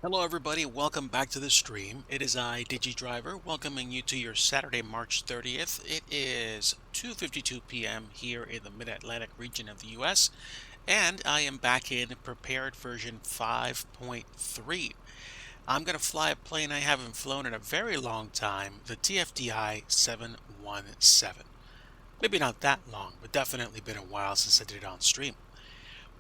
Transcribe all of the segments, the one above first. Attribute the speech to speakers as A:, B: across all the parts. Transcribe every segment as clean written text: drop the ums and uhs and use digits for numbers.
A: Hello everybody, welcome back to the stream. It is I, DIGI Driver, welcoming you to your Saturday, March 30th. It is 2:52 p.m. here in the Mid-Atlantic region of the US, and I am back in prepared version 5.3. I'm going to fly a plane I haven't flown in a very long time, the TFDI 717. Maybe not that long, but definitely been a while since I did it on stream.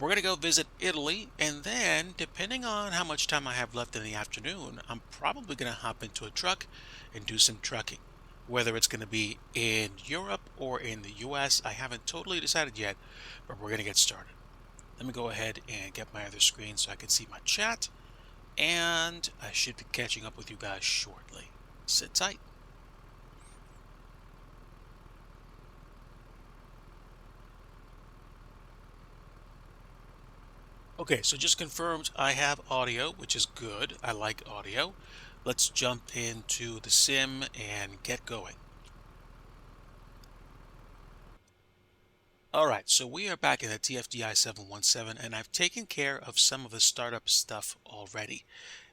A: We're going to go visit Italy, and then, depending on how much time I have left in the afternoon, I'm probably going to hop into a truck and do some trucking. Whether it's going to be in Europe or in the US, I haven't totally decided yet, but we're going to get started. Let me go ahead and get my other screen so I can see my chat, and I should be catching up with you guys shortly. Sit tight. Okay, so just confirmed I have audio, which is good. I like audio. Let's jump into the sim and get going. All right, so we are back in the TFDI 717, and I've taken care of some of the startup stuff already.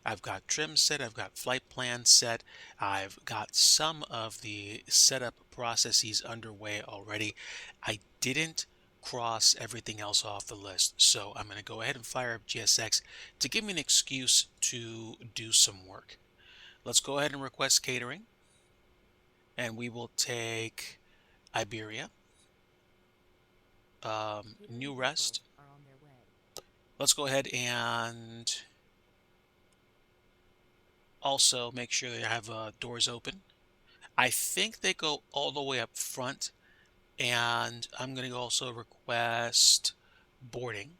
A: I've got trim set, I've got flight plan set, I've got some of the setup processes underway already. I didn't cross everything else off the list, so I'm going to go ahead and fire up GSX to give me an excuse to do some work. Let's go ahead and request catering, and we will take Iberia, New Rest. Let's go ahead and also make sure they have doors open. I think they go all the way up front, and I'm going to also request boarding.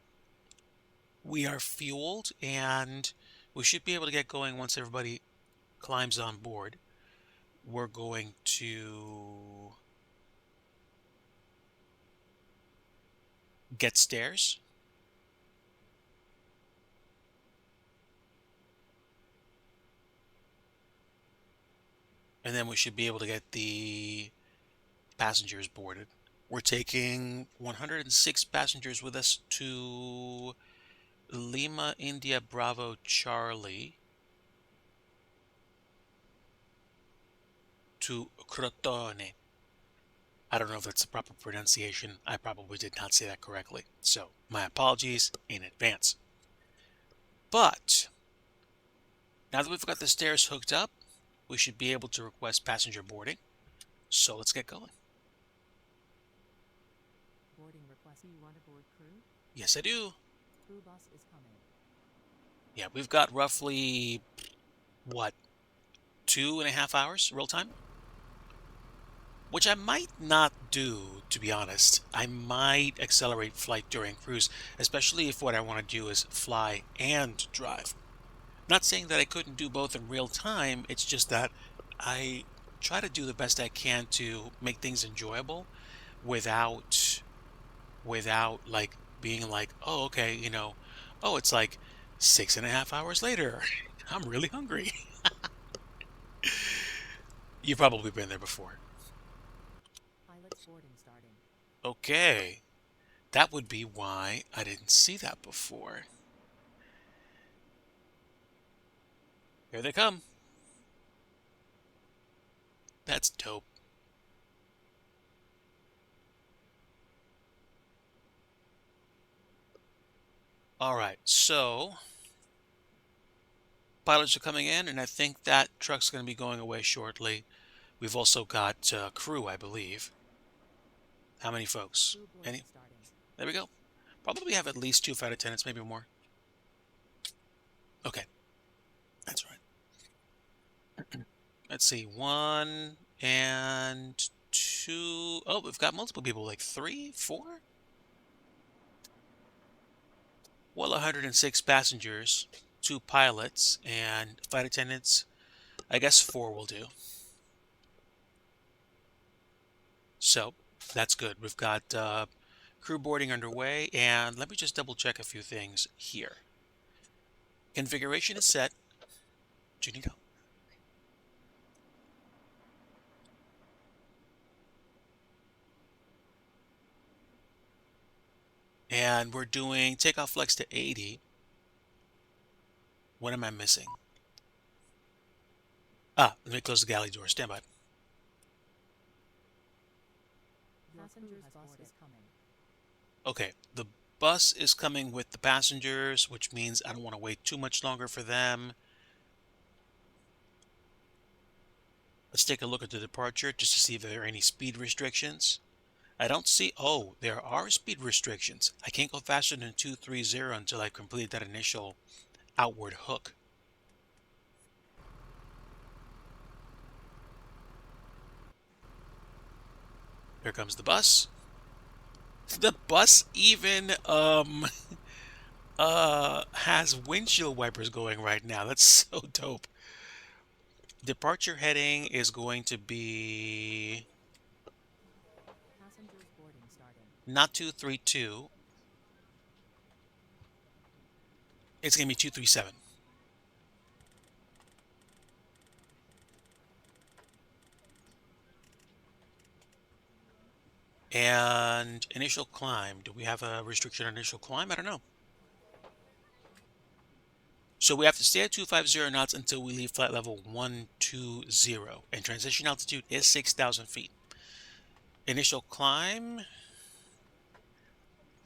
A: We are fueled, and we should be able to get going once everybody climbs on board. We're going to get stairs. And then we should be able to get the passengers boarded. We're taking 106 passengers with us to Lima, India, Bravo, Charlie, to Crotone. I don't know if that's the proper pronunciation. I probably did not say that correctly. So, my apologies in advance. But, now that we've got the stairs hooked up, we should be able to request passenger boarding. So, let's get going.
B: Boarding request. You want to board crew?
A: Yes, I do.
B: Crew bus is coming.
A: Yeah, we've got roughly, what, 2.5 hours real time? Which I might not do, to be honest. I might accelerate flight during cruise, especially if what I want to do is fly and drive. Not saying that I couldn't do both in real time, it's just that I try to do the best I can to make things enjoyable without like being like, oh, okay, oh, it's like 6.5 hours later. I'm really hungry. You've probably been there before.
B: Pilot's boarding starting.
A: Okay. That would be why I didn't see that before. Here they come. That's dope. All right, so pilots are coming in, and I think that truck's going to be going away shortly. We've also got crew, I believe. How many folks?
B: Crew boarding
A: Any?
B: starting.
A: There we go. Probably have at least 2 flight attendants, maybe more. Okay, that's right. Let's see, 1 and 2. Oh, we've got multiple people, like 3, 4? Well, 106 passengers, 2 pilots, and flight attendants. I guess 4 will do. So that's good. We've got crew boarding underway, and let me just double check a few things here. Configuration is set. Junito. And we're doing takeoff flex to 80. What am I missing? Ah, let me close the galley door. Stand by.
B: Passenger's bus is coming.
A: Okay, the bus is coming with the passengers, which means I don't want to wait too much longer for them. Let's take a look at the departure just to see if there are any speed restrictions. I don't see. Oh, there are speed restrictions. I can't go faster than 230 until I complete that initial outward hook. Here comes the bus. The bus even has windshield wipers going right now. That's so dope. Departure heading is going to be
B: Passengers boarding starting.
A: not 232. It's going to be 237. And initial climb. Do we have a restriction on initial climb? I don't know. So we have to stay at 250 knots until we leave flight level 120. And transition altitude is 6,000 feet. Initial climb.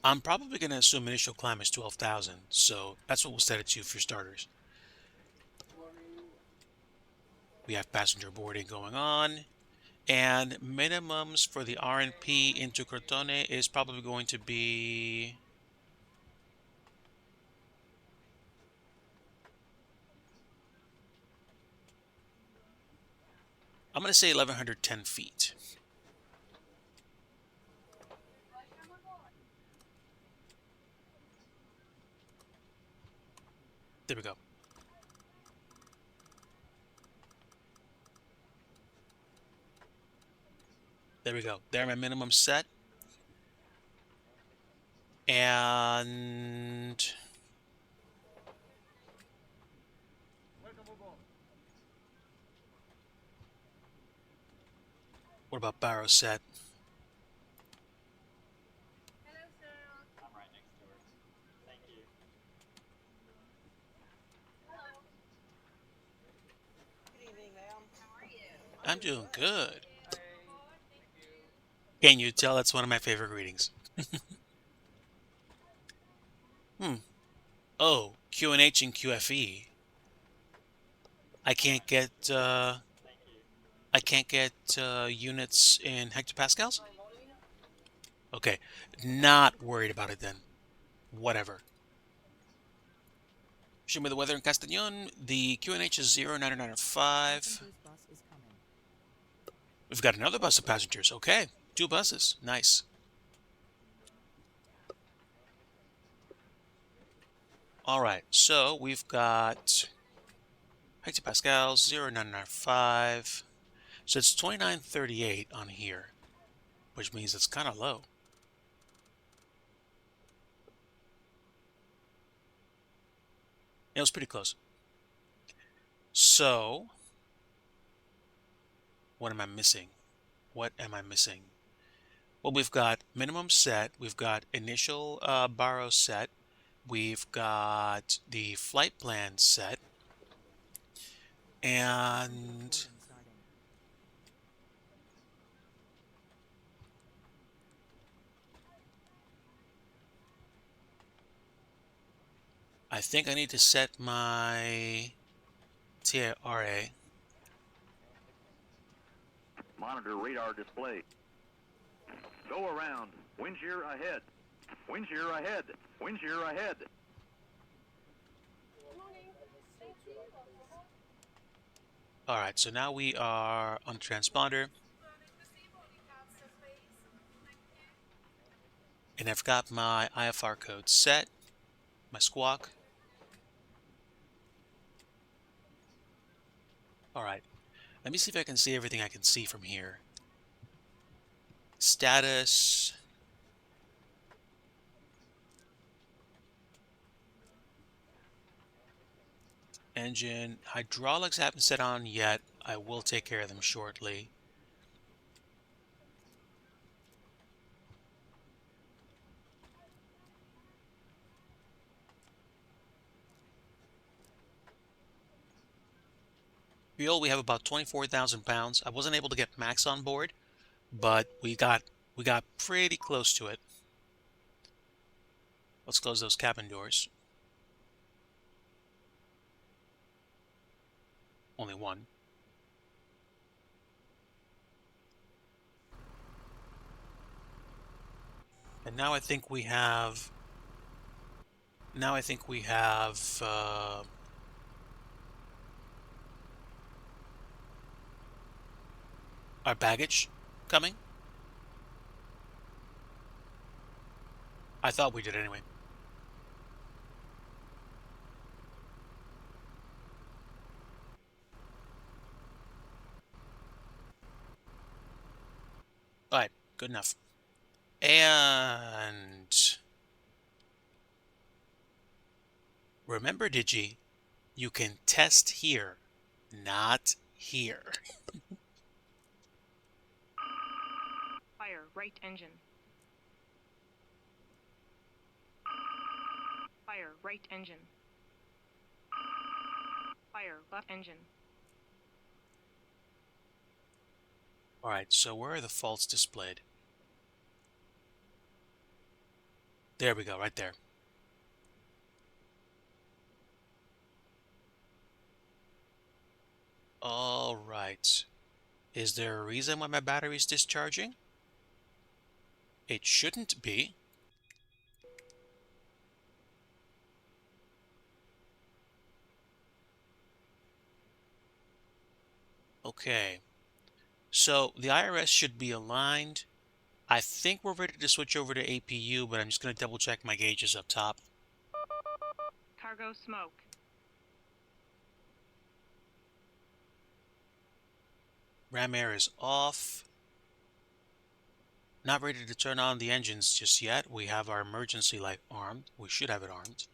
A: I'm probably going to assume initial climb is 12,000. So that's what we'll set it to for starters. We have passenger boarding going on. And minimums for the RNP into Crotone is probably going to be... I'm going to say 1,110 feet. There we go. There we go. There, my minimum set. And what about barrow set? I'm doing good. Can you tell that's one of my favorite readings? Hmm. Oh, QNH and QFE. I can't get units in hectopascals? Okay. Not worried about it then. Whatever. Show me the weather in Castellon. The QNH is 0995.
B: Passenger's bus is coming.
A: We've got another bus of passengers. Okay. 2 buses. Nice. All right. So we've got hectopascals 0995. So it's 2938 on here, which means it's kind of low. It was pretty close. So, what am I missing? What am I missing? Well, we've got minimum set. We've got initial borrow set. We've got the flight plan set.
B: Passengers
A: And
B: boarding starting.
A: I think I need to set my TRA.
C: Monitor radar display. Go around. Wind shear ahead. Wind shear ahead. Wind shear ahead.
A: All right, so now we are on the transponder. And I've got my IFR code set, my squawk. All right, let me see if I can see everything I can see from here. Status. Engine. Hydraulics haven't set on yet. I will take care of them shortly. Fuel, we have about 24,000 pounds. I wasn't able to get Max on board, but we got pretty close to it. Let's close those cabin doors. Only one. And now I think we have our baggage coming. I thought we did anyway. All right, good enough. And remember, Digi, you can test here, not here.
D: Fire right engine. Fire right engine. Fire left engine.
A: All right, so where are the faults displayed? There we go, right there. All right. Is there a reason why my battery is discharging? It shouldn't be. Okay. So the IRS should be aligned. I think we're ready to switch over to APU, but I'm just going to double check my gauges up top.
D: Cargo smoke.
A: Ram air is off. Not ready to turn on the engines just yet. We have our emergency light armed. We should have it armed.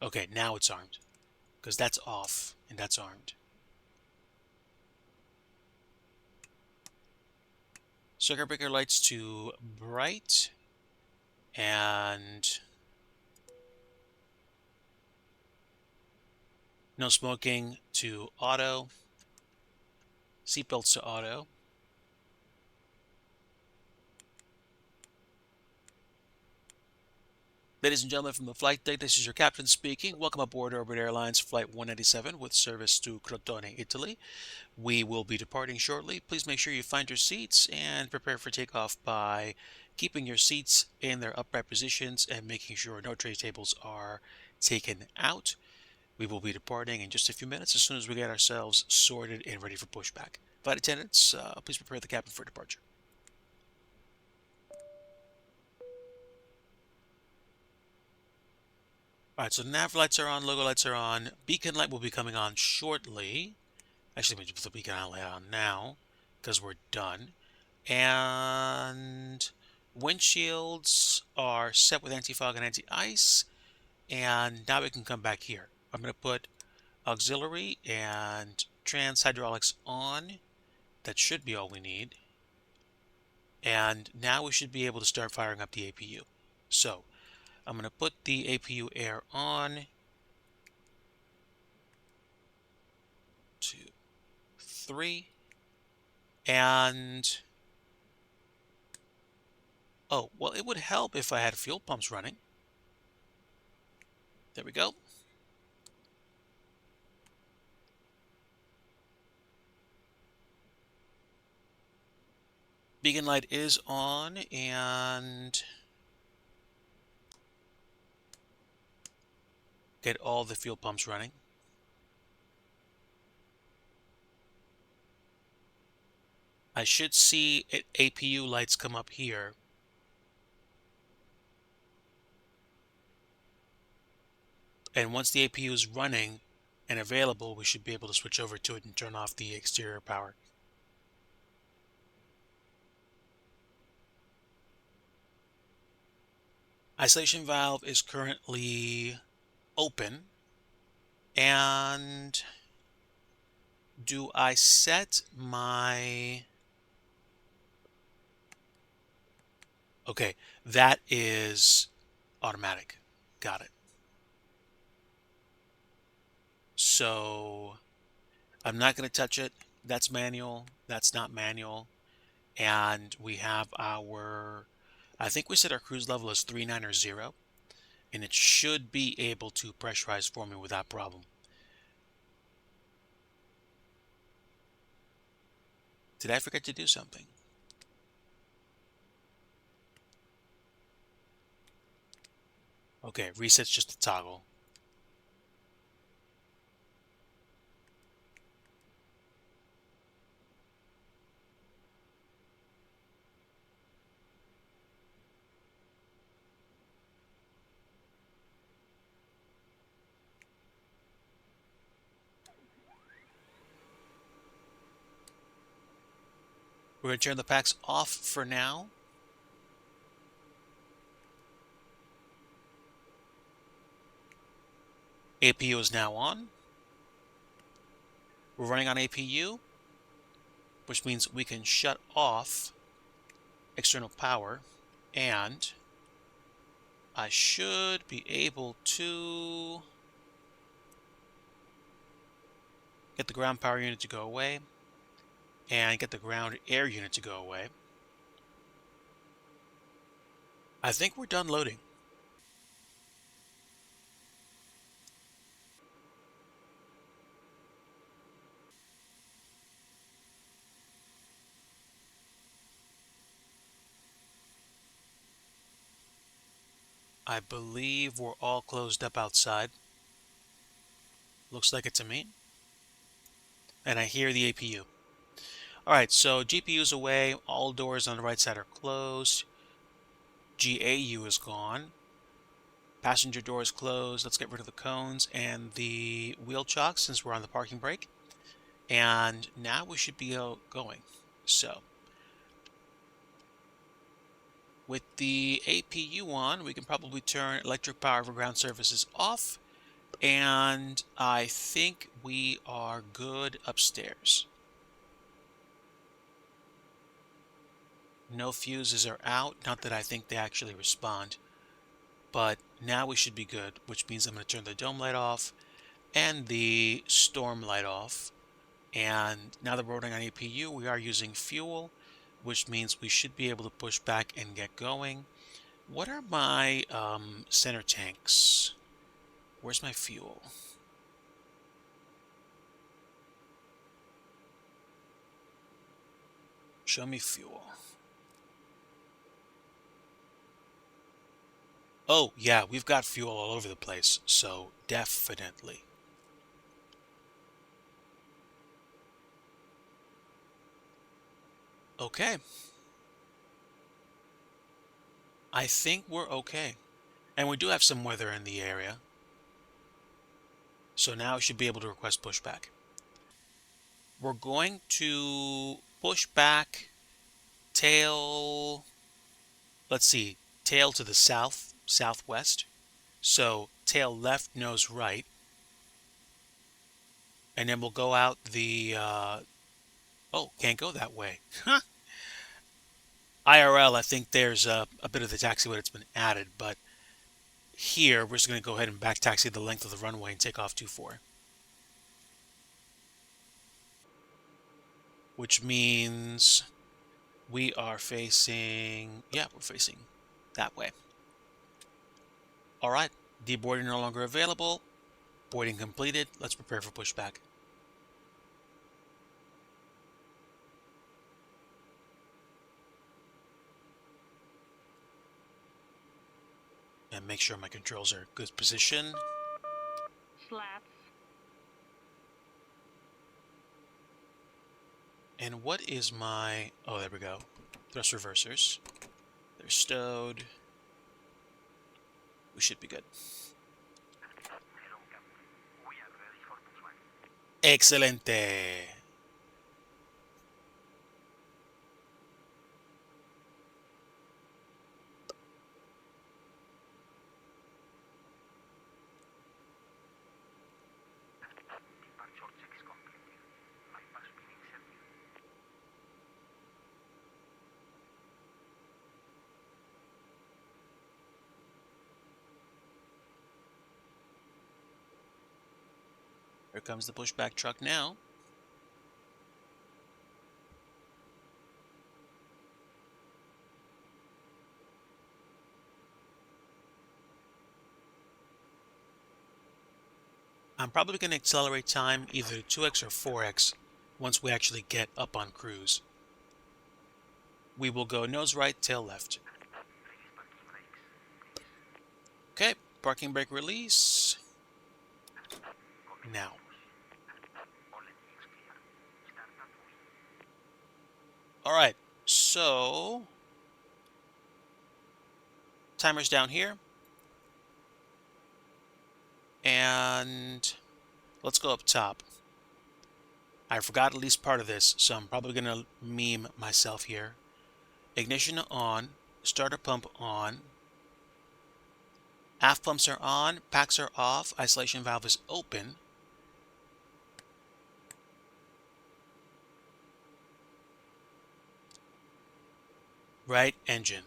A: Okay, now it's armed, because that's off and that's armed. Circuit breaker lights to bright and no smoking to auto. Seatbelts to auto. Ladies and gentlemen from the flight deck, this is your captain speaking. Welcome aboard Orbit Airlines Flight 197 with service to Crotone, Italy. We will be departing shortly. Please make sure you find your seats and prepare for takeoff by keeping your seats in their upright positions and making sure no tray tables are taken out. We will be departing in just a few minutes as soon as we get ourselves sorted and ready for pushback. Flight attendants, please prepare the cabin for departure. All right, so nav lights are on, logo lights are on. Beacon light will be coming on shortly. Actually, let me put the beacon light on now because we're done. And windshields are set with anti-fog and anti-ice. And now we can come back here. I'm going to put auxiliary and trans hydraulics on. That should be all we need. And now we should be able to start firing up the APU. So I'm going to put the APU air on. 2, 3. And oh, well, it would help if I had fuel pumps running. There we go. Beacon light is on and get all the fuel pumps running. I should see APU lights come up here. And once the APU is running and available, we should be able to switch over to it and turn off the exterior power. Isolation valve is currently open. And do I set my... Okay, that is automatic. Got it. So I'm not going to touch it. That's manual. That's not manual. And we have our, I think we said our cruise level is 390, and it should be able to pressurize for me without problem. Did I forget to do something? Okay, reset's just a toggle. We're going to turn the packs off for now. APU is now on. We're running on APU, which means we can shut off external power, and I should be able to get the ground power unit to go away and get the ground air unit to go away. I think we're done loading. I believe we're all closed up outside. Looks like it to me. And I hear the APU. Alright, so GPU's away. All doors on the right side are closed. GAU is gone. Passenger door is closed. Let's get rid of the cones and the wheel chocks since we're on the parking brake. And now we should be going. So, with the APU on, we can probably turn electric power for ground services off. And I think we are good upstairs. No fuses are out. Not that I think they actually respond. But now we should be good, which means I'm going to turn the dome light off and the storm light off. And now that we're running on APU, we are using fuel, which means we should be able to push back and get going. What are my center tanks? Where's my fuel? Show me fuel. Oh, yeah, we've got fuel all over the place, so definitely. Okay. I think we're okay. And we do have some weather in the area. So now we should be able to request pushback. We're going to push back, tail, let's see, tail to the south, southwest. So tail left, nose right. And then we'll go out the, oh, can't go that way. Huh. IRL, I think there's a bit of the taxiway that's been added, but here we're just going to go ahead and back taxi the length of the runway and take off 24. Which means we are facing, yeah, we're facing that way. All right, deboarding no longer available. Boarding completed. Let's prepare for pushback. And make sure my controls are in good position.
D: Slats.
A: And what is my, oh, there we go. Thrust reversers. They're stowed. We should be good. Excelente. Here comes the pushback truck now. I'm probably going to accelerate time either 2x or 4x once we actually get up on cruise. We will go nose right, tail left. Okay, parking brake release. Now. All right, so timer's down here. And let's go up top. I forgot at least part of this, so I'm probably going to meme myself here. Ignition on, starter pump on, aft pumps are on, packs are off, isolation valve is open. Right engine.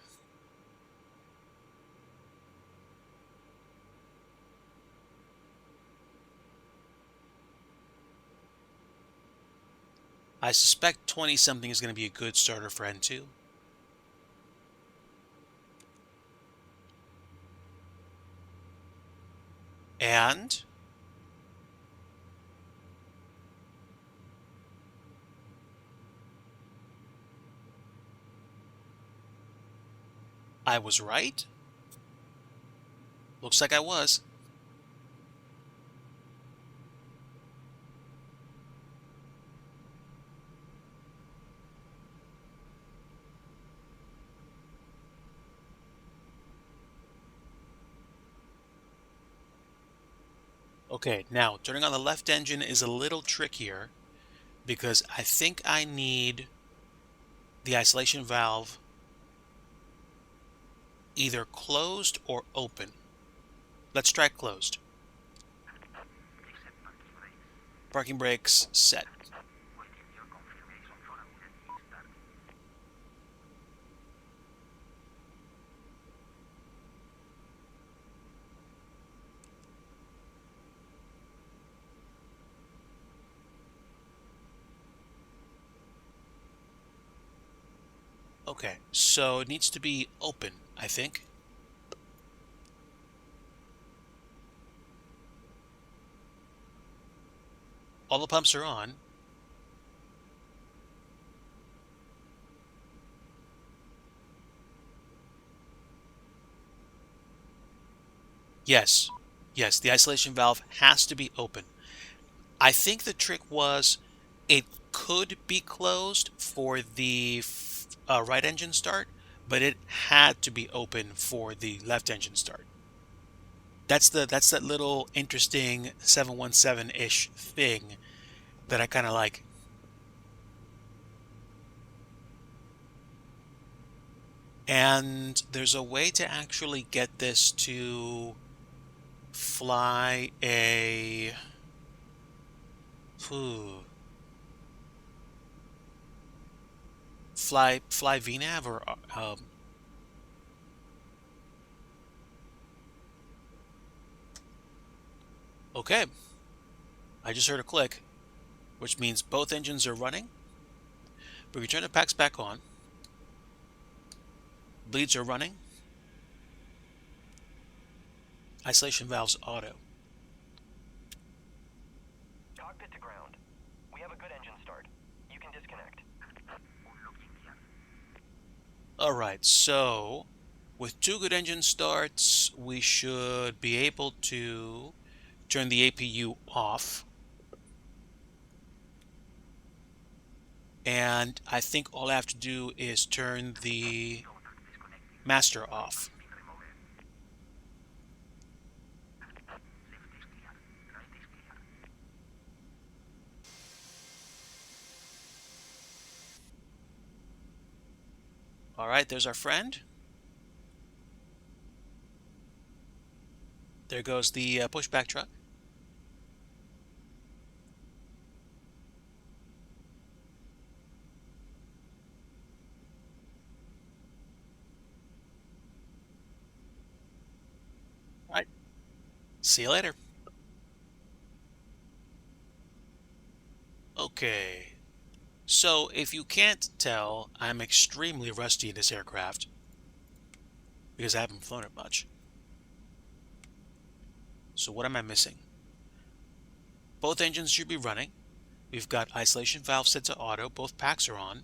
A: I suspect 20 something is going to be a good starter for N2. And I was right. Looks like I was. Okay, now turning on the left engine is a little trickier because I think I need the isolation valve either closed or open. Let's try closed. Parking brakes set. Okay, so it needs to be open, I think. All the pumps are on. Yes, yes, the isolation valve has to be open. I think the trick was it could be closed for the right engine start, but it had to be open for the left engine start. That's that little interesting 717-ish thing that I kind of like. And there's a way to actually get this to fly a fly VNAV or okay. I just heard a click, which means both engines are running. We turn the packs back on. Bleeds are running. Isolation valves auto.
E: Cockpit to ground. We have a good engine start. You can disconnect.
A: All right, so with 2 good engine starts, we should be able to turn the APU off. And I think all I have to do is turn the master off. All right, there's our friend. There goes the pushback truck. All right, see you later. Okay, so if you can't tell, I'm extremely rusty in this aircraft because I haven't flown it much. So what am I missing? Both engines should be running. We've got isolation valve set to auto. Both packs are on.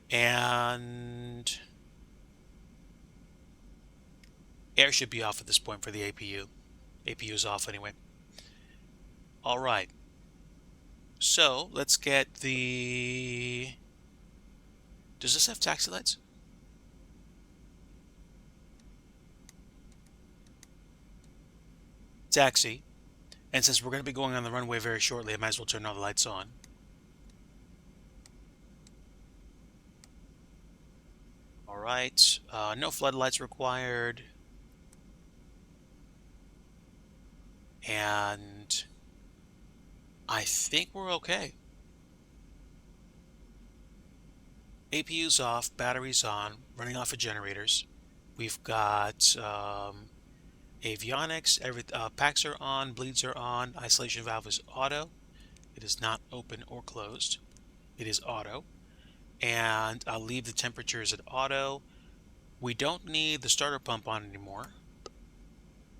A: And air should be off at this point for the APU. APU is off anyway. All right. So let's get the... Does this have taxi lights? Taxi. And since we're going to be going on the runway very shortly, I might as well turn all the lights on. All right. No floodlights required. And I think we're okay. APU's off, batteries on, running off of generators. We've got avionics, packs are on, bleeds are on, isolation valve is auto. It is not open or closed. It is auto. And I'll leave the temperatures at auto. We don't need the starter pump on anymore.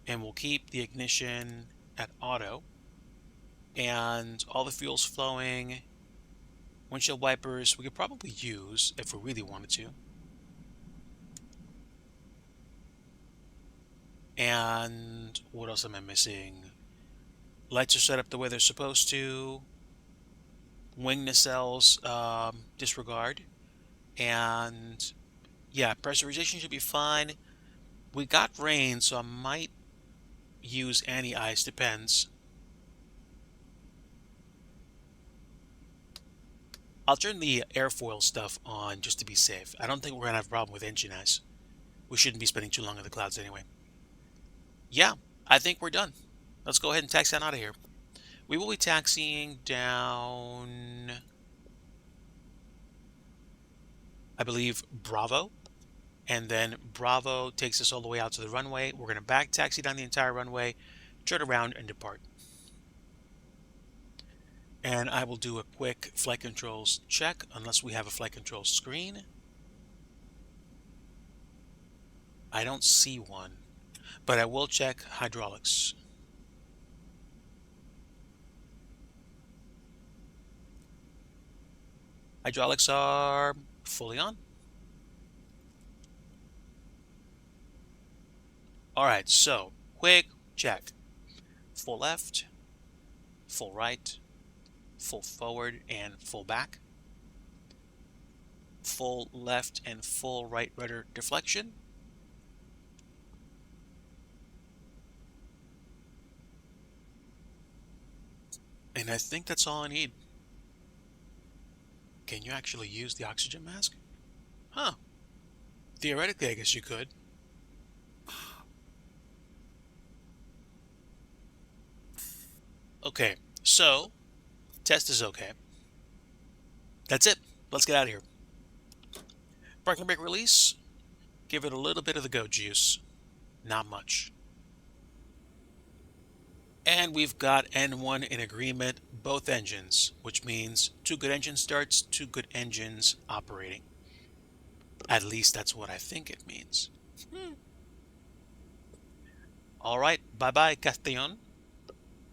A: And we'll keep the ignition at auto. And all the fuel's flowing. Windshield wipers we could probably use if we really wanted to. And what else am I missing? Lights are set up the way they're supposed to. Wing nacelles, disregard. And yeah, pressurization should be fine. We got rain, so I might use anti-ice, depends. I'll turn the airfoil stuff on just to be safe. I don't think we're going to have a problem with engine ice. We shouldn't be spending too long in the clouds anyway. Yeah, I think we're done. Let's go ahead and taxi on out of here. We will be taxiing down, I believe, Bravo. And then Bravo takes us all the way out to the runway. We're going to back taxi down the entire runway, turn around, and depart. And I will do a quick flight controls check, unless we have a flight controls screen. I don't see one, but I will check hydraulics. Hydraulics are fully on. All right, so quick check. Full left, full right, full forward and full back. Full left and full right rudder deflection. And I think that's all I need. Can you actually use the oxygen mask? Huh. Theoretically, I guess you could. Okay, so test is okay. That's it. Let's get out of here. Parking brake release. Give it a little bit of the go juice. Not much. And we've got N1 in agreement, both engines, which means 2 good engine starts, 2 good engines operating. At least that's what I think it means. All right, bye-bye, Castellon.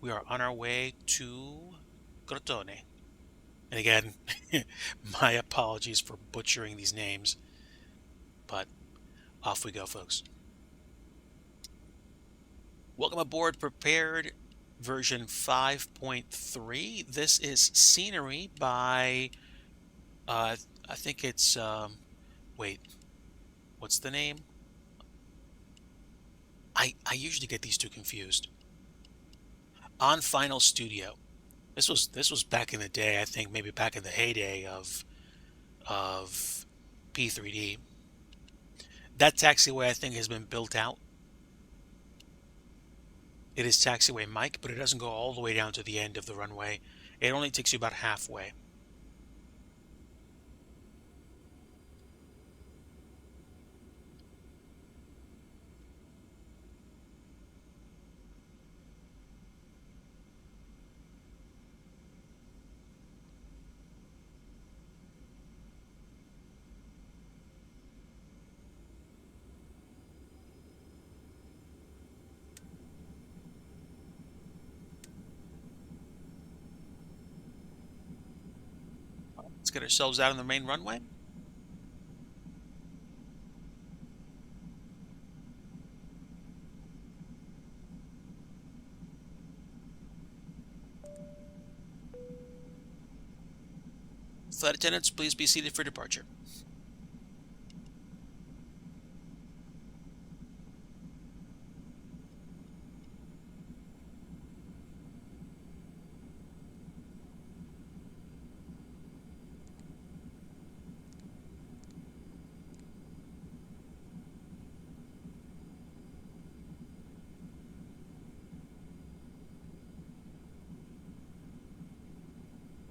A: We are on our way to Crotone. And again, my apologies for butchering these names, but off we go, folks. Welcome aboard Prepared version 5.3. This is scenery by, I think it's, wait, what's the name? I usually get these two confused. On Final Studio. This was back in the day, I think maybe back in the heyday of P3D. That taxiway I think has been built out. It is taxiway Mike, but it doesn't go all the way down to the end of the runway. It only takes you about halfway. Let's get ourselves out on the main runway. Flight attendants, please be seated for departure.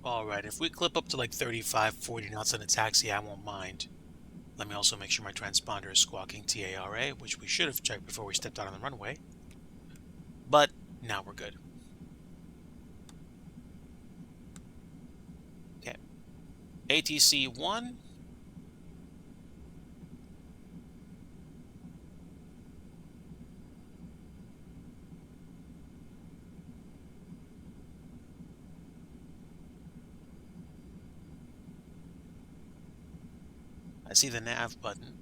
A: Alright, if we clip up to like 35, 40 knots on a taxi, I won't mind. Let me also make sure my transponder is squawking TARA, which we should have checked before we stepped out on the runway. But now we're good. Okay. ATC 1. I see the nav button.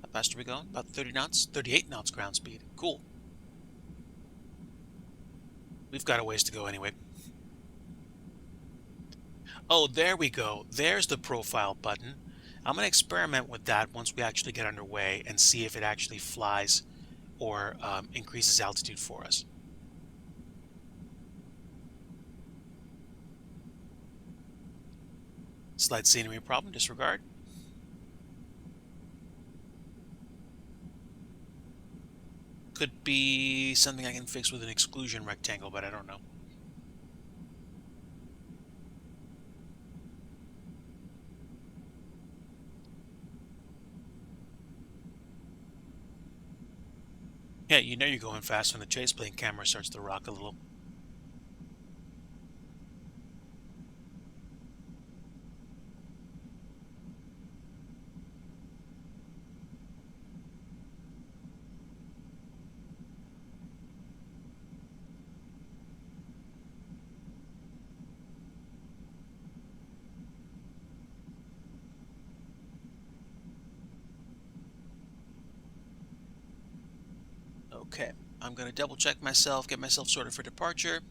A: How fast are we going? About 30 knots? 38 knots ground speed. Cool. We've got a ways to go anyway. Oh, there we go. There's the profile button. I'm going to experiment with that once we actually get underway and see if it actually flies or increases altitude for us. Slight scenery problem, disregard. Could be something I can fix with an exclusion rectangle, but I don't know. Yeah, you know you're going fast when the chase plane camera starts to rock a little. Okay, I'm going to double check myself, get myself sorted for departure.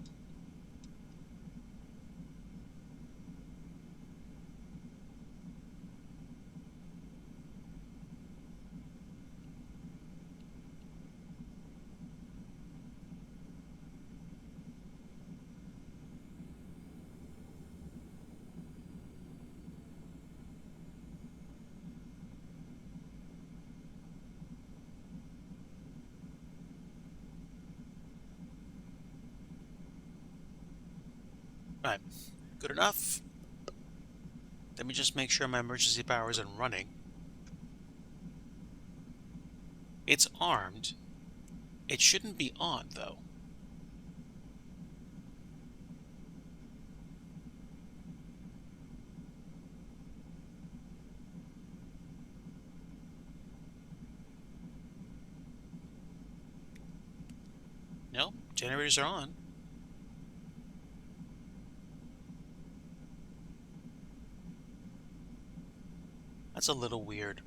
A: Right, good enough. Let me just make sure my emergency power isn't running. It's armed. It shouldn't be on, though. No, generators are on. That's a little weird.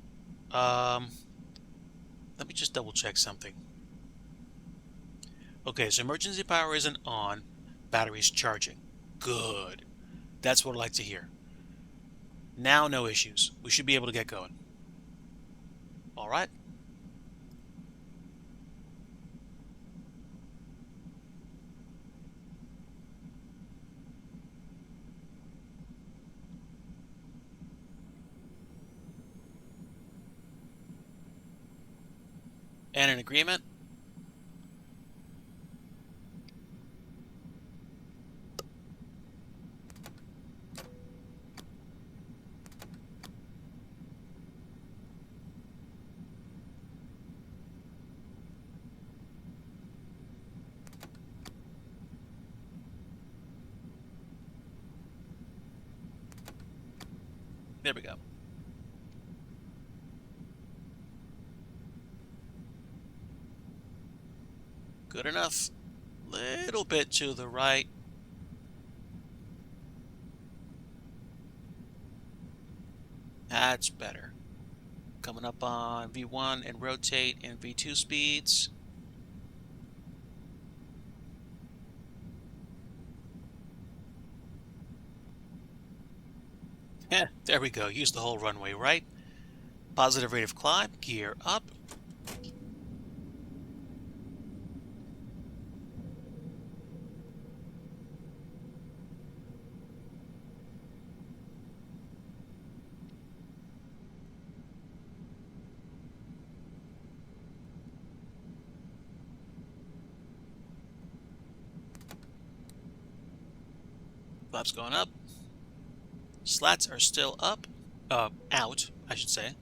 A: Let me just double check something. Okay, so emergency power isn't on. Battery's charging. Good. That's what I like to hear. Now, no issues. We should be able to get going. All right. And an agreement? There we go. Good enough. Little bit to the right. That's better. Coming up on V1 and rotate and V2 speeds. There we go. Use the whole runway, right? Positive rate of climb, gear up. Flaps going up. Slats are still up. Out, I should say.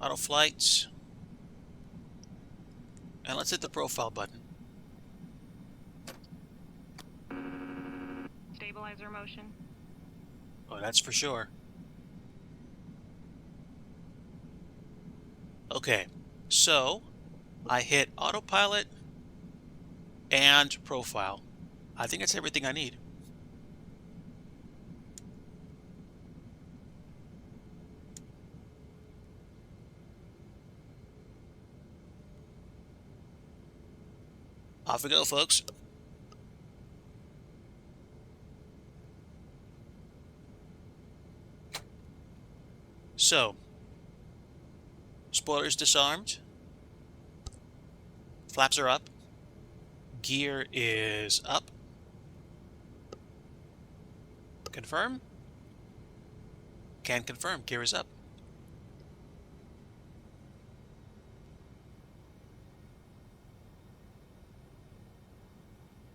A: Auto flight. And let's hit the profile button.
D: Stabilizer motion.
A: Oh, that's for sure. Okay, so I hit autopilot and profile. I think that's everything I need. Off we go, folks. So, spoilers disarmed. Flaps are up. Gear is up. Confirm. Can confirm. Gear is up.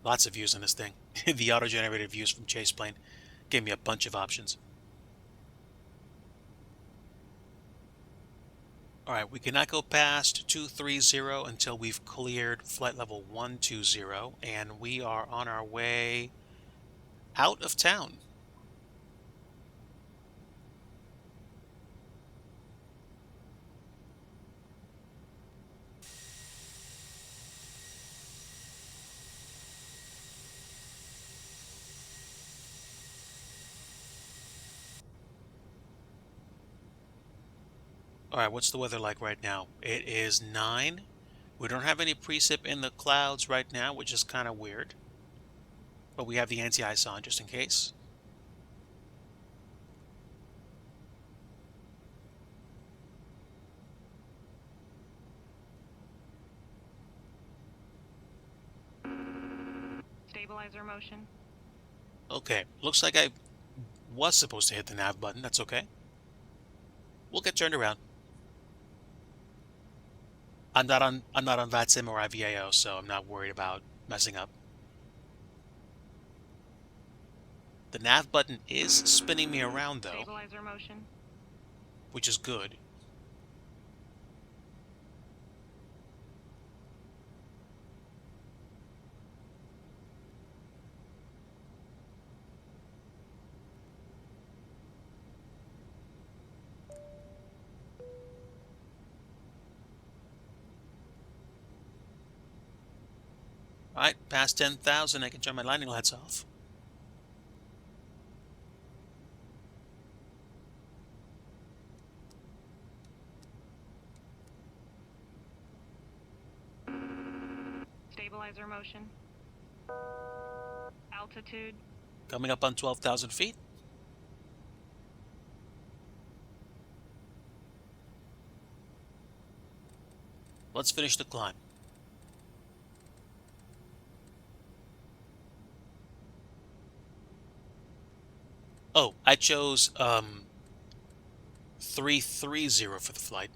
A: Lots of views on this thing. The auto-generated views from Chase Plane gave me a bunch of options. Alright, we cannot go past 230 until we've cleared flight level 120, and we are on our way out of town. Alright, what's the weather like right now? It is 9. We don't have any precip in the clouds right now, which is kind of weird. But we have the anti-ice on just in case.
D: Stabilizer motion.
A: Okay, looks like I was supposed to hit the nav button. That's okay. We'll get turned around. I'm not on VATSIM or IVAO, so I'm not worried about messing up. The nav button is spinning me around though,
D: Stabilizer motion.
A: which is good. Alright, past 10,000, I can turn my landing lights off.
D: Stabilizer motion. Altitude.
A: Coming up on 12,000 feet. Let's finish the climb. Oh, I chose 330 for the flight.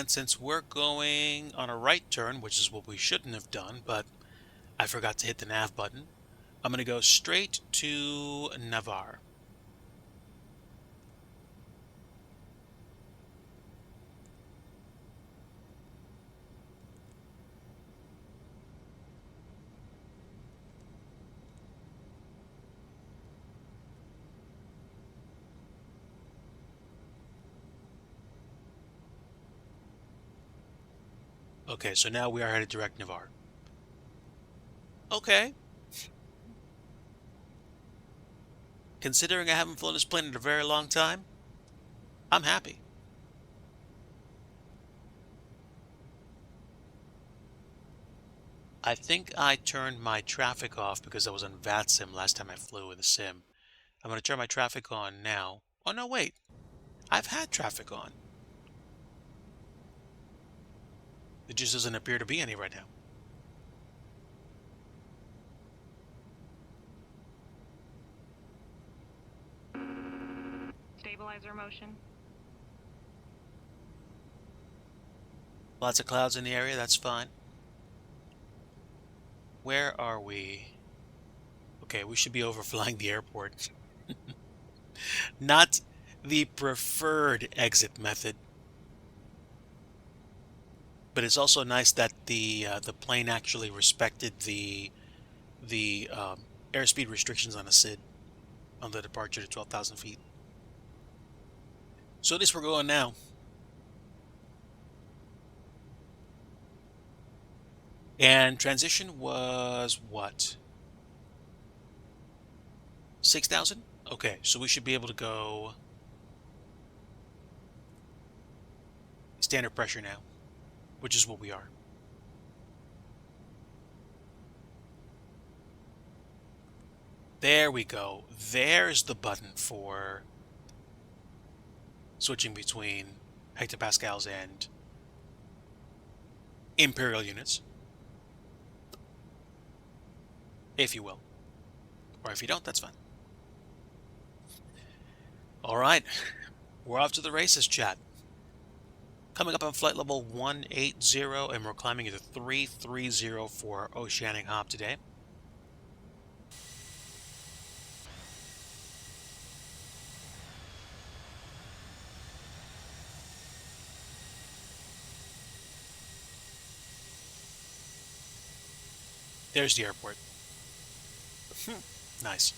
A: And since we're going on a right turn, which is what we shouldn't have done, but I forgot to hit the nav button, I'm going to go straight to Navarre. Okay, so now we are headed direct Navarre. Okay. Considering I haven't flown this plane in a very long time, I'm happy. I think I turned my traffic off because I was on VATSIM last time I flew with a sim. I'm going to turn my traffic on now. Oh, no, wait. I've had traffic on. It just doesn't appear to be any right now.
D: Stabilizer motion.
A: Lots of clouds in the area, that's fine. Where are we? Okay, we should be overflying the airport. Not the preferred exit method. But it's also nice that the plane actually respected the airspeed restrictions on a SID on the departure to 12,000 feet. So at least we're going now. And transition was what? 6,000? Okay, so we should be able to go standard pressure now, which is what we are. There we go. There's the button for switching between hectopascals and imperial units, if you will. Or if you don't, that's fine. All right, we're off to the races, chat. Coming up on flight level 180, and we're climbing into 330 for our oceanic hop today. There's the airport. Nice.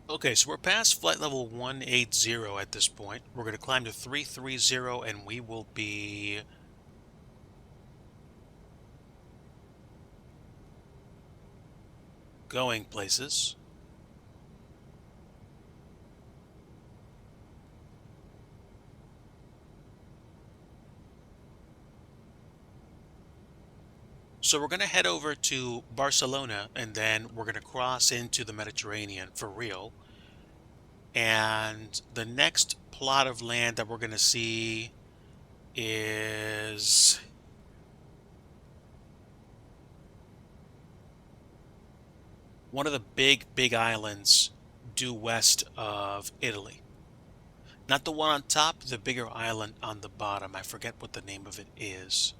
A: Okay, so we're past flight level 180 at this point. We're going to climb to 330, and we will be going places. So we're going to head over to Barcelona, and then we're going to cross into the Mediterranean for real. And the next plot of land that we're going to see is one of the big islands due west of Italy. Not the one on top, the bigger island on the bottom. I forget what the name of it is.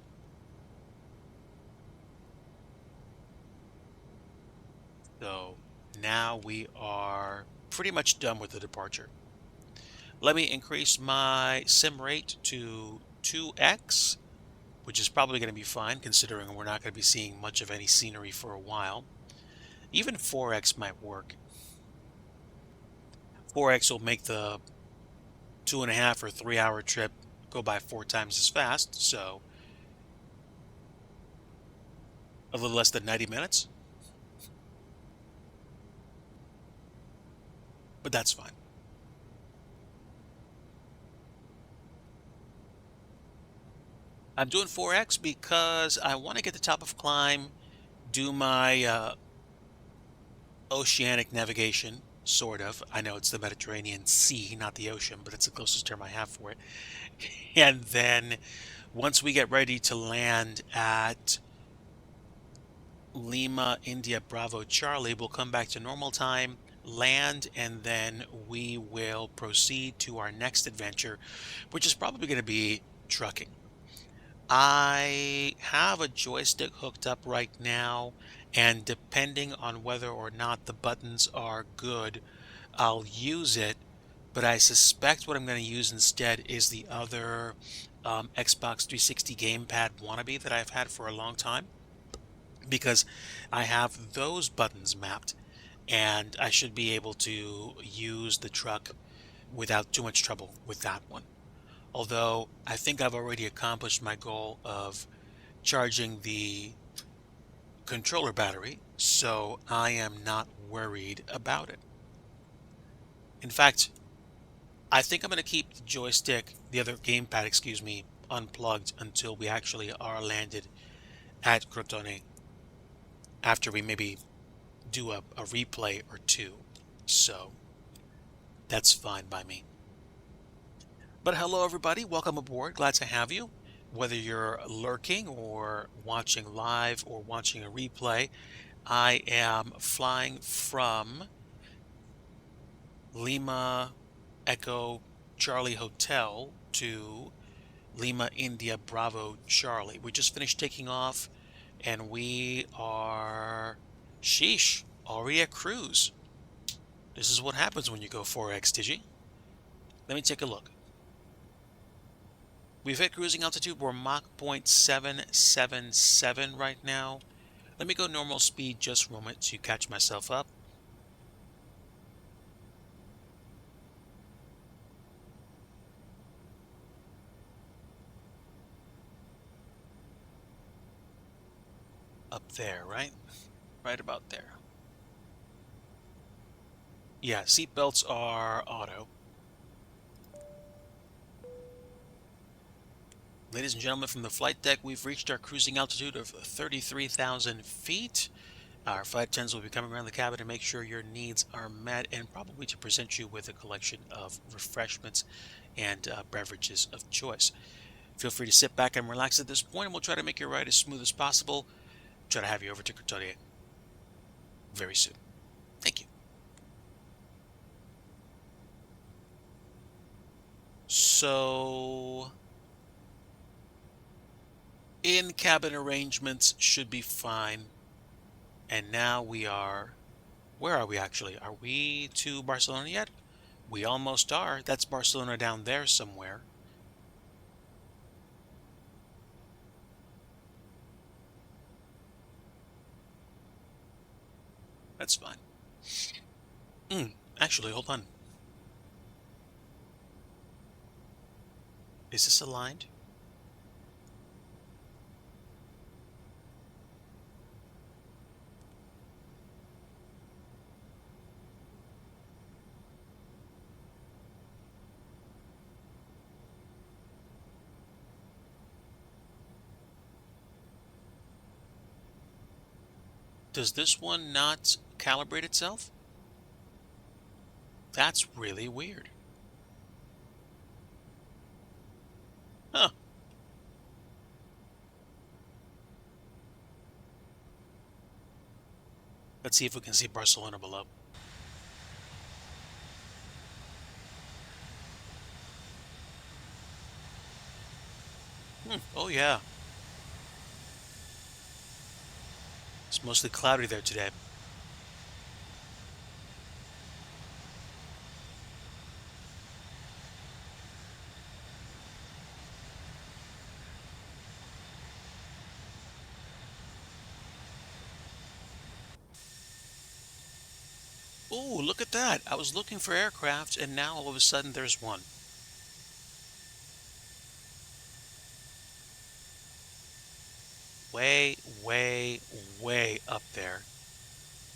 A: So now we are pretty much done with the departure. Let me increase my sim rate to 2x, which is probably going to be fine considering we're not going to be seeing much of any scenery for a while. Even 4x might work. 4x will make the 2.5 or 3 hour trip go by 4 times as fast, so a little less than 90 minutes. But that's fine. I'm doing 4x because I want to get the top of climb, do my oceanic navigation, sort of. I know it's the Mediterranean Sea, not the ocean, but it's the closest term I have for it. And then once we get ready to land at Lima, India, Bravo, Charlie, we'll come back to normal time, land, and then we will proceed to our next adventure, which is probably going to be trucking. I have a joystick hooked up right now, and depending on whether or not the buttons are good, I'll use it, but I suspect what I'm going to use instead is the other Xbox 360 gamepad wannabe that I've had for a long time, because I have those buttons mapped, and I should be able to use the truck without too much trouble with that one. Although I think I've already accomplished my goal of charging the controller battery, so I am not worried about it. In fact, I think I'm going to keep the joystick, the other gamepad, excuse me, unplugged until we actually are landed at Crotone, after we maybe do a replay or two. So that's fine by me. But hello, everybody. Welcome aboard. Glad to have you. Whether you're lurking or watching live or watching a replay, I am flying from Lima Echo Charlie Hotel to Lima India Bravo Charlie. We just finished taking off and we are, sheesh, already at cruise. This is what happens when you go 4X, DIGI. Let me take a look. We've hit cruising altitude. We're Mach 0.777 right now. Let me go normal speed just a moment to catch myself up. Up there, right? Right about there. Yeah, seatbelts are auto. Ladies and gentlemen, from the flight deck, we've reached our cruising altitude of 33,000 feet. Our flight attendants will be coming around the cabin to make sure your needs are met and probably to present you with a collection of refreshments and beverages of choice. Feel free to sit back and relax at this point, and we'll try to make your ride as smooth as possible. Try to have you over to Crotone very soon. Thank you. So, in-cabin arrangements should be fine. And now we are, where are we actually? Are we to Barcelona yet? We almost are. That's Barcelona down there somewhere. That's fine. Actually, hold on. Is this aligned? Does this one not calibrate itself? That's really weird. Huh. Let's see if we can see Barcelona below. Oh yeah. It's mostly cloudy there today. Oh, look at that. I was looking for aircraft and now all of a sudden there's one. Way, way, way up there.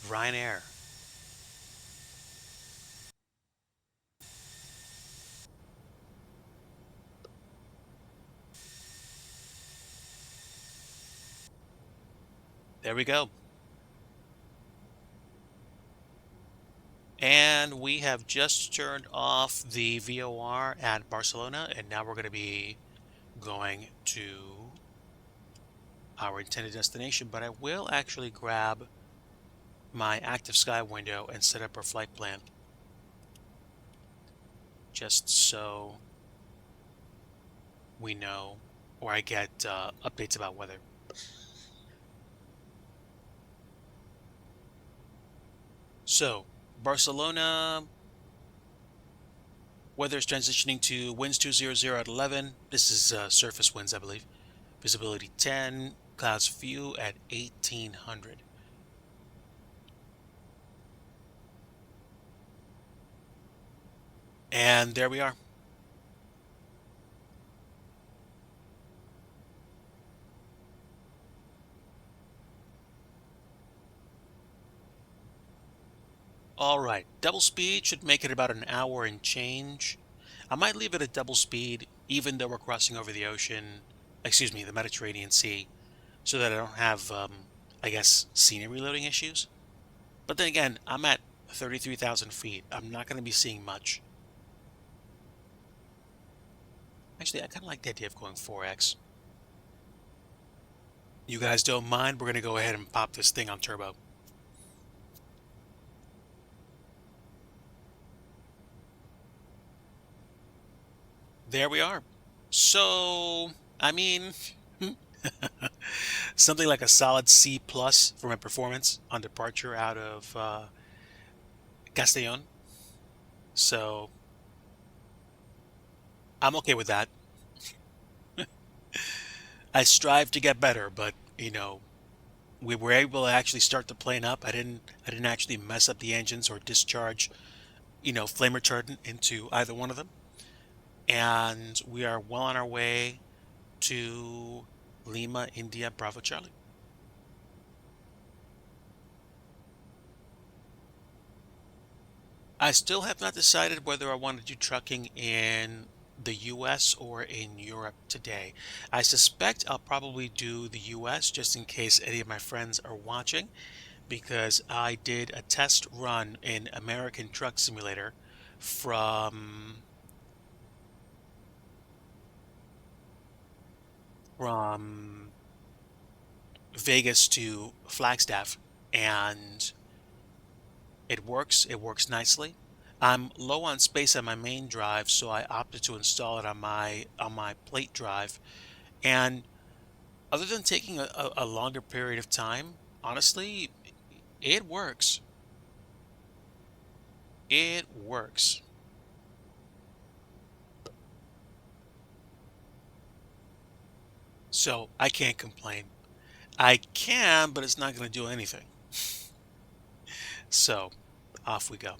A: Ryanair. There we go. And we have just turned off the VOR at Barcelona, and now we're going to be going to our intended destination. But I will actually grab my active sky window and set up our flight plan, just so we know, or I get updates about weather. So, Barcelona, weather is transitioning to winds 200 at 11. This is surface winds, I believe. Visibility 10, clouds few at 1800. And there we are. All right, double speed should make it about an hour and change. I might leave it at double speed, even though we're crossing over the ocean, excuse me, the Mediterranean Sea, so that I don't have, I guess, scenery loading issues. But then again, I'm at 33,000 feet. I'm not going to be seeing much. Actually, I kind of like the idea of going 4x. You guys don't mind? We're going to go ahead and pop this thing on turbo. There we are. So, I mean, something like a solid C plus for my performance on departure out of Castellon. So, I'm okay with that. I strive to get better, but we were able to actually start the plane up. I didn't actually mess up the engines or discharge, flame retardant into either one of them. And we are well on our way to Lima, India, Bravo, Charlie. I still have not decided whether I want to do trucking in the US or in Europe today. I suspect I'll probably do the US just in case any of my friends are watching, because I did a test run in American Truck Simulator from Vegas to Flagstaff, and it works. It works nicely. I'm low on space on my main drive, so I opted to install it on my plate drive. And other than taking a longer period of time, honestly, it works. It works. So I can't complain. I can, but it's not going to do anything. So off we go.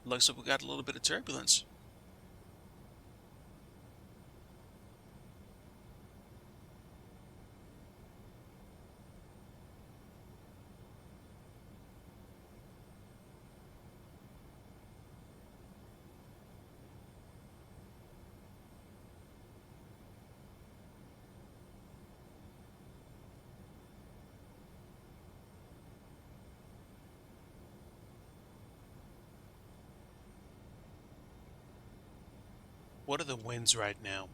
A: Looks like we got a little bit of turbulence. What are the winds right now?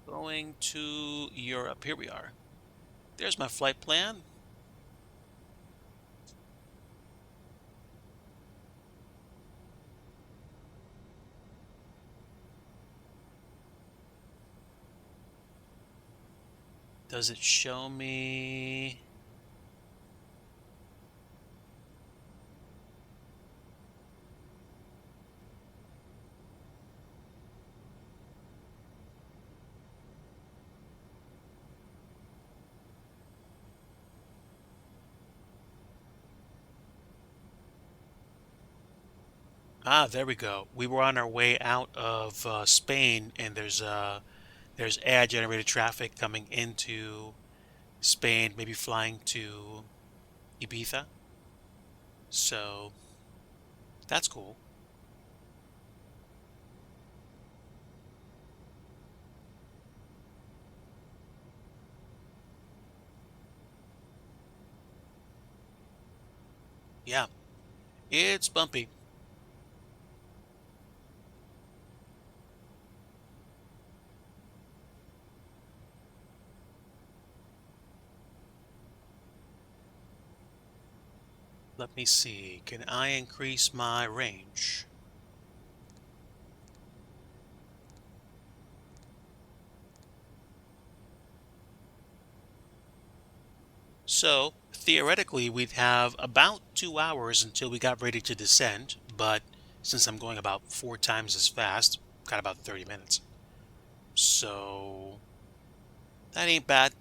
A: Going to Europe. Here we are. There's my flight plan. Does it show me? Ah, there we go. We were on our way out of Spain, and there's AI generated traffic coming into Spain, maybe flying to Ibiza. So that's cool. Yeah, it's bumpy. Let me see. Can I increase my range? So theoretically, we'd have about 2 hours until we got ready to descend, but since I'm going about 4 times as fast, got about 30 minutes. So that ain't bad.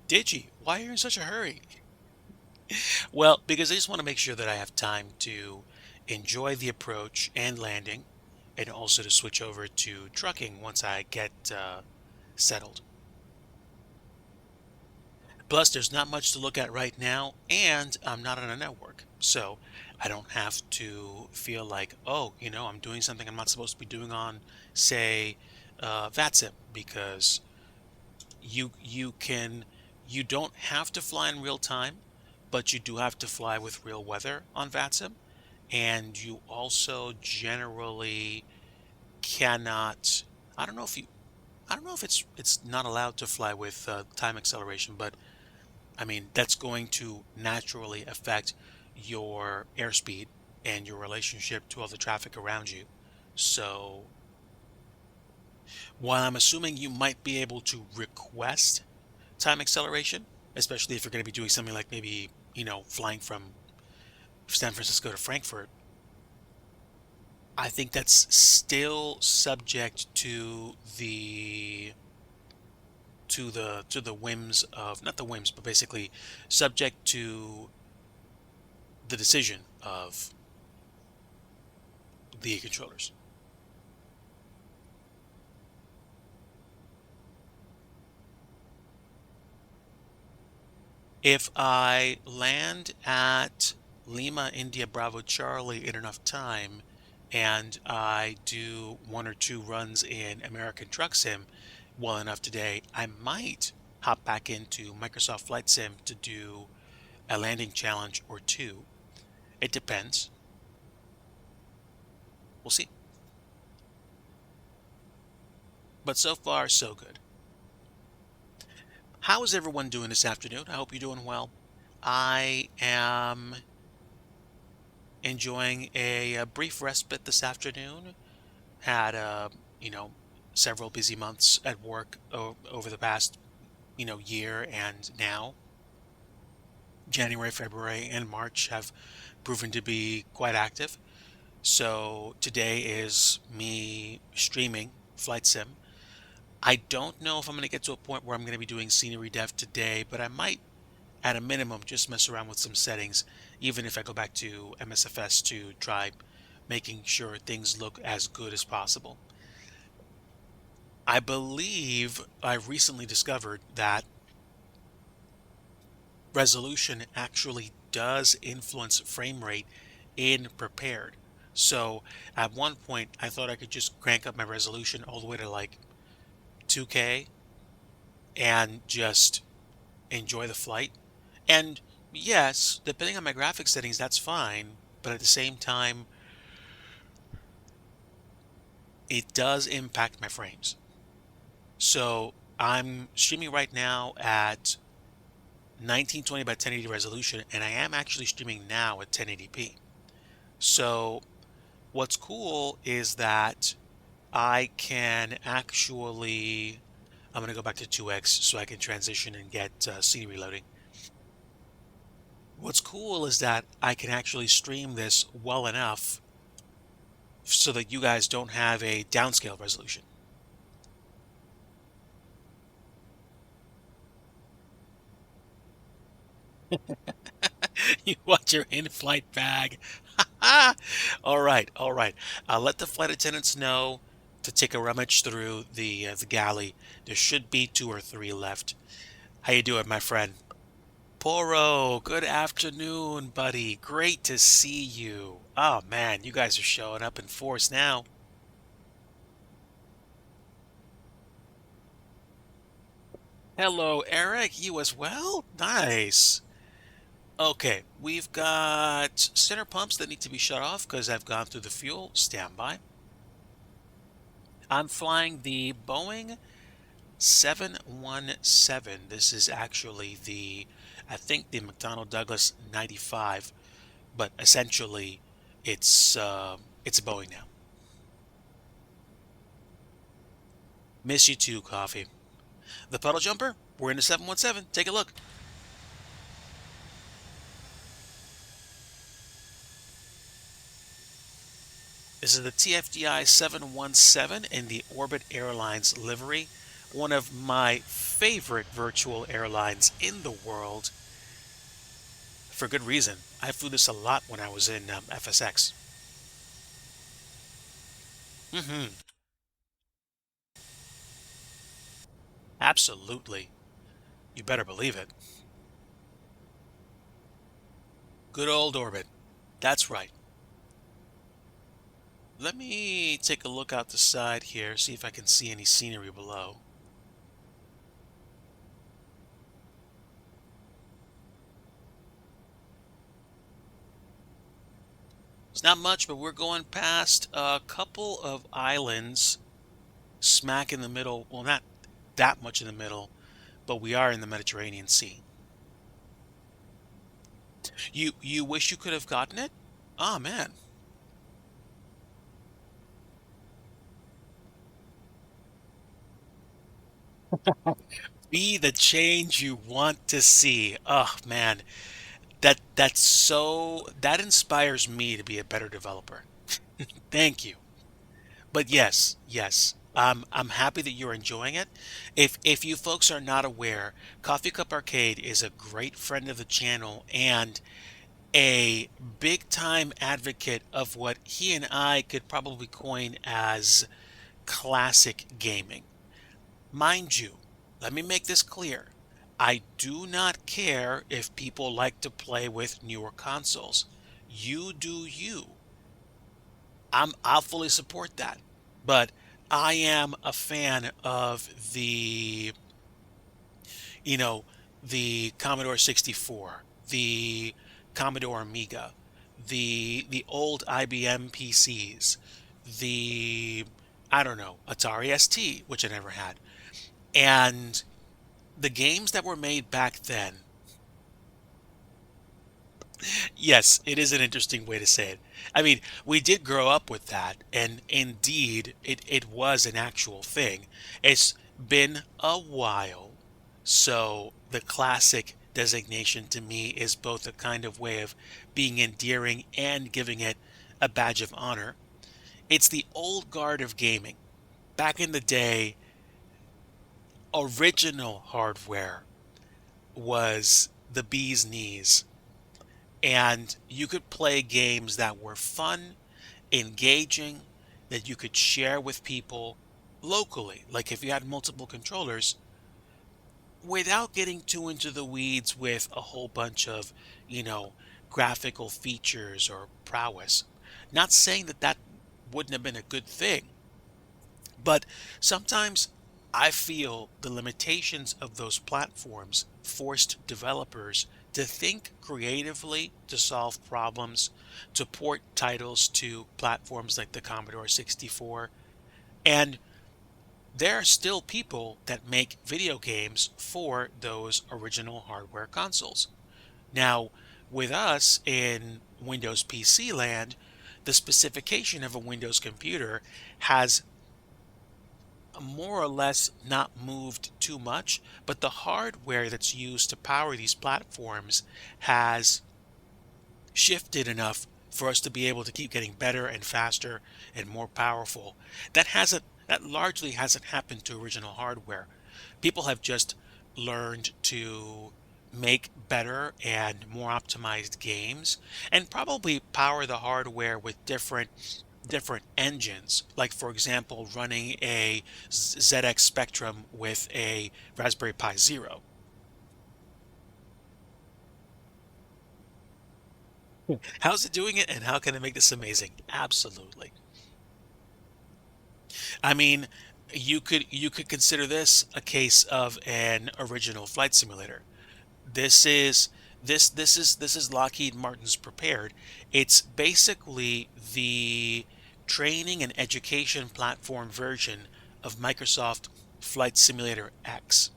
A: DIGI, why are you in such a hurry? Well, because I just want to make sure that I have time to enjoy the approach and landing, and also to switch over to trucking once I get settled. Plus, there's not much to look at right now, and I'm not on a network. So I don't have to feel like, oh, I'm doing something I'm not supposed to be doing on, say, VATSIM, because you don't have to fly in real time, but you do have to fly with real weather on VATSIM, and you also generally cannot. I don't know if you. I don't know if it's not allowed to fly with time acceleration, but I mean, that's going to naturally affect your airspeed and your relationship to all the traffic around you. So, while I'm assuming you might be able to request time acceleration, especially if you're going to be doing something like maybe, flying from San Francisco to Frankfurt, I think that's still subject to the whims of, not the whims, but basically subject to the decision of the controllers. If I land at Lima, India, Bravo, Charlie in enough time, and I do one or two runs in American Truck Sim well enough today, I might hop back into Microsoft Flight Sim to do a landing challenge or two. It depends. We'll see. But so far, so good. How is everyone doing this afternoon? I hope you're doing well. I am enjoying a brief respite this afternoon. Had you know several busy months at work over the past year, and now January, February, and March have proven to be quite active. So today is me streaming Flight Sim. I don't know if I'm going to get to a point where I'm going to be doing scenery dev today, but I might, at a minimum, just mess around with some settings, even if I go back to MSFS to try making sure things look as good as possible. I believe I recently discovered that resolution actually does influence frame rate in prepared. So at one point, I thought I could just crank up my resolution all the way to like 2K and just enjoy the flight. And yes, depending on my graphics settings, that's fine. But at the same time, it does impact my frames. So I'm streaming right now at 1920 by 1080 resolution, and I am actually streaming now at 1080p. So what's cool is that I can actually, I'm going to go back to 2x so I can transition and get scene reloading. What's cool is that I can actually stream this well enough so that you guys don't have a downscale resolution. You want your in-flight bag. All right, all right. Let the flight attendants know to take a rummage through the galley. There should be two or three left. How you doing, my friend? Poro, good afternoon, buddy. Great to see you. Oh man, you guys are showing up in force now. Hello, Eric. You as well? Nice. Okay, we've got center pumps that need to be shut off because I've gone through the fuel. Standby. I'm flying the Boeing 717. This is actually I think the McDonnell Douglas 95, but essentially it's a Boeing now. Miss you too, Coffee. The puddle jumper, we're in the 717. Take a look. This is the TFDI 717 in the Orbit Airlines livery, one of my favorite virtual airlines in the world, for good reason. I flew this a lot when I was in FSX. Mm-hmm. Absolutely. You better believe it. Good old Orbit. That's right. Let me take a look out the side here, see if I can see any scenery below. It's not much, but we're going past a couple of islands smack in the middle. Well, not that much in the middle, but we are in the Mediterranean Sea. You wish you could have gotten it? Oh man. Be the change you want to see. Oh man. That inspires me to be a better developer. Thank you. But yes, yes. I'm happy that you're enjoying it. If you folks are not aware, Coffee Cup Arcade is a great friend of the channel and a big time advocate of what he and I could probably coin as classic gaming. Mind you, let me make this clear. I do not care if people like to play with newer consoles. You do you. I'll fully support that. But I am a fan of you know, the Commodore 64, the Commodore Amiga, the old IBM PCs, the I don't know, Atari ST, which I never had. And the games that were made back then, yes, it is an interesting way to say it. I mean, we did grow up with that, and indeed, it was an actual thing. It's been a while, so the classic designation to me is both a kind of way of being endearing and giving it a badge of honor. It's the old guard of gaming. Back in the day, original hardware was the bee's knees, and you could play games that were fun, engaging, that you could share with people locally. Like if you had multiple controllers, without getting too into the weeds with a whole bunch of, you know, graphical features or prowess. Not saying that that wouldn't have been a good thing, but sometimes I feel the limitations of those platforms forced developers to think creatively to solve problems, to port titles to platforms like the Commodore 64. And there are still people that make video games for those original hardware consoles. Now, with us in Windows PC land, the specification of a Windows computer has more or less not moved too much, but the hardware that's used to power these platforms has shifted enough for us to be able to keep getting better and faster and more powerful. That largely hasn't happened to original hardware. People have just learned to make better and more optimized games and probably power the hardware with different engines, like for example running a ZX Spectrum with a Raspberry Pi Zero. How's it doing it and how can it make this amazing? Absolutely. I mean, you could consider this a case of an original flight simulator. This is this is Lockheed Martin's Prepared. It's basically the training and education platform version of Microsoft Flight Simulator X.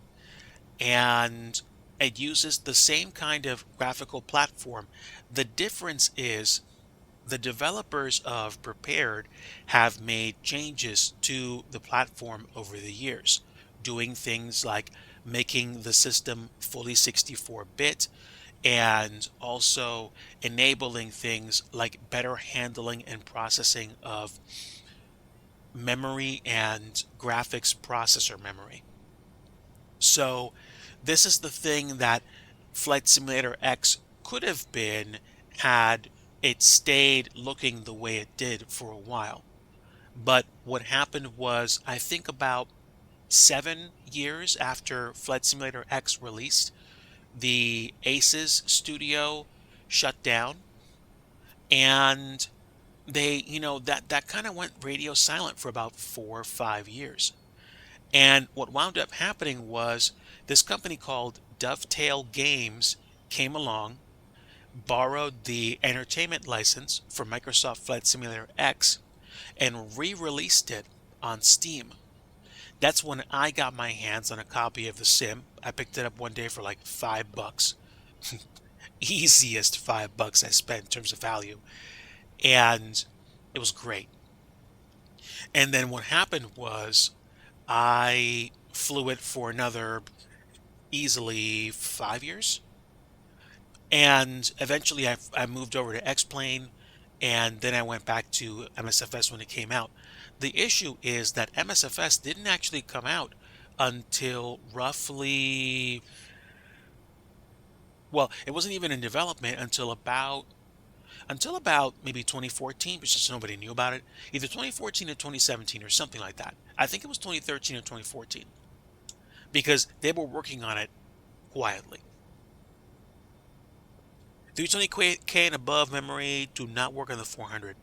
A: And it uses the same kind of graphical platform. The difference is the developers of Prepared have made changes to the platform over the years, doing things like making the system fully 64-bit and also enabling things like better handling and processing of memory and graphics processor memory. So, this is the thing that Flight Simulator X could have been had it stayed looking the way it did for a while. But what happened was, I think about 7 years after Flight Simulator X released, the Aces studio shut down, and that kind of went radio silent for about 4 or 5 years. And what wound up happening was this company called Dovetail Games came along, borrowed the entertainment license for Microsoft Flight Simulator X, and re-released it on Steam. That's when I got my hands on a copy of the sim. I picked it up one day for like $5. Easiest $5 I spent in terms of value. And it was great. And then what happened was I flew it for another easily 5 years. And eventually I moved over to X-Plane and then I went back to MSFS when it came out. The issue is that MSFS didn't actually come out until roughly, well, it wasn't even in development until about maybe 2014, but just nobody knew about it. Either 2014 or 2017 or something like that. I think it was 2013 or 2014 because they were working on it quietly. 320K and above memory do not work on the 400.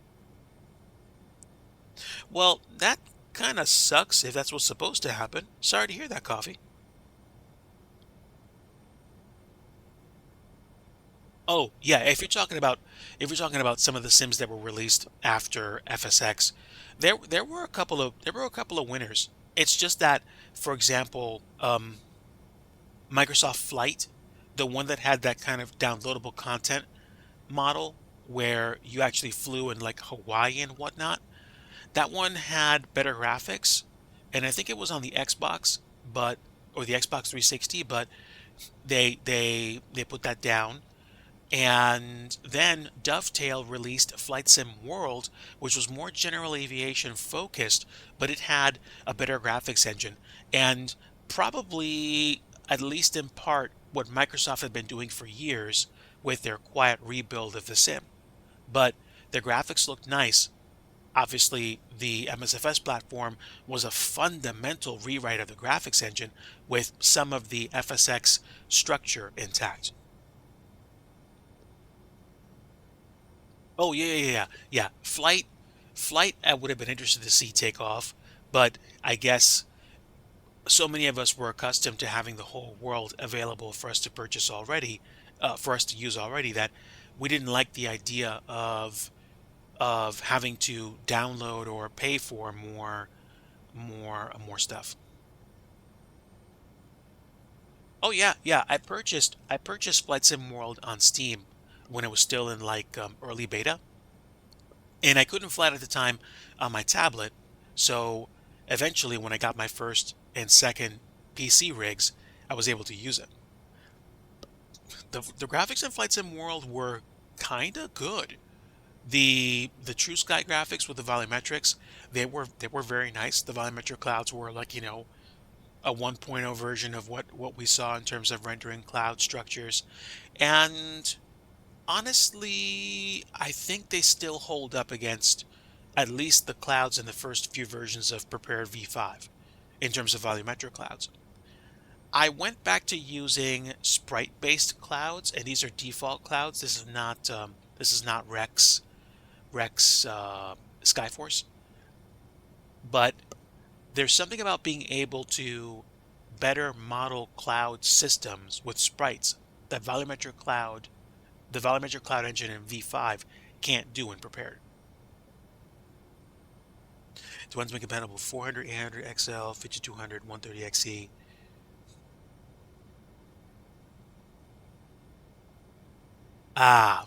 A: Well, that kind of sucks if that's what's supposed to happen. Sorry to hear that, Coffee. Oh, yeah, if you're talking about some of the Sims that were released after FSX, there were a couple of winners. It's just that, for example, Microsoft Flight, the one that had that kind of downloadable content model where you actually flew in like Hawaii and whatnot, that one had better graphics, and I think it was on the Xbox, but or the Xbox 360, but they put that down. And then Dovetail released Flight Sim World, which was more general aviation focused, but it had a better graphics engine. And probably, at least in part, what Microsoft had been doing for years with their quiet rebuild of the sim. But the graphics looked nice. Obviously, the MSFS platform was a fundamental rewrite of the graphics engine with some of the FSX structure intact. Oh yeah, yeah, yeah, yeah. Flight. I would have been interested to see take off, but I guess so many of us were accustomed to having the whole world available for us to purchase already, for us to use already, that we didn't like the idea of having to download or pay for more stuff. Oh yeah, yeah. I purchased Flight Sim World on Steam when it was still in like early beta, and I couldn't fly it at the time on my tablet. So eventually, when I got my first and second PC rigs, I was able to use it. The graphics in Flight Sim World were kinda good. The True Sky graphics with the volumetrics, they were very nice. The volumetric clouds were like, a 1.0 version of what we saw in terms of rendering cloud structures. And honestly, I think they still hold up against at least the clouds in the first few versions of prepared v5 in terms of volumetric clouds. I went back to using sprite-based clouds, and these are default clouds. This is not Rex Skyforce, but there's something about being able to better model cloud systems with sprites that the volumetric cloud engine in v5 can't do in prepared. The ones been compatible with 400, 800 XL, 5200, 130 XE. Ah,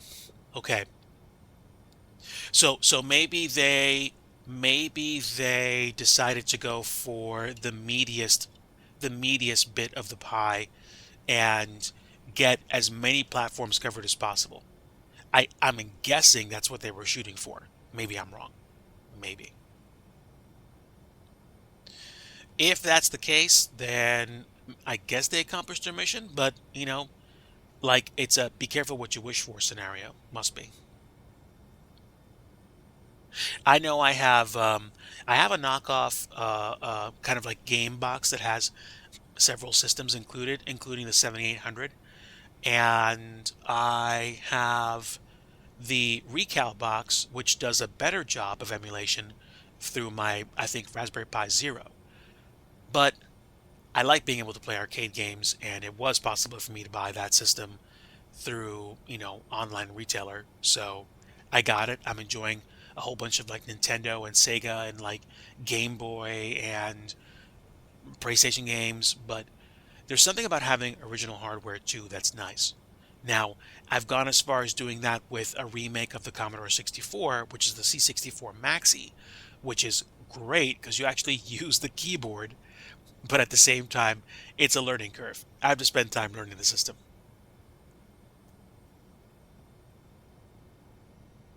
A: okay. So maybe they decided to go for the meatiest bit of the pie and get as many platforms covered as possible. I'm guessing that's what they were shooting for. Maybe I'm wrong. Maybe. If that's the case, then I guess they accomplished their mission, but like it's a be careful what you wish for scenario. Must be. I know I have a knockoff kind of like game box that has several systems included, including the 7800, and I have the Recal box, which does a better job of emulation through my, I think, Raspberry Pi Zero. But I like being able to play arcade games, and it was possible for me to buy that system through, online retailer. So I got it. I'm enjoying a whole bunch of like Nintendo and Sega and like Game Boy and PlayStation games, but there's something about having original hardware too that's nice. Now, I've gone as far as doing that with a remake of the Commodore 64, which is the C64 Maxi, which is great because you actually use the keyboard, but at the same time, it's a learning curve. I have to spend time learning the system.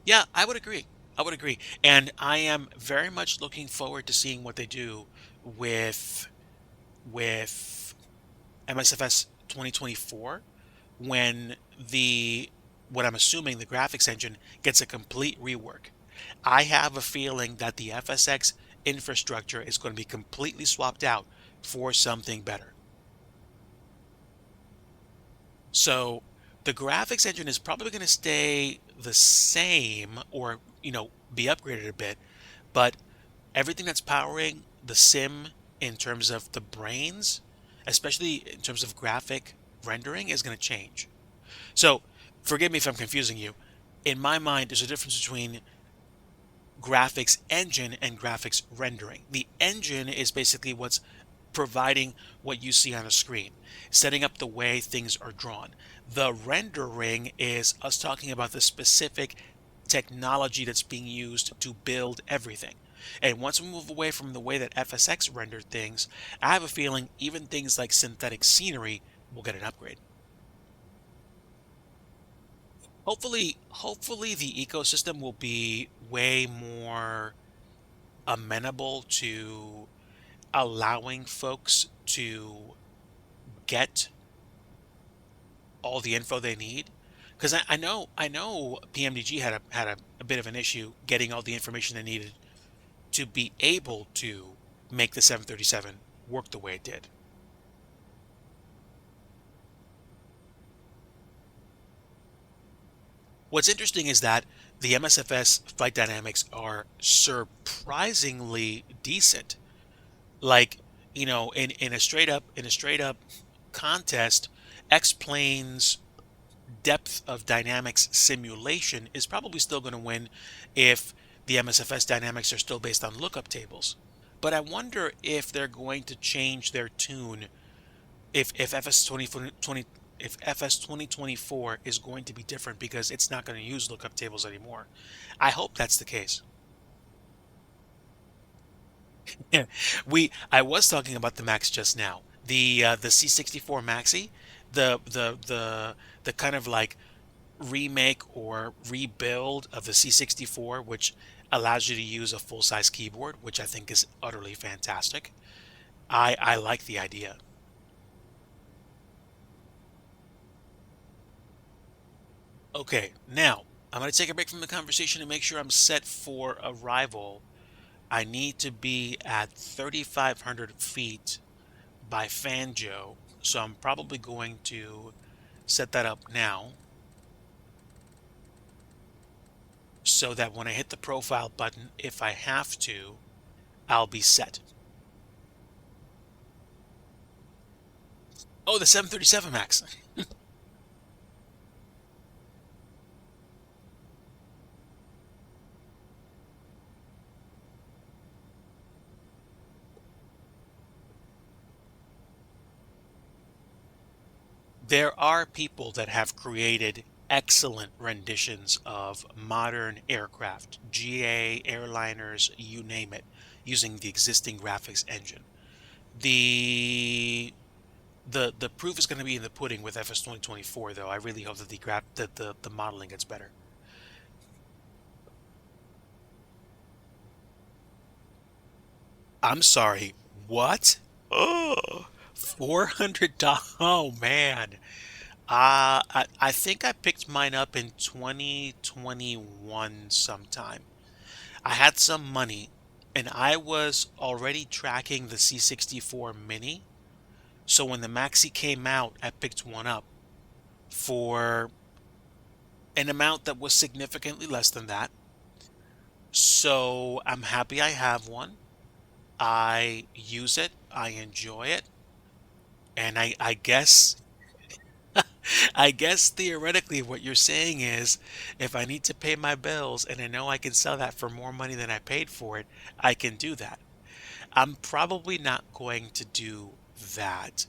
A: Yeah, I would agree. I would agree. And I am very much looking forward to seeing what they do with with MSFS 2024 when the what I'm assuming the graphics engine gets a complete rework. I have a feeling that the FSX infrastructure is going to be completely swapped out for something better. So the graphics engine is probably going to stay the same or, be upgraded a bit, but everything that's powering the sim in terms of the brains, especially in terms of graphic rendering, is going to change. So forgive me if I'm confusing you. In my mind, there's a difference between graphics engine and graphics rendering. The engine is basically what's providing what you see on a screen, setting up the way things are drawn. The rendering is us talking about the specific technology that's being used to build everything. And once we move away from the way that FSX rendered things, I have a feeling even things like synthetic scenery will get an upgrade. Hopefully the ecosystem will be way more amenable to allowing folks to get all the info they need. Because I know PMDG had a bit of an issue getting all the information they needed to be able to make the 737 work the way it did. What's interesting is that the MSFS flight dynamics are surprisingly decent. Like, in a straight up contest, X Plane's depth of dynamics simulation is probably still going to win if the MSFS dynamics are still based on lookup tables. But I wonder if they're going to change their tune if FS 2024 is going to be different because it's not going to use lookup tables anymore. I hope that's the case. Yeah, I was talking about the Max just now. The C64 Maxi, the kind of like remake or rebuild of the C64, which allows you to use a full-size keyboard, which I think is utterly fantastic. I like the idea. Okay, now I'm going to take a break from the conversation and make sure I'm set for arrival. I need to be at 3,500 feet by Fanjo, so I'm probably going to set that up now so that when I hit the profile button, if I have to, I'll be set. Oh, the 737 Max. There are people that have created excellent renditions of modern aircraft, GA, airliners, you name it, using the existing graphics engine. The the proof is going to be in the pudding with FS 2024, though. I really hope that the modeling gets better. I'm sorry. What? Oh, $400. Oh man. I think I picked mine up in 2021 sometime. I had some money and I was already tracking the C64 Mini. So when the Maxi came out, I picked one up for an amount that was significantly less than that. So I'm happy I have one. I use it, I enjoy it, and I guess I guess theoretically what you're saying is if I need to pay my bills and I know I can sell that for more money than I paid for it, I can do that. I'm probably not going to do that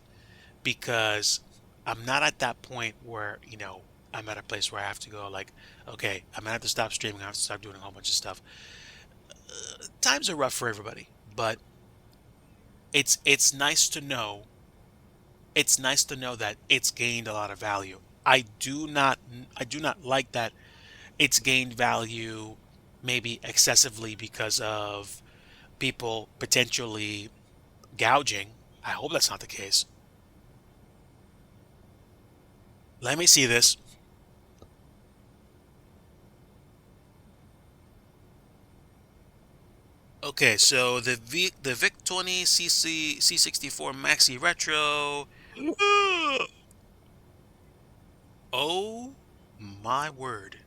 A: because I'm not at that point where, I'm at a place where I have to go like, okay, I'm gonna have to stop streaming, I have to stop doing a whole bunch of stuff. Times are rough for everybody, but it's nice to know. It's nice to know that it's gained a lot of value. I do not like that it's gained value maybe excessively because of people potentially gouging. I hope that's not the case. Let me see this. Okay, so the Vic 20 C64 Maxi Retro. Oh my word.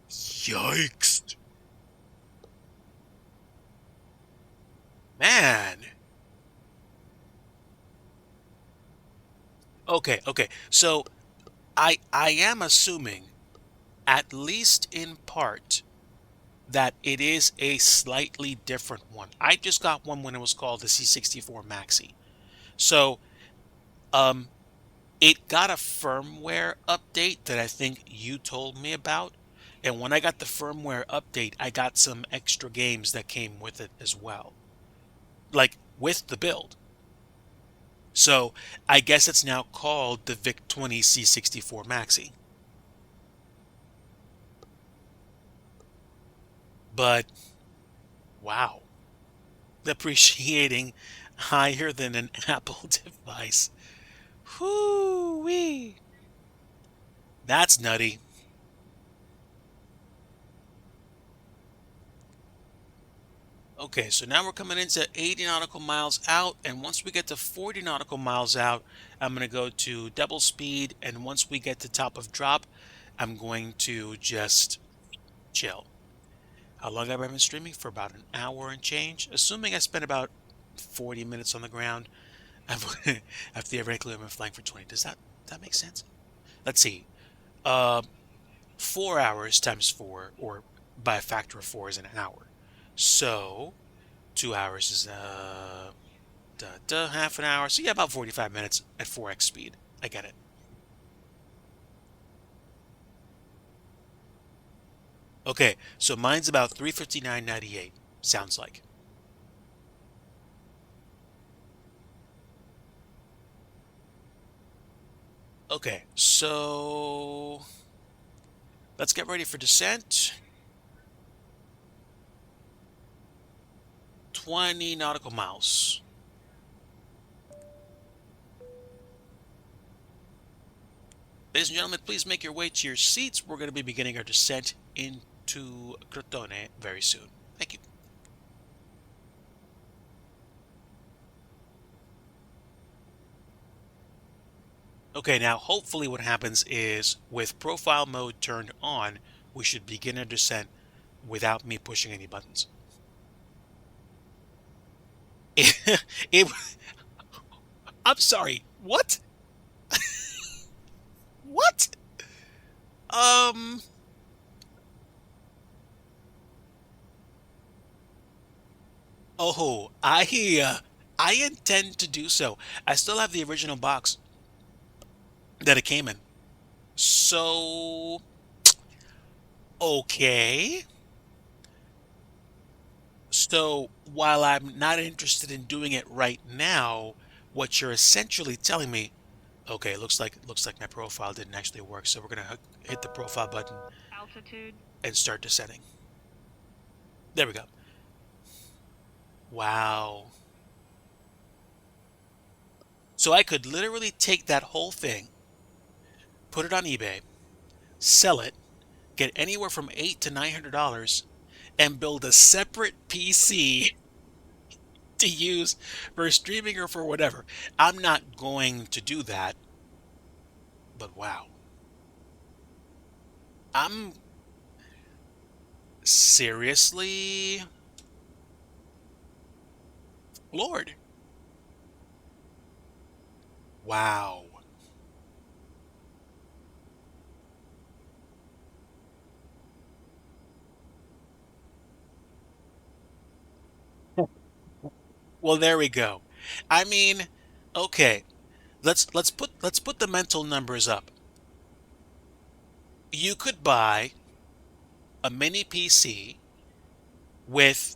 A: Yikes. Man. Okay, okay. So I am assuming, at least in part, that it is a slightly different one. I just got one when it was called the C64 Maxi. So, um, it got a firmware update that I think you told me about. And when I got the firmware update, I got some extra games that came with it as well, like with the build. So I guess it's now called the VIC 20 C64 Maxi. But wow, appreciating higher than an Apple device. Whoo wee. That's nutty. Okay, so now we're coming into 80 nautical miles out, and once we get to 40 nautical miles out, I'm going to go to double speed, and once we get to top of drop, I'm going to just chill. How long have I been streaming? For about an hour and change. Assuming I spent about 40 minutes on the ground, I've theoretically been flying for 20. Does that make sense? Let's see. Uh, 4 hours times four, or by a factor of four, is an hour. So 2 hours is half an hour. So yeah, about 45 minutes at 4x speed. I get it. Okay, so mine's about 359.98. Sounds like. Okay, so let's get ready for descent. 20 nautical miles. Ladies and gentlemen, please make your way to your seats. We're going to be beginning our descent into Crotone very soon. Thank you. Okay, now hopefully what happens is with profile mode turned on, we should begin our descent without me pushing any buttons. It, I'm sorry, what? What? Um, I intend to do so. I still have the original box that it came in. So, okay. So, while I'm not interested in doing it right now, what you're essentially telling me, okay, looks like my profile didn't actually work. So we're gonna hit the profile button
D: Altitude.
A: and start descending. There we go. Wow. So I could literally take that whole thing, put it on eBay, sell it, get anywhere from $800 to $900, and build a separate PC to use for streaming or for whatever. I'm not going to do that, but wow. I'm seriously Lord. Wow. Well, there we go. I mean, okay. Let's put the mental numbers up. You could buy a mini PC with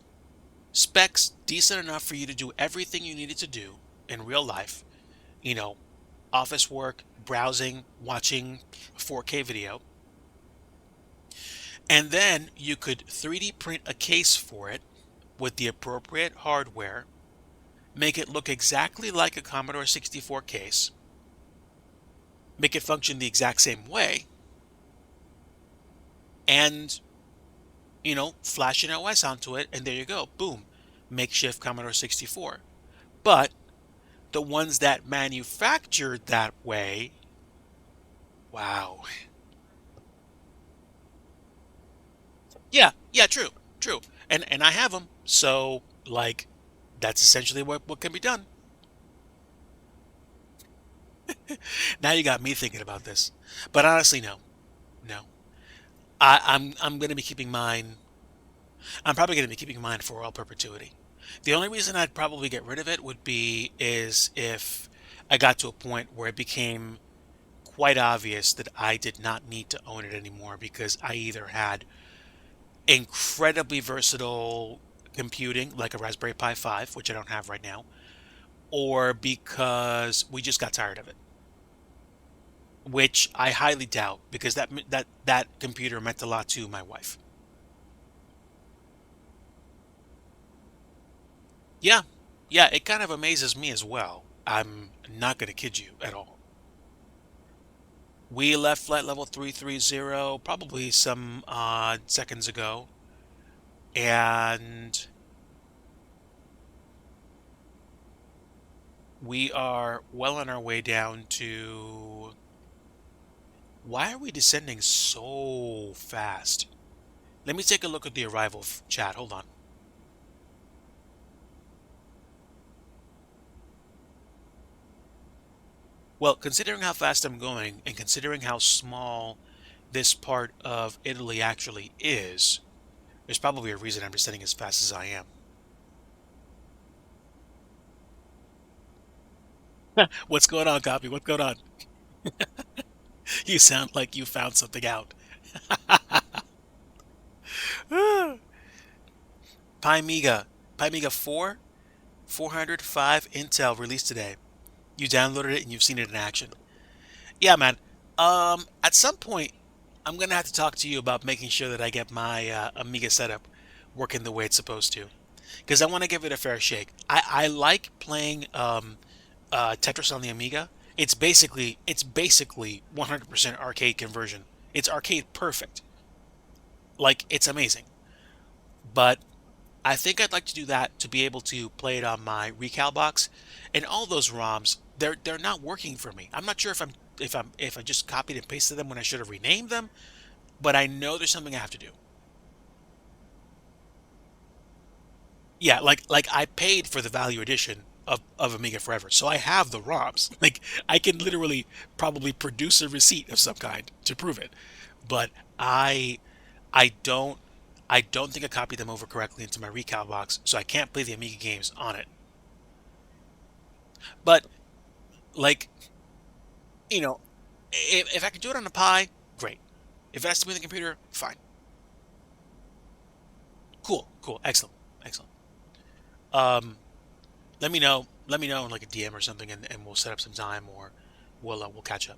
A: specs decent enough for you to do everything you needed to do in real life, you know, office work, browsing, watching 4K video, and then you could 3D print a case for it with the appropriate hardware, make it look exactly like a Commodore 64 case, make it function the exact same way, and, flash an OS onto it, and there you go. Boom. Makeshift Commodore 64. But the ones that manufactured that way, wow. Yeah, true, true. And I have them, so like that's essentially what can be done. Now you got me thinking about this, but honestly, no, no. I'm gonna be keeping mine. I'm probably gonna be keeping mine for all perpetuity. The only reason I'd probably get rid of it would be is if I got to a point where it became quite obvious that I did not need to own it anymore because I either had incredibly versatile computing, like a Raspberry Pi 5, which I don't have right now, or because we just got tired of it, which I highly doubt because that computer meant a lot to my wife. Yeah, yeah, it kind of amazes me as well. I'm not going to kid you at all. We left flight level 330 probably some seconds ago, and we are well on our way down to. Why are we descending so fast? Let me take a look at the arrival chat. Hold on. Well, considering how fast I'm going and considering how small this part of Italy actually is, there's probably a reason I'm descending as fast as I am. What's going on, Copy? What's going on? You sound like you found something out. Pymega. Pymega 4, 405 Intel released today. You downloaded it and you've seen it in action. Yeah, man. At some point, I'm gonna have to talk to you about making sure that I get my Amiga setup working the way it's supposed to, because I want to give it a fair shake. I like playing Tetris on the Amiga, It's basically 100% arcade conversion. It's arcade perfect. Like it's amazing. But I think I'd like to do that to be able to play it on my recal box. And all those ROMs, they're not working for me. I'm not sure if I just copied and pasted them when I should have renamed them, but I know there's something I have to do. Yeah, like I paid for the value edition of Amiga Forever, so I have the ROMs. Like I can literally probably produce a receipt of some kind to prove it. But I I don't I don't think I copied them over correctly into my recal box, so I can't play the Amiga games on it. But like, you know, if I can do it on a Pi, great. If it has to be on the computer, fine. Cool, cool, excellent, excellent. Um, let me know in like a DM or something, and we'll set up some time, or we'll catch up.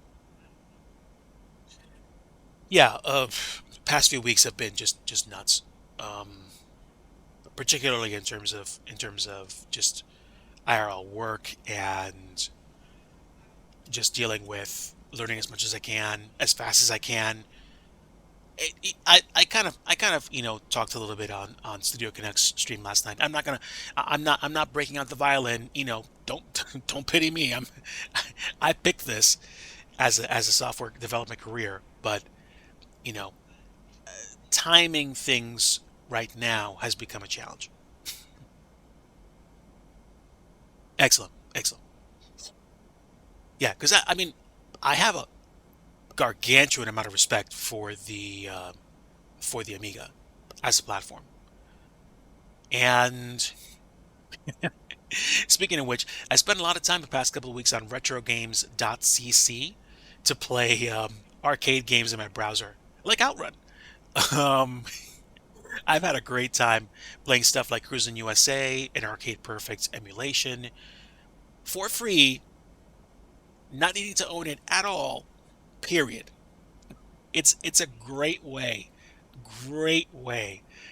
A: Yeah, past few weeks have been just nuts. Um, Particularly in terms of just IRL work and just dealing with learning as much as I can, as fast as I can. I kind of talked a little bit on Studio Connect's stream last night. I'm not breaking out the violin. Don't don't pity me. I picked this as a software development career, but you know timing things right now has become a challenge. Excellent, excellent. Yeah, because I mean I have a gargantuan amount of respect for the Amiga as a platform. And speaking of which, I spent a lot of time the past couple of weeks on retrogames.cc to play arcade games in my browser, like Outrun. Um, I've had a great time playing stuff like Cruis'n USA and Arcade Perfect's emulation for free, not needing to own it at all. Period. It's a great way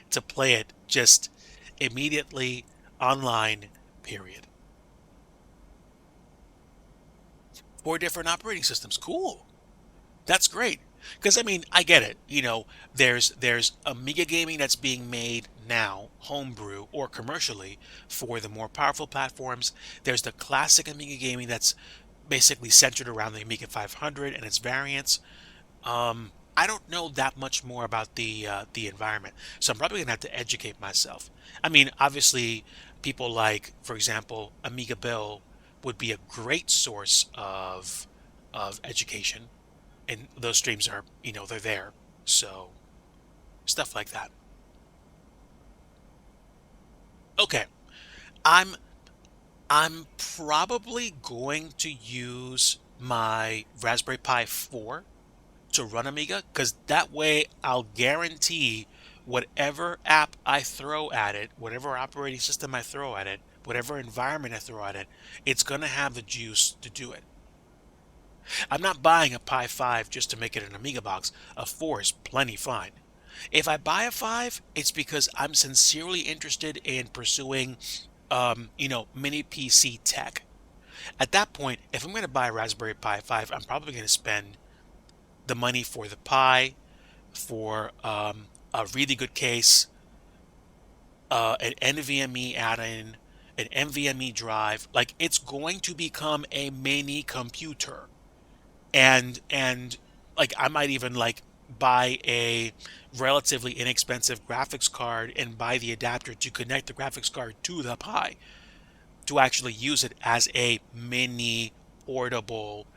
A: to play it just immediately online. Period. 4 different operating systems. Cool. That's great. Because I mean, I get it. There's Amiga gaming that's being made now, homebrew or commercially, for the more powerful platforms. There's the classic Amiga gaming that's basically centered around the Amiga 500 and its variants. I don't know that much more about the environment, so I'm probably gonna have to educate myself. I mean, obviously, people like, for example, Amiga Bill would be a great source of education, and those streams are, they're there. So stuff like that. Okay, I'm I'm probably going to use my Raspberry Pi 4 to run Amiga, because that way I'll guarantee whatever app I throw at it, whatever operating system I throw at it, whatever environment I throw at it, it's going to have the juice to do it. I'm not buying a Pi 5 just to make it an Amiga box. A 4 is plenty fine. If I buy a 5, it's because I'm sincerely interested in pursuing, mini PC tech. At that point, if I'm going to buy a Raspberry Pi 5, I'm probably going to spend the money for the Pi, for a really good case, an NVMe add-in, an NVMe drive. Like it's going to become a mini computer, and like I might even like buy a relatively inexpensive graphics card and buy the adapter to connect the graphics card to the Pi to actually use it as a mini portable,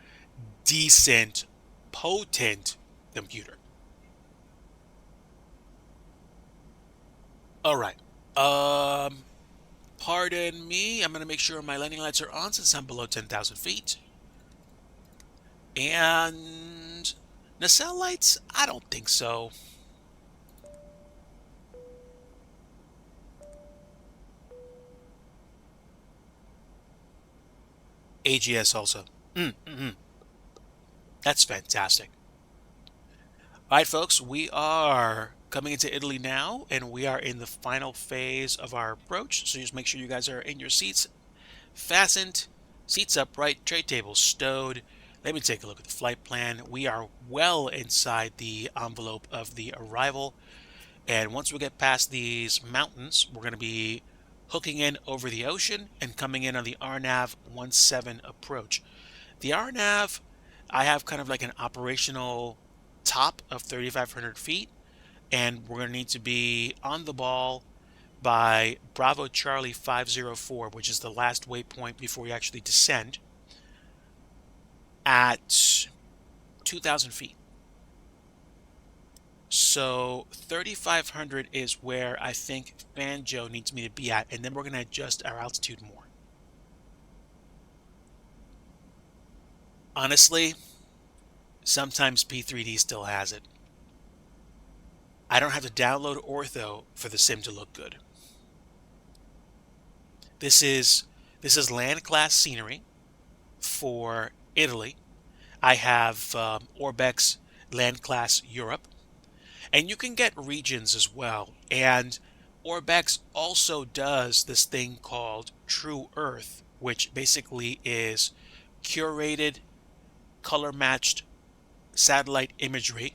A: decent, potent computer. All right. Um, Pardon me. I'm gonna make sure my landing lights are on since I'm below 10,000 feet. And nacelle lights? I don't think so. AGS also. Mm-hmm. That's fantastic. All right, folks, we are coming into Italy now, and we are in the final phase of our approach. So just make sure you guys are in your seats, fastened, Seats upright, tray table stowed. Let me take a look at the flight plan. We are well inside the envelope of the arrival. And once we get past these mountains, we're going to be hooking in over the ocean and coming in on the RNAV 17 approach. The RNAV, I have kind of like an operational top of 3,500 feet, and we're going to need to be on the ball by Bravo Charlie 504, which is the last waypoint before we actually descend, at 2,000 feet. So 3,500 is where I think Banjo needs me to be at, and then we're going to adjust our altitude more. Honestly, sometimes P3D still has it. I don't have to download Ortho for the sim to look good. This is land class scenery for Italy. I have Orbex land class Europe, and you can get regions as well. And Orbex also does this thing called True Earth, which basically is curated, color matched satellite imagery,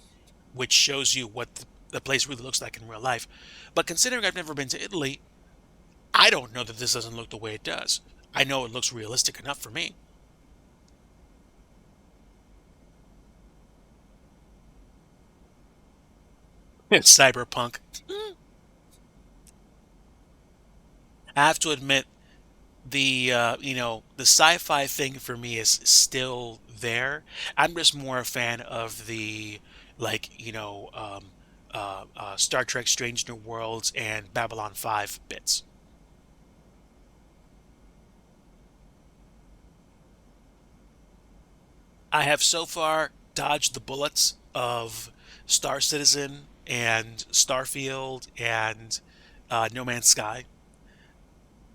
A: which shows you what the place really looks like in real life. But considering I've never been to Italy, I don't know that this doesn't look the way it does. I know it looks realistic enough for me. Cyberpunk. I have to admit, the sci-fi thing for me is still there. I'm just more a fan of the like Star Trek Strange New Worlds and Babylon 5 bits. I have so far dodged the bullets of Star Citizen and Starfield and No Man's Sky.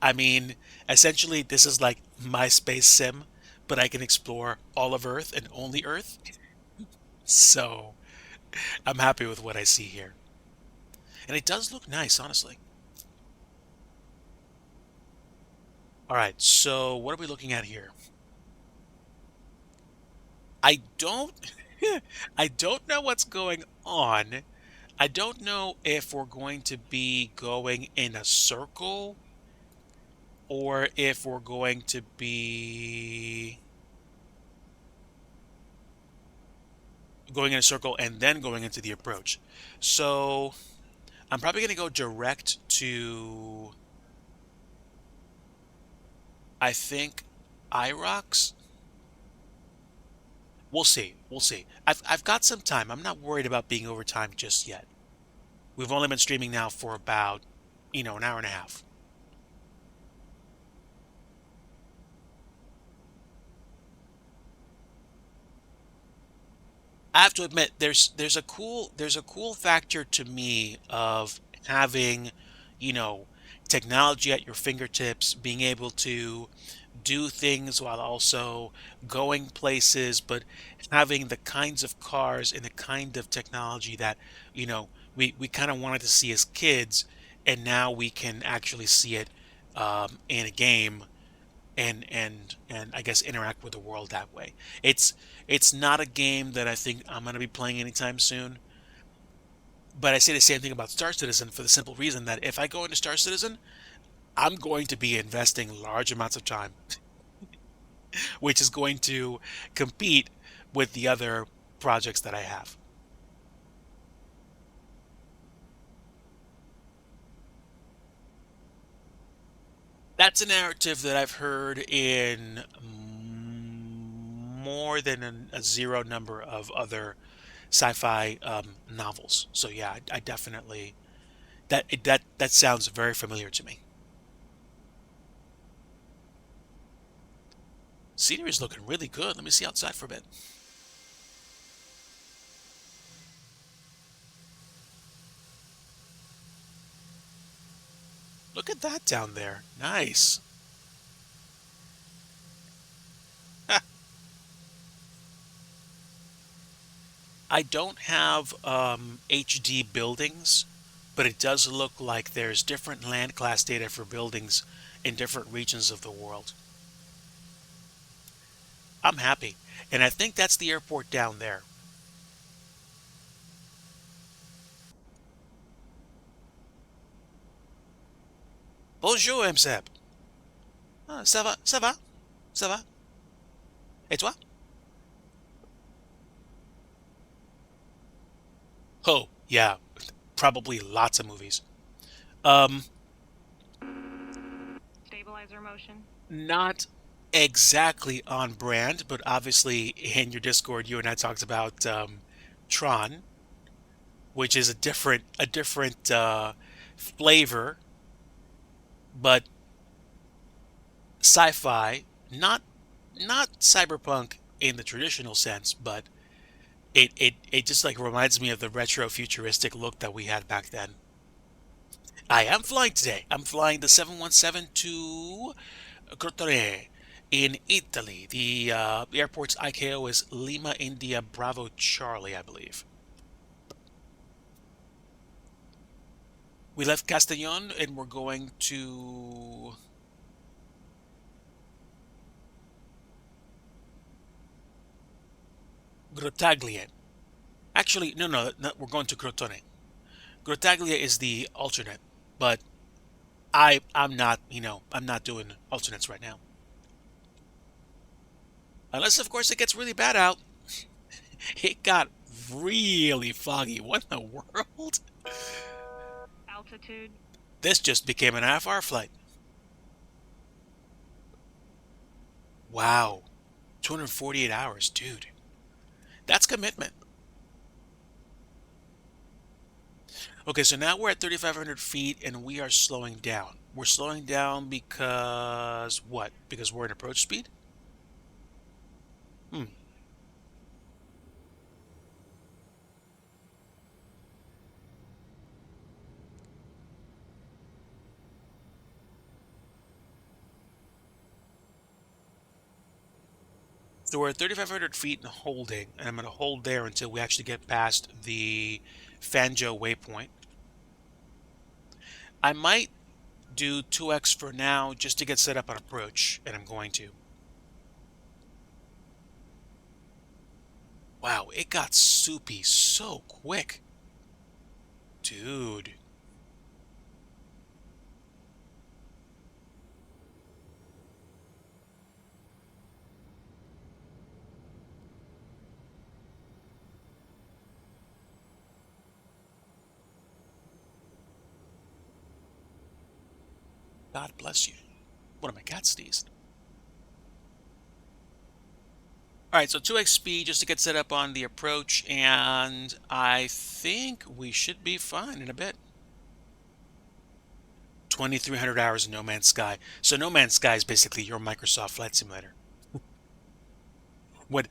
A: I mean, essentially, this is like my space sim, but I can explore all of Earth and only Earth. So I'm happy with what I see here. And it does look nice, honestly. All right, so what are we looking at here? I don't I don't know what's going on. I don't know if we're going to be going in a circle or if we're going to be going in a circle and then going into the approach. So I'm probably going to go direct to, I think, IROX. We'll see. We'll see. I've got some time. I'm not worried about being over time just yet. We've only been streaming now for about, an hour and a half. I have to admit, there's a cool factor to me of having, you know, technology at your fingertips, being able to do things while also going places, but having the kinds of cars and the kind of technology that, we kind of wanted to see as kids, and now we can actually see it in a game and I guess interact with the world that way. It's it's not a game that I think I'm going to be playing anytime soon, but I say the same thing about Star Citizen for the simple reason that if I go into Star Citizen, I'm going to be investing large amounts of time, which is going to compete with the other projects that I have. That's a narrative that I've heard in more than a zero number of other sci-fi novels. So yeah, I definitely that sounds very familiar to me. Scenery is looking really good. Let me see outside for a bit. Look at that down there. Nice. I don't have HD buildings, but it does look like there's different land class data for buildings in different regions of the world. I'm happy. And I think that's the airport down there. Bonjour, MSEP. Ah, ça va, ça va, ça va. Et toi? Oh, yeah, probably lots of movies. Um,
D: Stabilizer motion.
A: Not exactly on brand, but obviously in your Discord, you and I talked about Tron, which is a different flavor, but sci-fi, not cyberpunk in the traditional sense, but it just like reminds me of the retro futuristic look that we had back then. I am flying today. I'm flying the 717 to Crotone in Italy. The airport's ICAO is Lima India Bravo Charlie, I believe. We left Castellon and we're going to Grottaglie. Actually, no, we're going to Crotone. Grottaglie is the alternate, but I'm not, I'm not doing alternates right now. Unless, of course, it gets really bad out. It got really foggy. What in the world?
D: Altitude.
A: This just became an half-hour flight. Wow. 248 hours, dude. That's commitment. Okay, so now we're at 3,500 feet and we are slowing down. We're slowing down because what? Because we're in approach speed? Hmm. So we're at 3,500 feet and holding, and I'm going to hold there until we actually get past the Fanjo waypoint. I might do 2x for now just to get set up on approach, and I'm going to. Wow, it got soupy so quick. Dude. God bless you. One of my cats sneezed. All right, so 2x speed just to get set up on the approach, and I think we should be fine in a bit. 2,300 hours in No Man's Sky. So No Man's Sky is basically your Microsoft Flight Simulator. What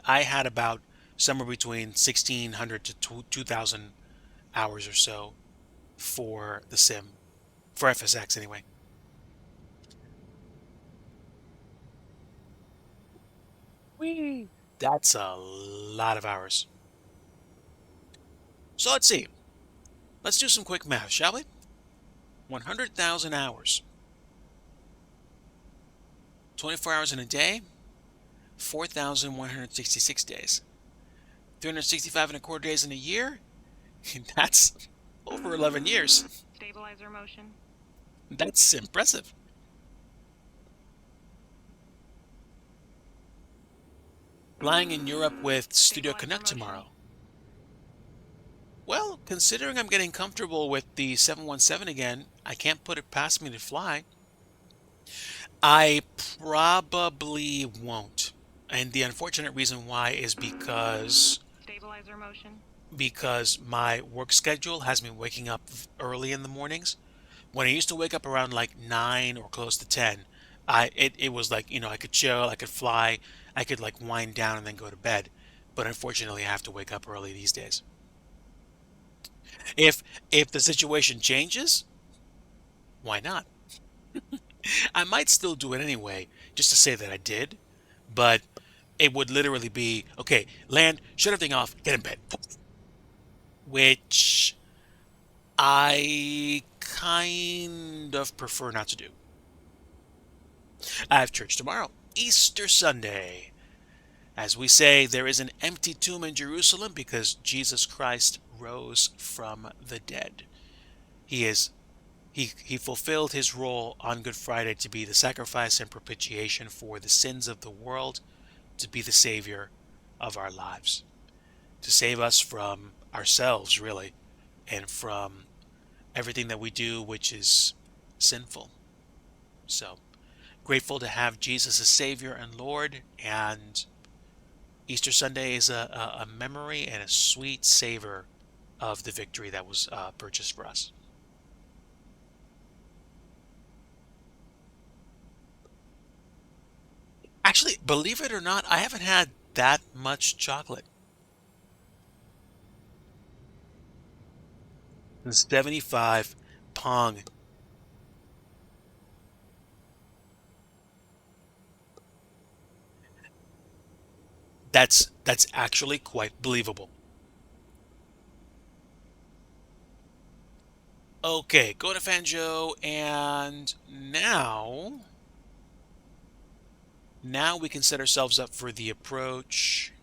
A: I had about somewhere between 1,600 to 2,000 hours or so for the sim, for FSX anyway. Whee! That's a lot of hours. So let's see. Let's do some quick math, shall we? 100,000 hours. 24 hours in a day, 4,166 days. 365 and a quarter days in a year, that's over 11 years.
D: Stabilizer motion.
A: That's impressive. Flying in Europe with Studio
D: Stabilizer
A: Canuck
D: motion.
A: tomorrow. Well, considering I'm getting comfortable with the 717 again, I can't put it past me to fly. I probably won't. And the unfortunate reason why is
D: Stabilizer motion.
A: because my work schedule has me waking up early in the mornings. When I used to wake up around like 9 or close to 10, it was like, I could chill, I could fly, I could like wind down and then go to bed. But unfortunately, I have to wake up early these days. If if the situation changes, why not? I might still do it anyway, just to say that I did, but it would literally be, okay, land, shut everything off, get in bed. Which I kind of prefer not to do. I have church tomorrow, Easter Sunday. As we say, there is an empty tomb in Jerusalem because Jesus Christ rose from the dead. He fulfilled his role on Good Friday to be the sacrifice and propitiation for the sins of the world, to be the savior of our lives, to save us from ourselves, really, and from everything that we do which is sinful. So, grateful to have Jesus as Savior and Lord, and Easter Sunday is a memory and a sweet savor of the victory that was purchased for us. Actually, believe it or not, I haven't had that much chocolate. 75 Pong. That's actually quite believable. Okay, go to Fanjo, and now we can set ourselves up for the approach.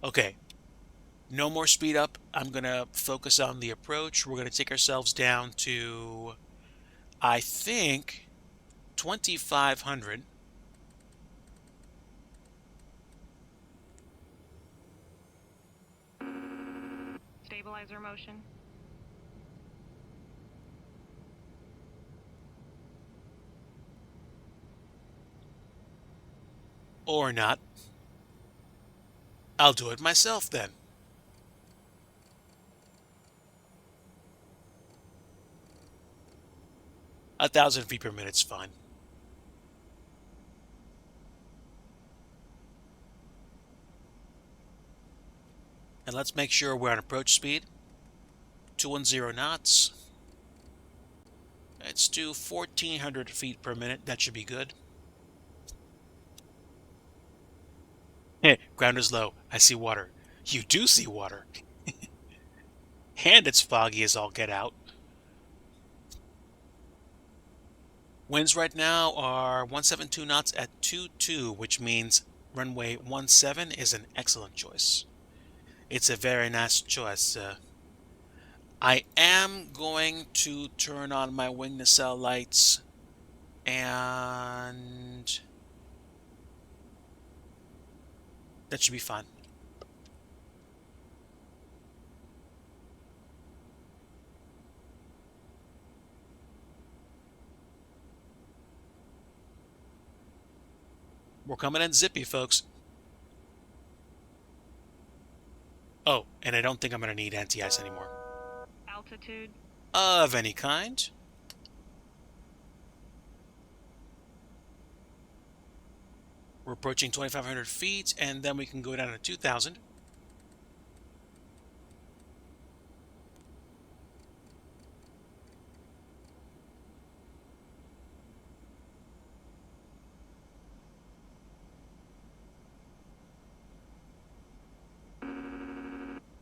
A: Okay, no more speed up. I'm gonna focus on the approach. We're gonna take ourselves down to, I think, 2,500.
D: Stabilizer motion.
A: Or not. I'll do it myself then. A 1,000 feet per minute's fine. And let's make sure we're on approach speed. 210 knots. Let's do 1,400 feet per minute. That should be good. Hey, ground is low. I see water. You do see water. And it's foggy as all get out. Winds right now are 172 knots at 22, which means runway 17 is an excellent choice. It's a very nice choice. I am going to turn on my wing nacelle lights, and that should be fine. We're coming in zippy, folks. Oh, and I don't think I'm going to need anti-ice anymore.
D: Altitude.
A: Of any kind. We're approaching 2,500 feet, and then we can go down to 2,000.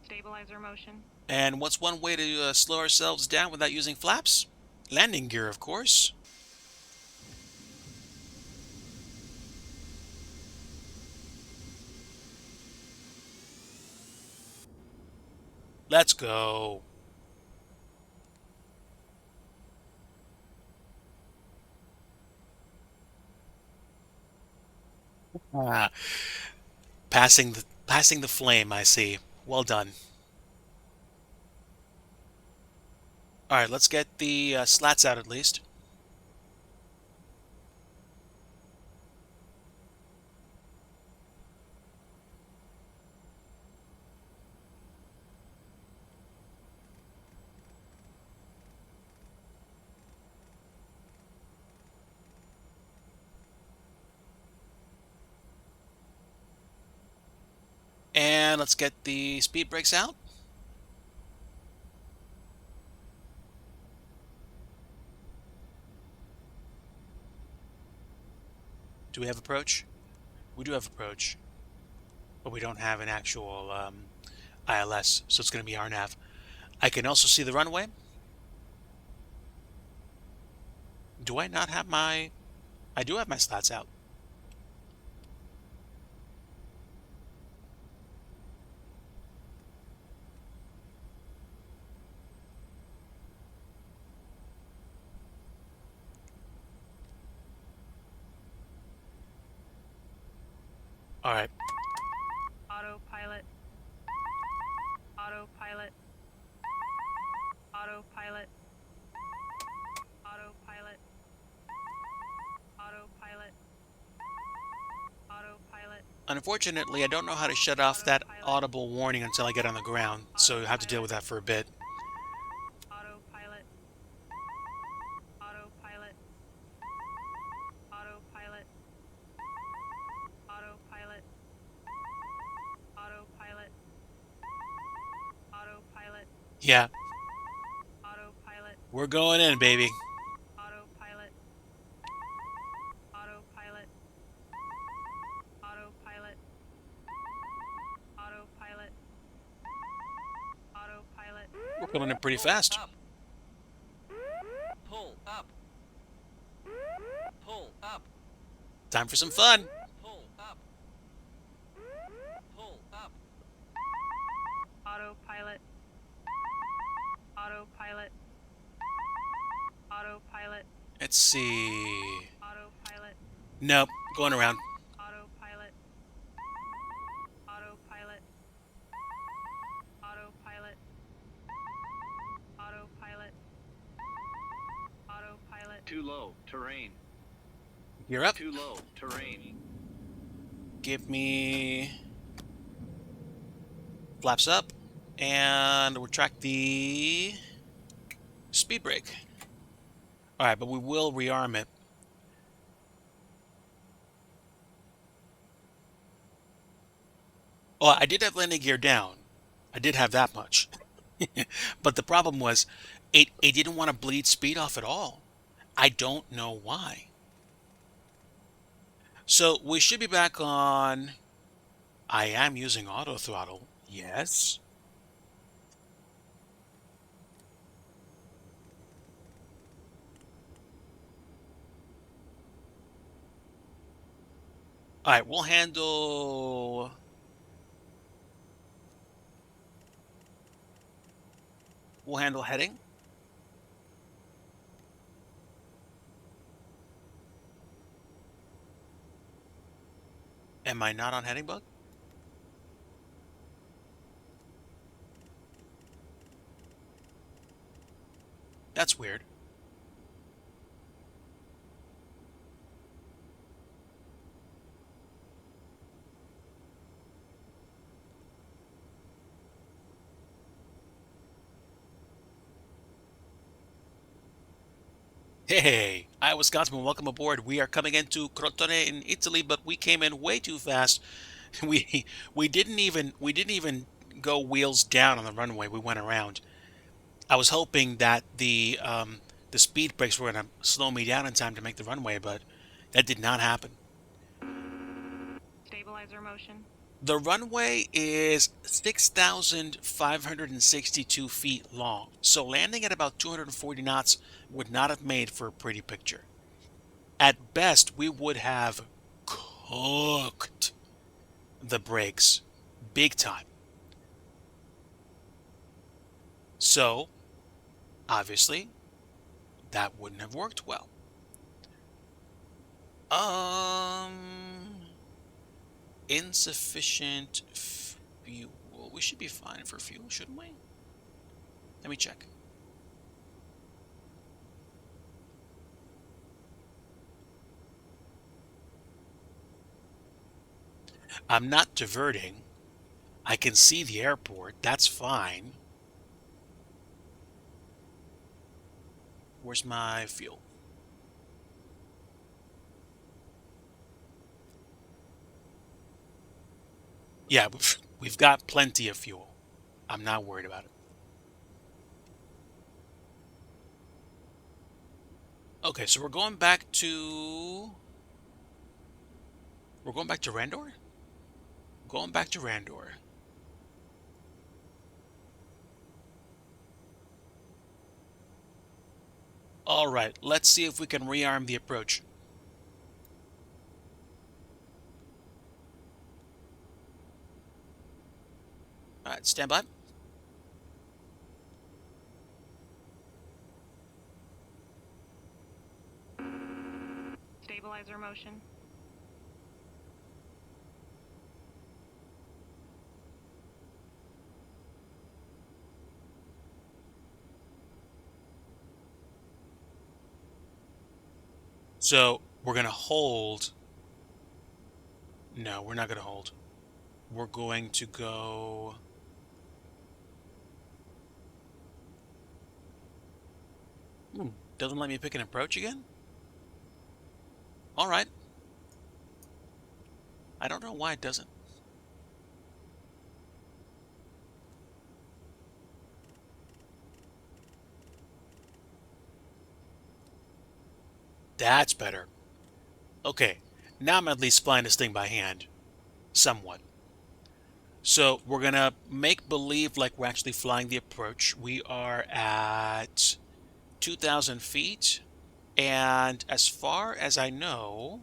D: Stabilizer motion.
A: And what's one way to slow ourselves down without using flaps? Landing gear, of course. Let's go. Ah, passing the flame, I see. Well done. All right, let's get the slats out at least. And let's get the speed brakes out. Do we have approach? We do have approach, but we don't have an actual ILS, so it's going to be RNAV. I can also see the runway. Do I not have my I do have my slats out. All right.
D: Autopilot. Autopilot. Autopilot. Autopilot. Autopilot. Autopilot.
A: Unfortunately, I don't know how to shut off that audible warning until I get on the ground, so you have to deal with that for a bit.
D: Autopilot. Autopilot. Autopilot. Autopilot. Autopilot. Autopilot.
A: Yeah,
D: Autopilot.
A: we're going in, baby.
D: Autopilot. Autopilot. Autopilot. Autopilot. Autopilot.
A: We're coming in pretty fast.
E: Up. Pull up. Pull up.
A: Time for some fun.
E: Pull up. Pull up.
D: Autopilot. Autopilot. Autopilot.
A: Let's see.
D: Autopilot.
A: Nope, going around.
D: Autopilot. Autopilot. Autopilot. Autopilot. Autopilot.
E: Too low. Terrain.
A: You're up.
E: Too low. Terrain.
A: Give me flaps up and retract the speed brake. All right, but we will rearm it. Well, I did have landing gear down. I did have that much. But the problem was it didn't want to bleed speed off at all. I don't know why. So we should be back on. I am using auto throttle. Yes. All right, we'll handle. We'll handle heading. Am I not on heading bug? That's weird. Hey, Iowa Scotsman, welcome aboard. We are coming into Crotone in Italy, but we came in way too fast. We didn't even go wheels down on the runway. We went around. I was hoping that the speed brakes were going to slow me down in time to make the runway, but that did not happen.
D: Stabilizer motion.
A: The runway is 6,562 feet long, so landing at about 240 knots would not have made for a pretty picture. At best, we would have cooked the brakes big time. So, obviously, that wouldn't have worked well. Insufficient fuel. We should be fine for fuel, shouldn't we? Let me check. I'm not diverting. I can see the airport. That's fine. Where's my fuel? Yeah, we've got plenty of fuel. I'm not worried about it. Okay, so we're going back to Randor? Going back to Randor. All right, let's see if we can rearm the approach. right, stand by.
D: Stabilizer motion.
A: So we're going to hold. No, we're not going to hold. We're going to go. Doesn't let me pick an approach again? All right. I don't know why it doesn't. That's better. Okay, now I'm at least flying this thing by hand. Somewhat. So we're going to make believe like we're actually flying the approach. We are at 2,000 feet. And as far as I know,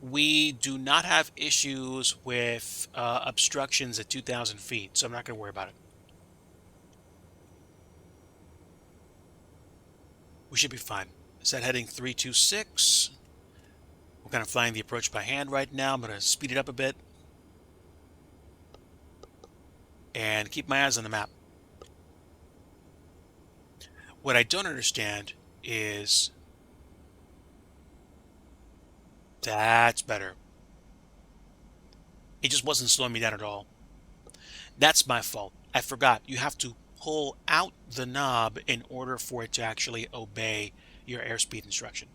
A: we do not have issues with obstructions at 2,000 feet. So I'm not going to worry about it. We should be fine. Set heading 326. We're kind of flying the approach by hand right now. I'm going to speed it up a bit. And keep my eyes on the map. What I don't understand is... That's better. It just wasn't slowing me down at all. That's my fault. I forgot. You have to pull out the knob in order for it to actually obey your airspeed instruction.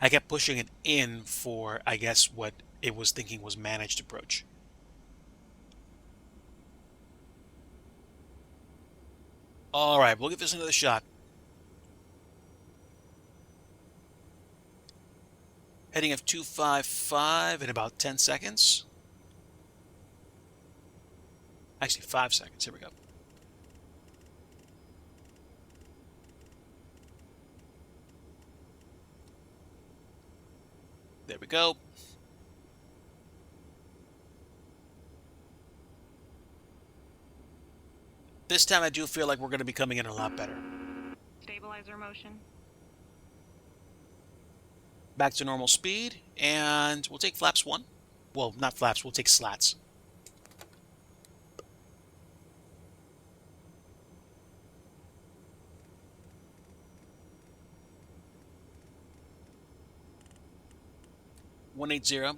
A: I kept pushing it in for, I guess, what it was thinking was managed approach. All right, we'll give this another shot. Heading of 255 in about 10 seconds. Actually, 5 seconds. Here we go. There we go. This time I do feel like we're going to be coming in a lot better.
D: Stabilizer motion.
A: Back to normal speed, and we'll take flaps 1. Well, not flaps, we'll take slats. $180.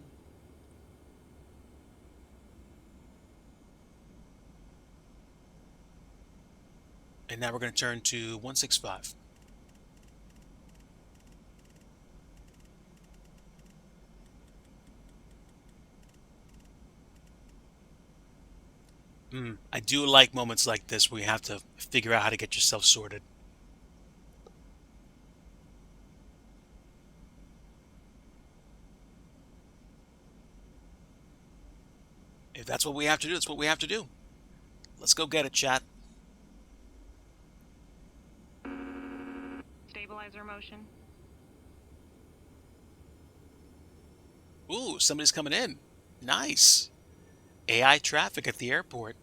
A: And now we're going to turn to 165. I do like moments like this where you have to figure out how to get yourself sorted. If that's what we have to do, that's what we have to do. Let's go get it, chat.
D: Stabilizer motion.
A: Ooh, somebody's coming in. Nice. AI traffic at the airport.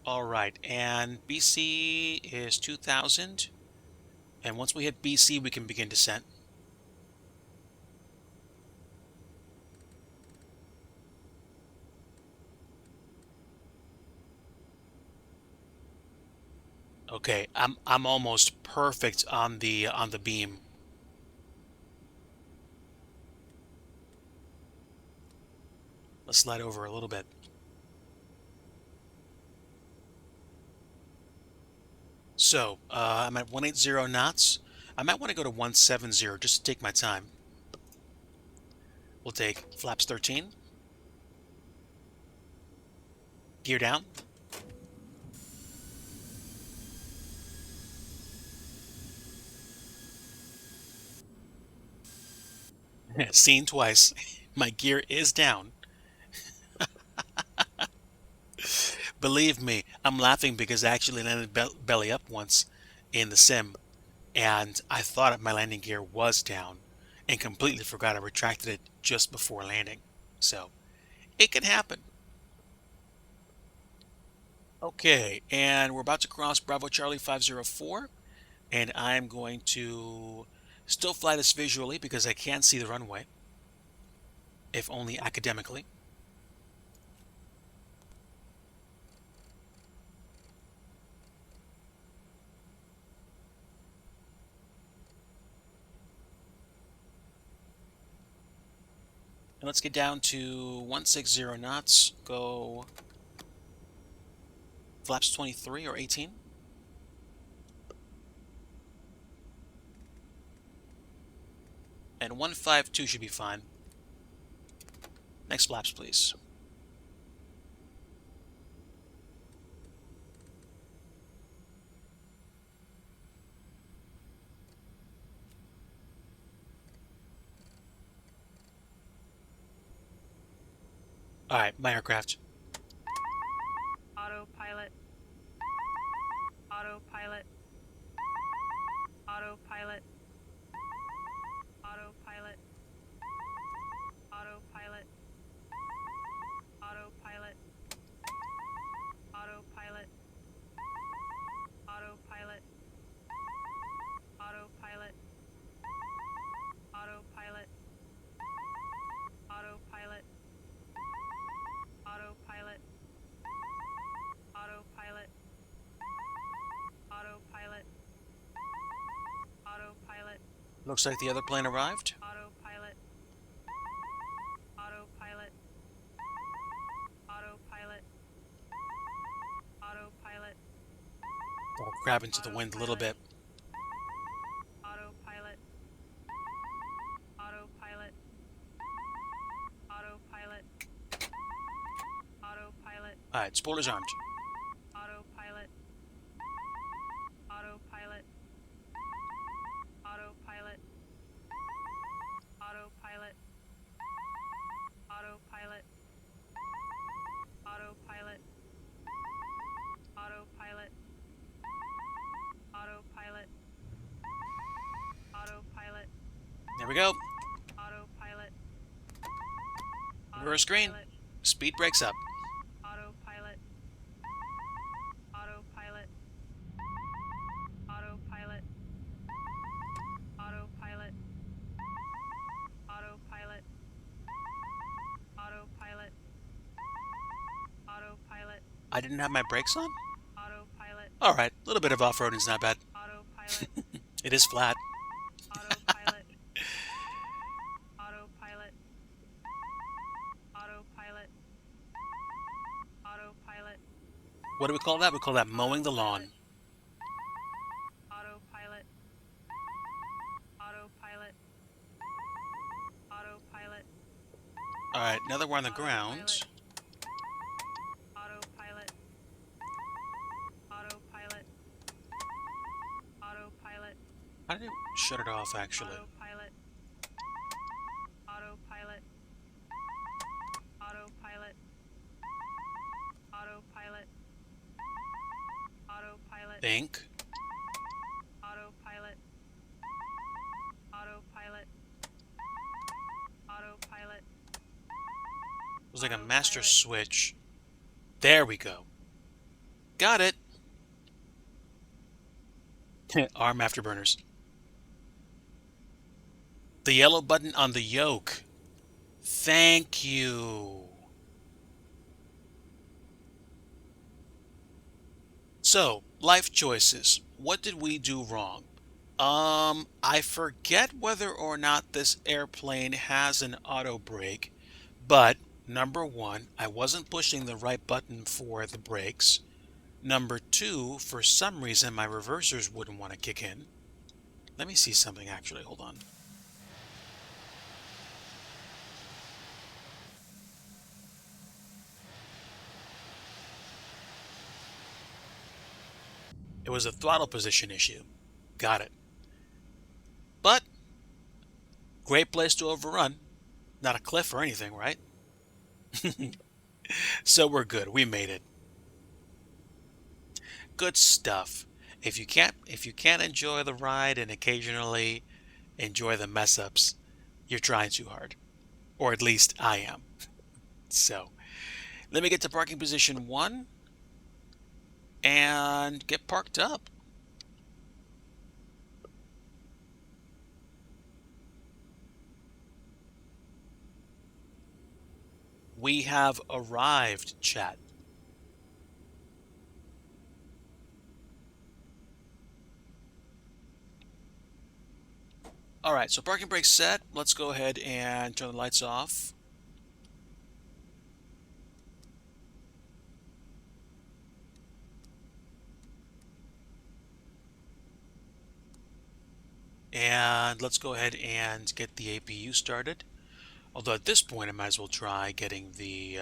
A: All right, and BC is 2,000. And once we hit BC, we can begin descent. Okay, I'm almost perfect on the beam. Let's slide over a little bit. So, I'm at 180 knots. I might want to go to 170 just to take my time. We'll take flaps 13. Gear down. Seen twice. My gear is down. Believe me, I'm laughing because I actually landed belly up once in the sim. and I thought my landing gear was down and completely forgot I retracted it just before landing. So it can happen. Okay, and we're about to cross Bravo Charlie 504, and I'm going to still fly this visually because I can't see the runway, if only academically. And let's get down to 160 knots, go flaps 23 or 18. And 152 should be fine. Next flaps, please. All right, my aircraft.
D: Autopilot. Autopilot. Autopilot. Autopilot. Autopilot. Autopilot. Autopilot. Autopilot. Autopilot. Autopilot. Autopilot. Autopilot. Autopilot. Autopilot. Autopilot.
A: Looks like the other plane arrived.
D: Autopilot. Autopilot. Autopilot. Autopilot.
A: I'll grab into the wind a little bit.
D: Autopilot. Autopilot. Autopilot. Autopilot.
A: All right, spoilers armed.
D: Autopilot. Autopilot. Autopilot. Autopilot. Autopilot. Autopilot. Autopilot. Autopilot. Autopilot.
A: There we go.
D: Autopilot.
A: Reverse green.
D: Autopilot.
A: Speed brakes up.
D: Autopilot. Autopilot. Autopilot. Autopilot. Autopilot. Autopilot. Autopilot.
A: I didn't have my brakes on?
D: Autopilot.
A: All right, a little bit of off-roading is not bad.
D: Autopilot.
A: It is flat.
D: Autopilot. Autopilot. Autopilot. Autopilot.
A: What do we call that? We call that mowing the lawn.
D: Autopilot. Autopilot. Autopilot.
A: All right, now that we're on the ground,
D: Autopilot. Autopilot. Autopilot.
A: I didn't shut it off actually.
D: Autopilot. Autopilot. Autopilot. Autopilot. Autopilot.
A: Think.
D: Autopilot. Autopilot. Autopilot.
A: It was like a master switch. There we go. Got it. Arm afterburners. The yellow button on the yoke. Thank you. So, life choices. What did we do wrong? I forget whether or not this airplane has an auto brake, but number one, I wasn't pushing the right button for the brakes. Number two, for some reason, my reversers wouldn't want to kick in. Let me see something actually. Hold on. It was a throttle position issue. Got it. But, great place to overrun. Not a cliff or anything, right? So we're good. We made it. Good stuff. If you can't enjoy the ride and occasionally enjoy the mess ups, you're trying too hard. Or at least I am. So let me get to parking position 1 and get parked up. We have arrived, chat. All right, so parking brake set. Let's go ahead and turn the lights off. And let's go ahead and get the APU started. Although at this point, I might as well try getting the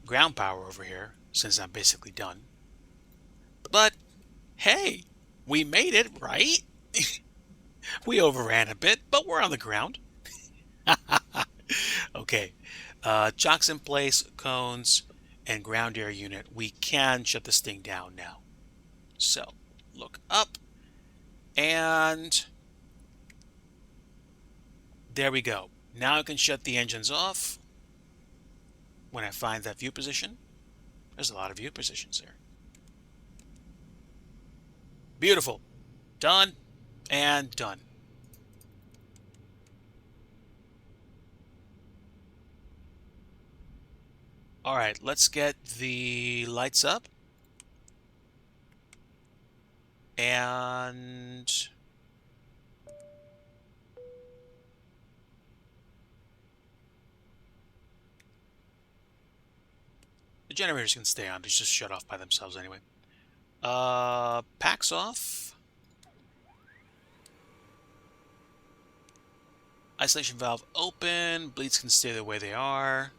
A: ground power over here, since I'm basically done. But hey, we made it, right? We overran a bit, but we're on the ground. Okay, chocks in place, cones, and ground air unit. We can shut this thing down now. So look up, and there we go. Now I can shut the engines off when I find that view position. There's a lot of view positions there. Beautiful. Done and done. All right, let's get the lights up. And the generators can stay on. They just shut off by themselves anyway. Packs off. Isolation valve open. Bleeds can stay the way they are.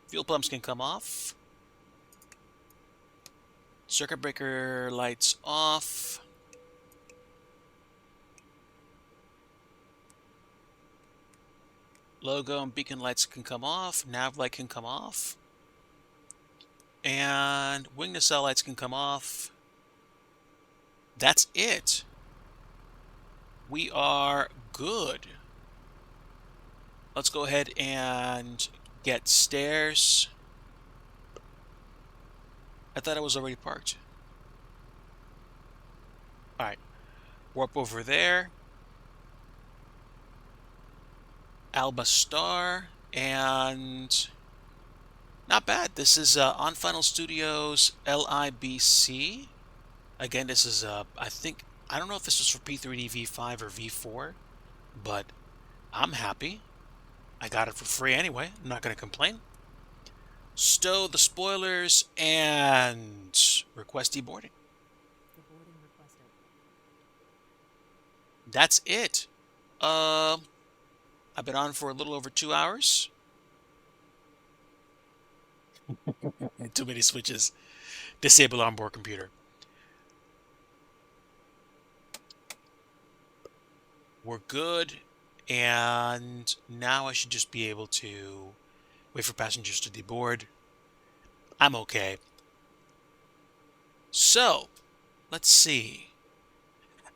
A: Fuel pumps can come off. Circuit breaker lights off. Logo and beacon lights can come off. Nav light can come off. And wing nacelle lights can come off. That's it. We are good. Let's go ahead and get stairs. I thought I was already parked. All right, warp over there. Alba Star, and not bad. This is On Final Studios LIBC. Again, this is I don't know if this was for P3D V5 or V4, but I'm happy. I got it for free anyway. I'm not going to complain. Stow the spoilers and request deboarding.
B: Deboarding requested.
A: That's it. I've been on for a little over 2 hours. Too many switches. Disable onboard computer. We're good. And now I should just be able to wait for passengers to deboard. I'm okay. So, let's see.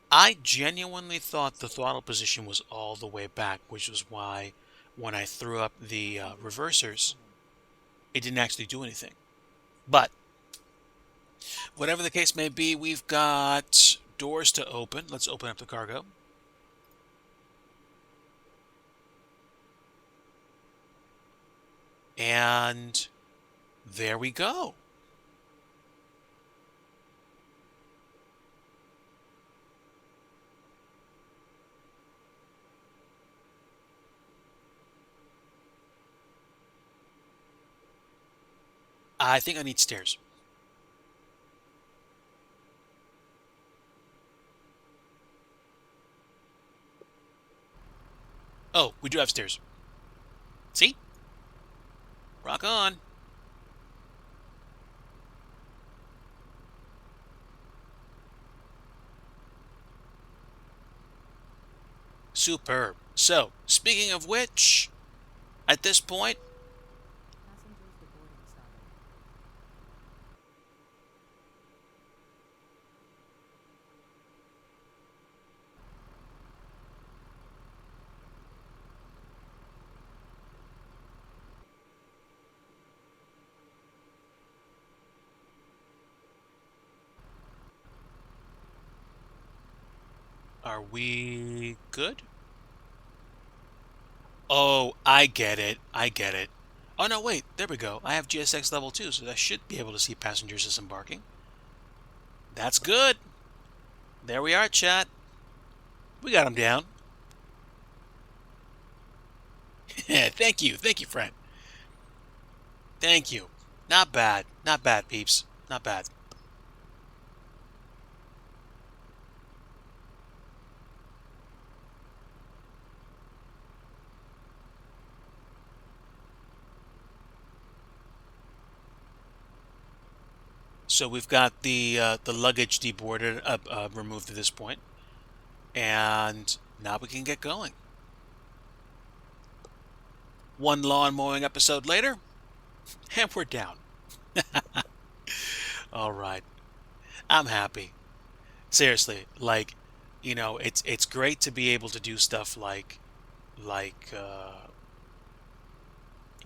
A: I genuinely thought the throttle position was all the way back, which was why when I threw up the reversers, it didn't actually do anything. But whatever the case may be, we've got doors to open. Let's open up the cargo. And there we go. I think I need stairs. Oh, we do have stairs. See? Rock on. Superb. So, speaking of which, at this point,
B: Passengers deboarding started.
A: Are we good? Oh, I get it. I get it. Oh, no, wait. There we go. I have GSX level 2, so I should be able to see passengers disembarking. That's good. There we are, chat. We got them down. Thank you. Thank you, friend. Thank you. Not bad. Not bad, peeps. Not bad. So we've got the luggage deboarded, removed at this point, and now we can get going. One lawn mowing episode later, and we're down. All right, I'm happy. Seriously, like, it's great to be able to do stuff like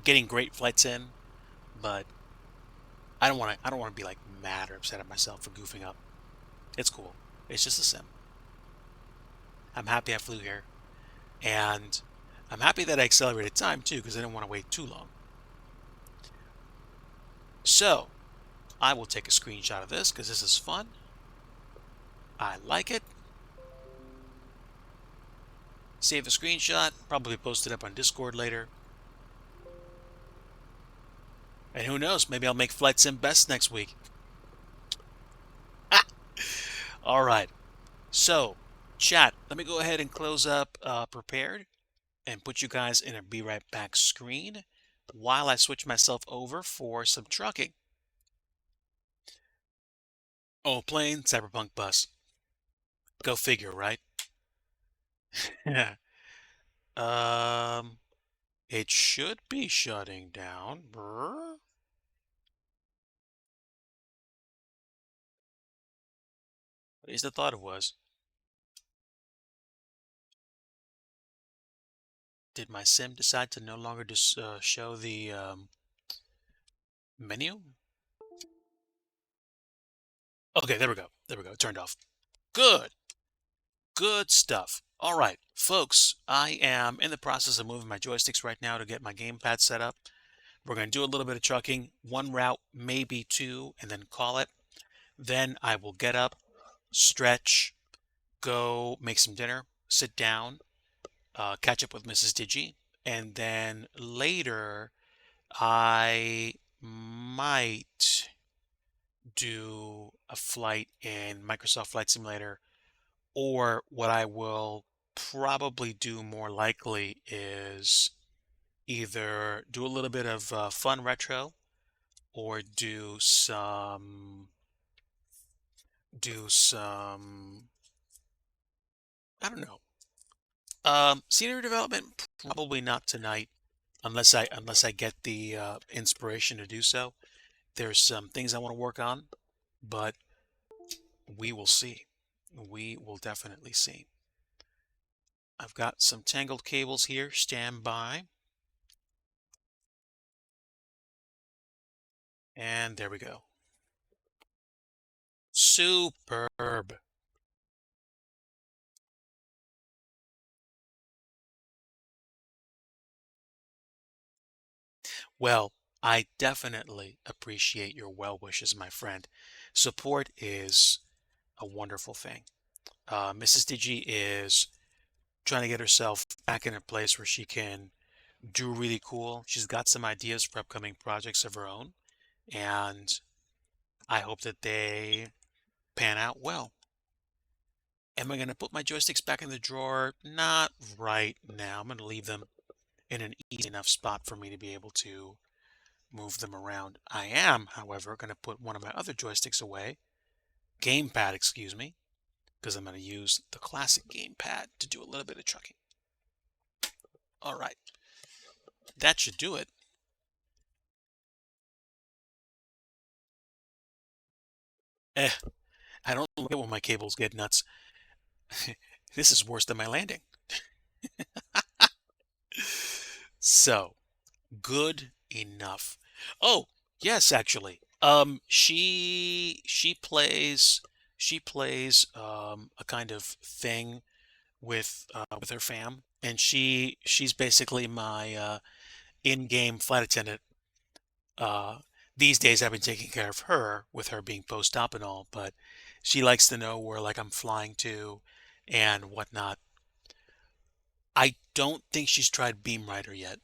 A: getting great flights in, but I don't want to be like mad or upset at myself for goofing up. It's cool. It's just a sim. I'm happy I flew here, and I'm happy that I accelerated time too because I didn't want to wait too long. So I will take a screenshot of this because this is fun. I like it. Save a screenshot, probably post it up on Discord later. And who knows, maybe I'll make Flight Sim best next week. All right. So, chat, let me go ahead and close up Prepared and put you guys in a Be Right Back screen while I switch myself over for some trucking. Oh, plane, Cyberpunk bus. Go figure, right? Yeah. It should be shutting down. Brr. At least I thought it was. Did my sim decide to no longer just show the menu? Okay, there we go. There we go. It turned off. Good. Good stuff. All right, folks, I am in the process of moving my joysticks right now to get my gamepad set up. We're going to do a little bit of trucking, one route, maybe two, and then call it. Then I will get up, stretch, go make some dinner, sit down, catch up with Mrs. Digi, and then later I might do a flight in Microsoft Flight Simulator, or what I will probably do more likely is either do a little bit of fun retro or do some I don't know. Scenery development, probably not tonight, unless I get the inspiration to do so. There's some things I want to work on, but we will see. We will definitely see. I've got some tangled cables here. Stand by. And there we go. Superb. Well, I definitely appreciate your well wishes, my friend. Support is a wonderful thing. Mrs. Digi is trying to get herself back in a place where she can do really cool. She's got some ideas for upcoming projects of her own, and I hope that they pan out well. Am I going to put my joysticks back in the drawer? Not right now. I'm going to leave them in an easy enough spot for me to be able to move them around. I am, however, going to put one of my other joysticks away, gamepad, excuse me, because I'm going to use the classic gamepad to do a little bit of trucking. All right, that should do it. I don't like it when my cables get nuts. This is worse than my landing. So, good enough. Oh, yes, actually. She plays a kind of thing with her fam, and she's basically my in-game flight attendant. Uh, these days I've been taking care of her with her being post-op and all, but she likes to know where like I'm flying to and whatnot. I don't think she's tried Beam Rider yet.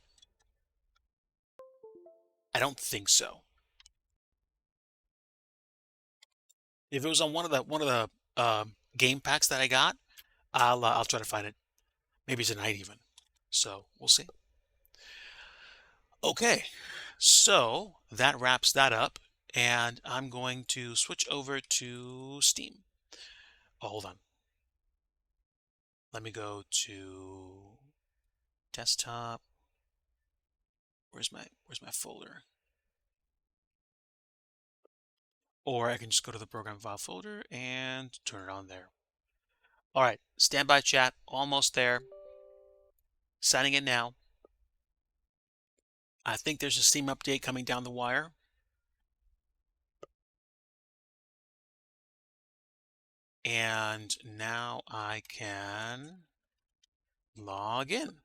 A: I don't think so. If it was on one of the game packs that I got, I'll try to find it. Maybe tonight even. So we'll see. Okay, so that wraps that up, and I'm going to switch over to Steam. Oh, hold on. Let me go to desktop. Where's my folder? Or I can just go to the program file folder and turn it on there. All right, standby chat, almost there. Signing in now. I think there's a Steam update coming down the wire. And now I can log in.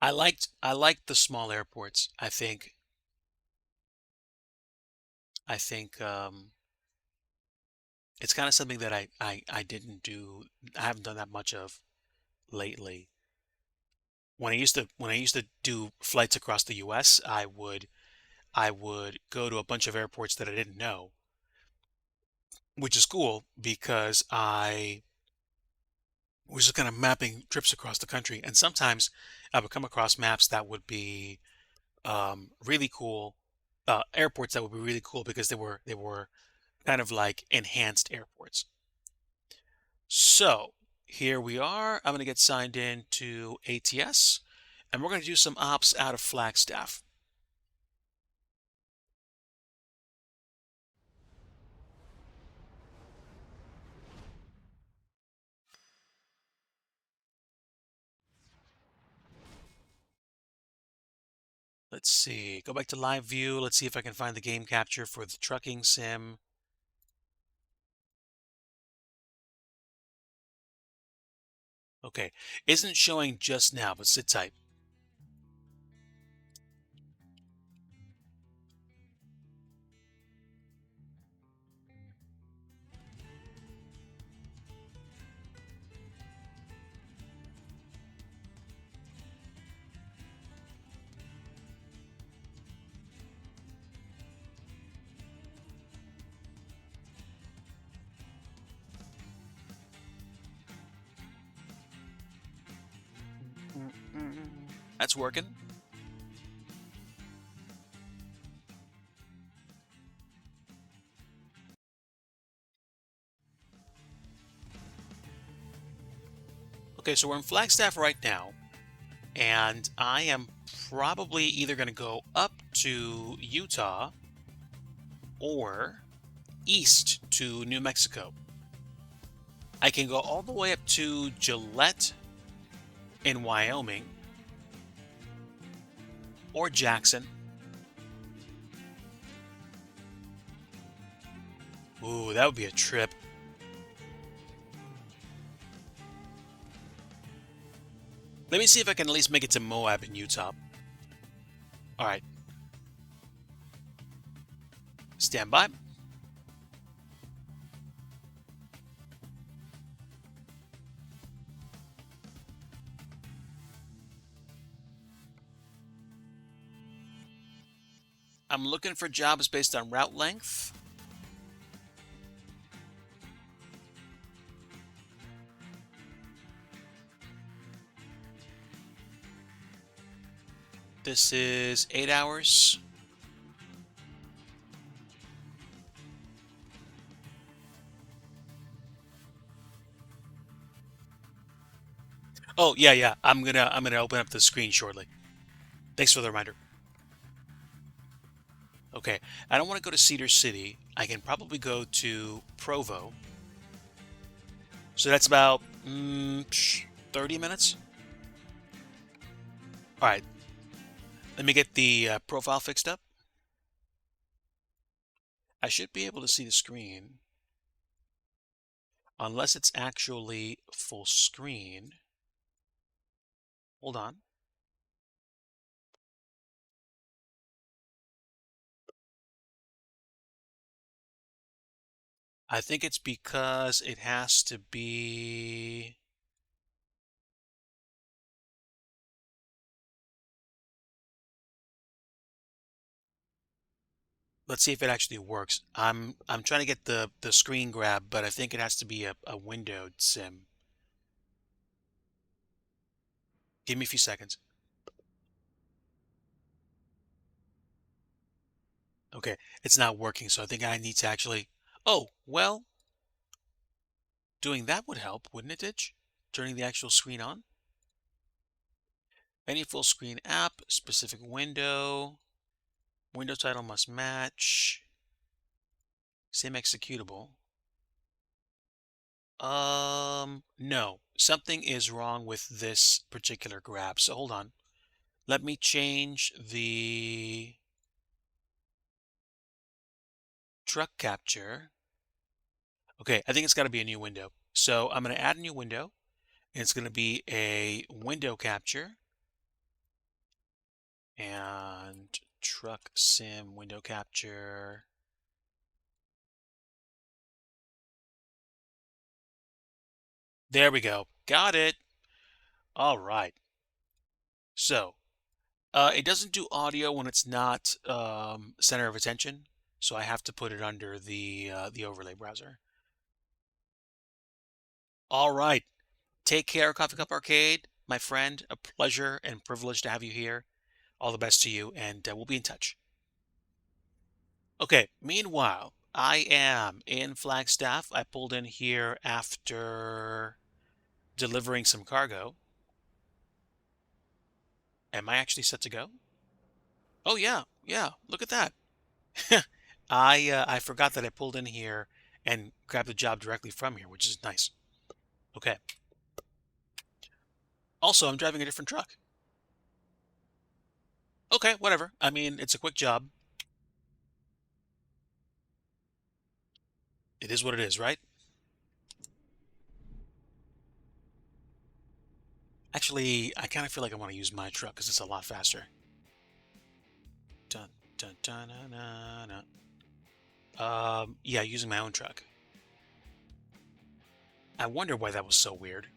A: I liked the small airports. I think it's kind of something that I didn't do. I haven't done that much of lately. When I used to do flights across the US, I would go to a bunch of airports that I didn't know, which is cool because I was just kind of mapping trips across the country, and sometimes I would come across maps that would be really cool, airports that would be really cool because they were kind of like enhanced airports. So here we are. I'm going to get signed in to ATS, and we're going to do some ops out of Flagstaff. Let's see. Go back to live view. Let's see if I can find the game capture for the trucking sim. Okay. Isn't showing just now, but sit tight. That's working. Okay, so we're in Flagstaff right now, and I am probably either going to go up to Utah or east to New Mexico. I can go all the way up to Gillette in Wyoming or Jackson. Ooh, that would be a trip. Let me see if I can at least make it to Moab in Utah. All right. Stand by. I'm looking for jobs based on route length. This is 8 hours. Oh, yeah. I'm gonna open up the screen shortly. Thanks for the reminder. Okay, I don't want to go to Cedar City. I can probably go to Provo. So that's about 30 minutes. All right, let me get the profile fixed up. I should be able to see the screen. Unless it's actually full screen. Hold on. I think it's because it has to be... Let's see if it actually works. I'm trying to get the screen grab, but I think it has to be a windowed sim. Give me a few seconds. Okay, it's not working, so I think I need to actually... Oh, well, doing that would help, wouldn't it, Ditch? Turning the actual screen on? Any full screen app, specific window, window title must match, same executable. No, something is wrong with this particular grab. So hold on. Let me change the truck capture. Okay, I think it's got to be a new window. So I'm going to add a new window. And it's going to be a window capture and truck sim window capture. There we go. Got it. All right. So it doesn't do audio when it's not center of attention. So I have to put it under the overlay browser. All right. Take care, Coffee Cup Arcade. My friend, a pleasure and privilege to have you here. All the best to you, and we'll be in touch. Okay, meanwhile, I am in Flagstaff. I pulled in here after delivering some cargo. Am I actually set to go? Oh yeah, yeah, look at that. I forgot that I pulled in here and grabbed the job directly from here, which is nice. Okay. Also, I'm driving a different truck. Okay, whatever. I mean, it's a quick job. It is what it is, right? Actually, I kind of feel like I want to use my truck because it's a lot faster. Dun, dun, dun, dun, dun, dun. Yeah, using my own truck. I wonder why that was so weird.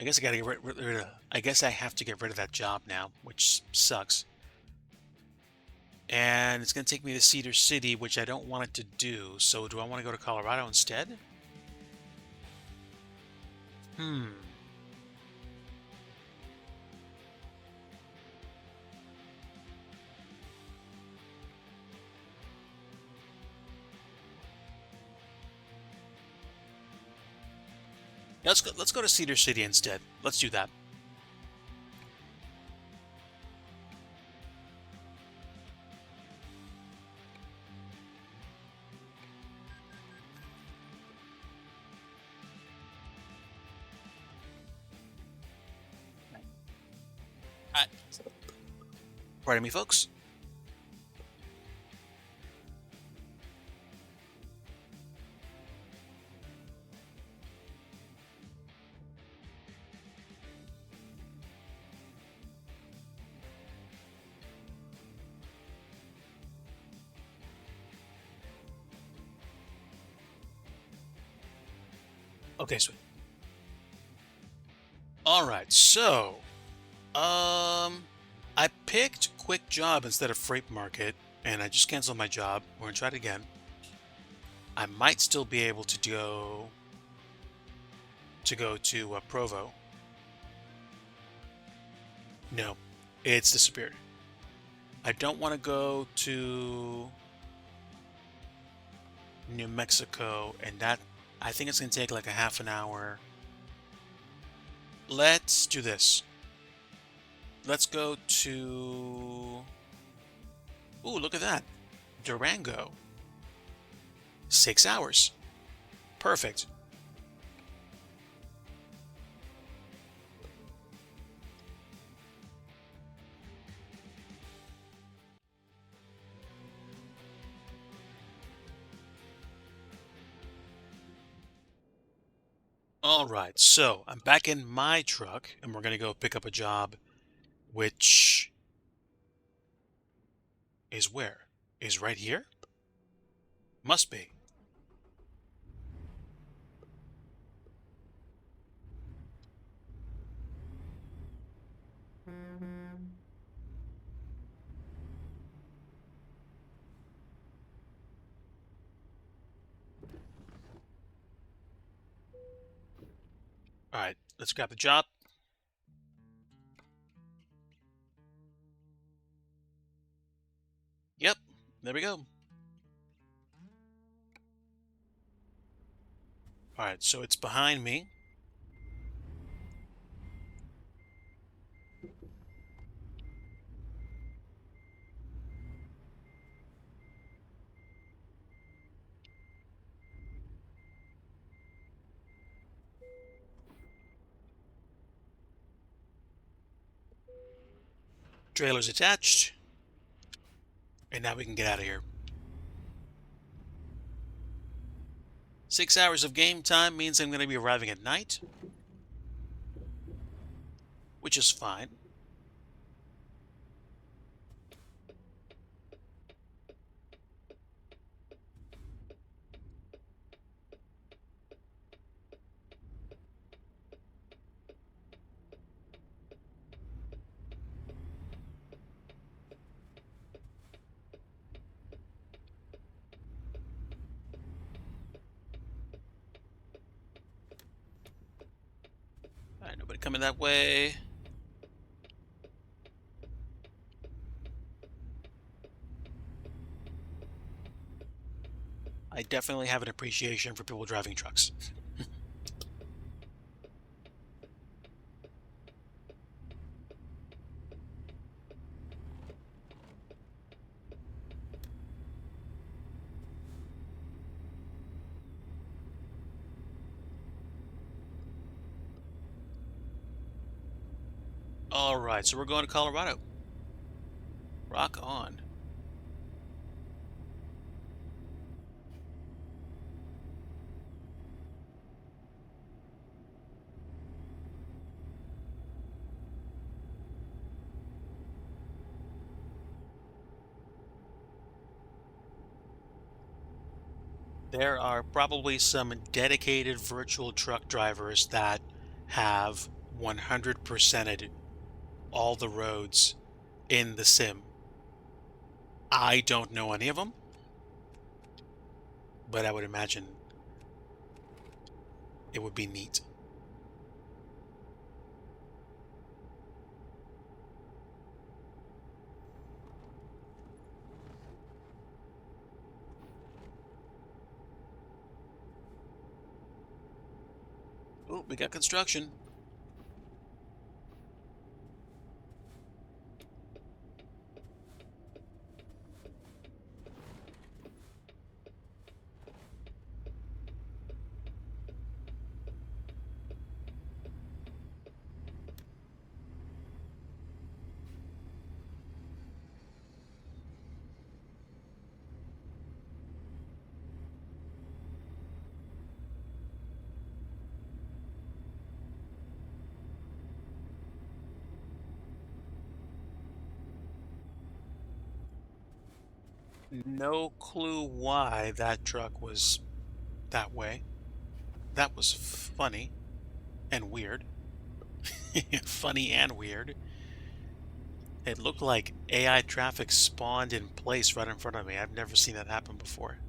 A: I guess I gotta get rid of. I guess I have to get rid of that job now, which sucks. And it's gonna take me to Cedar City, which I don't want it to do. So do I want to go to Colorado instead? Hmm. Let's go to Cedar City instead. Let's do that. Uh, Pardon me, folks. Okay, sweet. All right, so I picked quick job instead of freight market, and I just canceled my job. We're gonna try it again. I might still be able to go to Provo. No, it's disappeared. I don't want to go to New Mexico, and that I think it's gonna take like a half an hour. Let's do this. Let's go to... Ooh, look at that. Durango. 6 hours. Perfect. All right, so I'm back in my truck, and we're gonna go pick up a job, which is where? Is right here? Must be. All right, let's grab the job. Yep, there we go. All right, so it's behind me. Trailer's attached. And now we can get out of here. 6 hours of game time means I'm going to be arriving at night, which is fine. All right, nobody coming that way. I definitely have an appreciation for people driving trucks. All right, so we're going to Colorado. Rock on. There are probably some dedicated virtual truck drivers that have 100%ed all the roads in the sim. I don't know any of them, but I would imagine it would be neat. Oh, we got construction. No clue why that truck was that way. That was funny and weird. Funny and weird. It looked like AI traffic spawned in place right in front of me. I've never seen that happen before.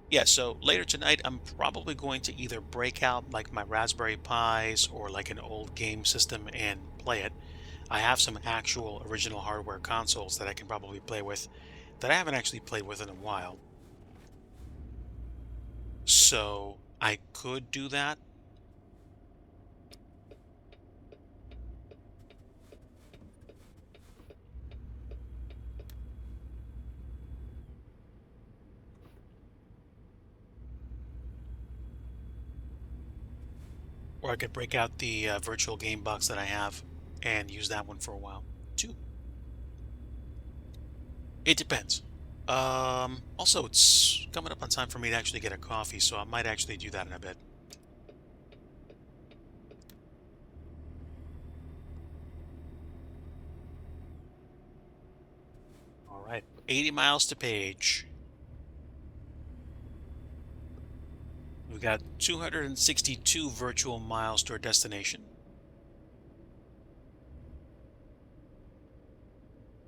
A: Yeah, so later tonight, I'm probably going to either break out like my Raspberry Pis or like an old game system and play it. I have some actual original hardware consoles that I can probably play with that I haven't actually played with in a while. So I could do that. Or I could break out the virtual game box that I have and use that one for a while, too. It depends. Also, it's coming up on time for me to actually get a coffee, so I might actually do that in a bit. All right, 80 miles to Page. We've got 262 virtual miles to our destination.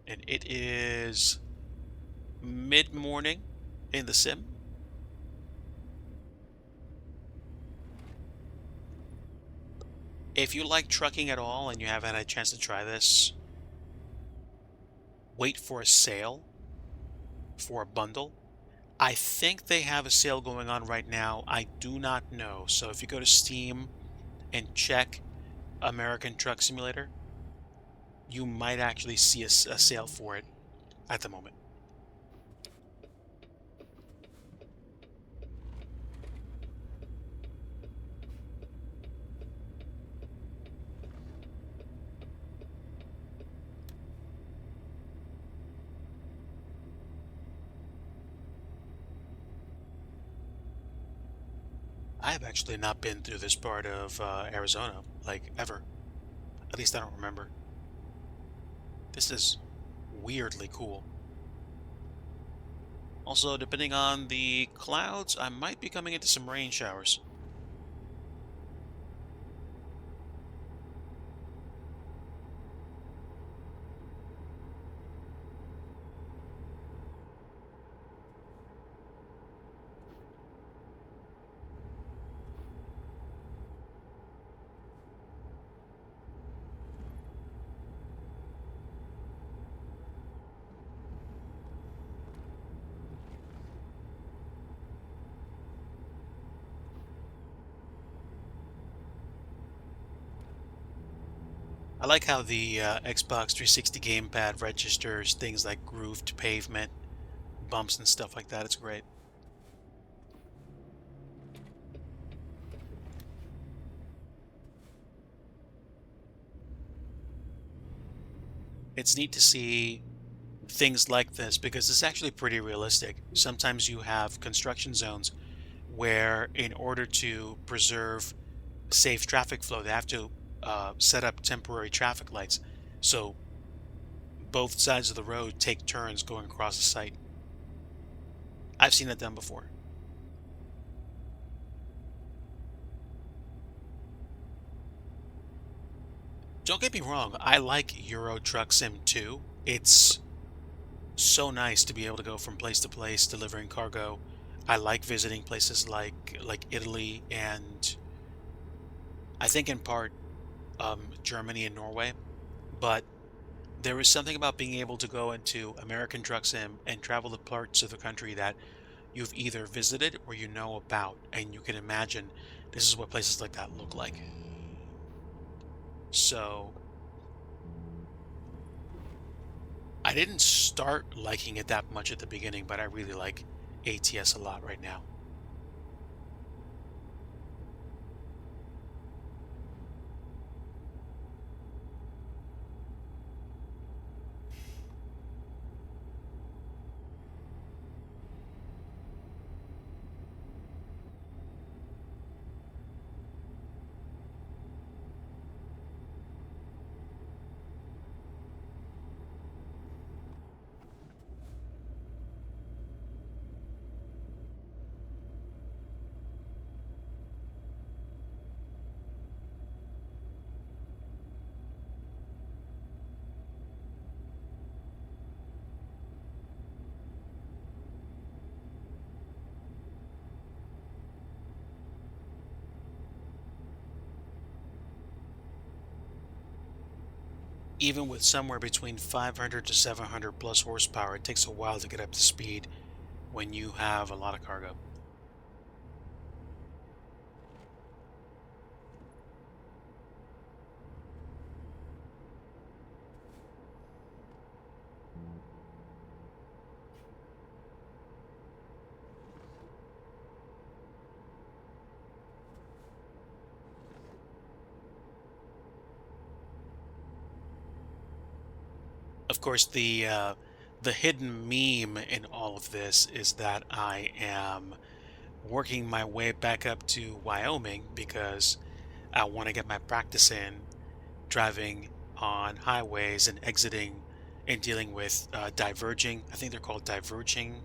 A: And it is mid-morning in the sim. If you like trucking at all and you haven't had a chance to try this, wait for a sale for a bundle. I think they have a sale going on right now. I do not know. So if you go to Steam and check American Truck Simulator, you might actually see a sale for it at the moment. I have actually not been through this part of Arizona, like, ever. At least I don't remember. This is weirdly cool. Also, depending on the clouds, I might be coming into some rain showers. I like how the Xbox 360 gamepad registers things like grooved pavement, bumps, and stuff like that. It's great. It's neat to see things like this because it's actually pretty realistic. Sometimes you have construction zones where, in order to preserve safe traffic flow, they have to set up temporary traffic lights. So both sides of the road take turns going across the site. I've seen that done before. Don't get me wrong, I like Euro Truck Sim 2. It's so nice to be able to go from place to place delivering cargo. I like visiting places like Italy and I think in part Germany and Norway. But there is something about being able to go into American Truck Sim and travel to parts of the country that you've either visited or you know about, and you can imagine this is what places like that look like. So I didn't start liking it that much at the beginning, but I really like ATS a lot right now. Even with somewhere between 500 to 700 plus horsepower, it takes a while to get up to speed when you have a lot of cargo. Of course, the hidden meme in all of this is that I am working my way back up to Wyoming because I want to get my practice in driving on highways and exiting and dealing with diverging, I think they're called diverging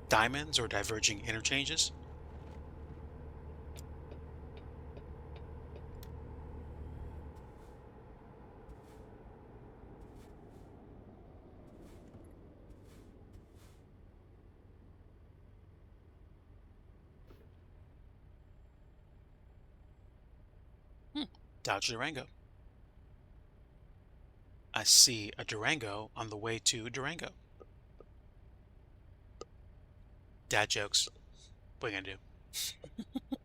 A: diamonds or diverging interchanges. Hmm. Dodge Durango. I see a Durango on the way to Durango. Dad jokes. What are you gonna do?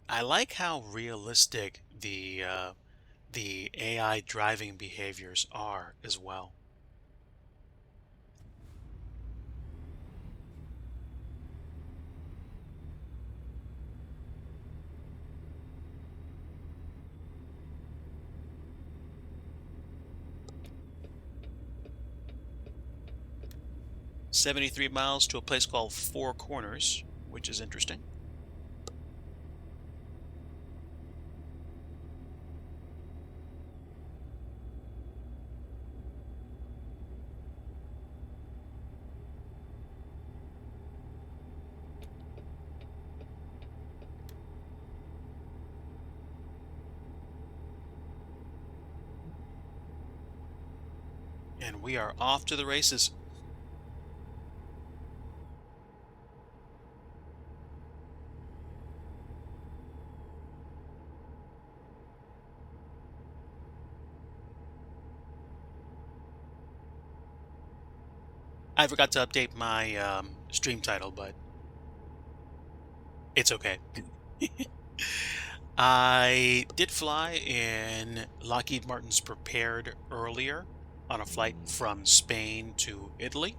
A: I like how realistic the AI driving behaviors are as well. "73 miles to a place called Four Corners," which is interesting. And we are off to the races. I forgot to update my stream title, but it's okay. I did fly in Lockheed Martin's Prepared earlier on a flight from Spain to Italy.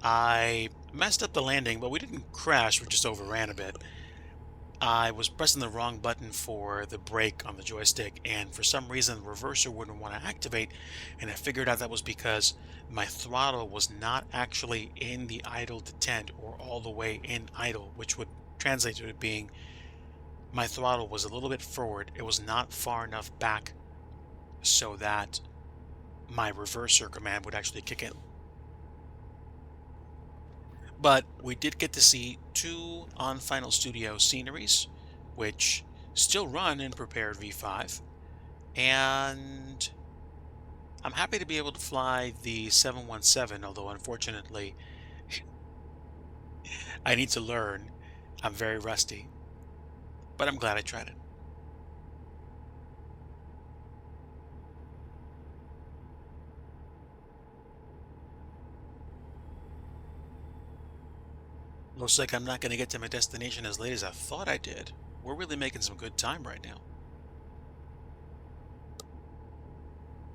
A: I messed up the landing, but we didn't crash, we just overran a bit. I was pressing the wrong button for the brake on the joystick, and for some reason the reverser wouldn't want to activate, and I figured out that was because my throttle was not actually in the idle detent or all the way in idle, which would translate to it being my throttle was a little bit forward. It was not far enough back so that my reverser command would actually kick in. But we did get to see two on Final Studio sceneries, which still run in Prepared V5. And I'm happy to be able to fly the 717, although unfortunately I need to learn. I'm very rusty, but I'm glad I tried it. Looks like I'm not going to get to my destination as late as I thought I did. We're really making some good time right now.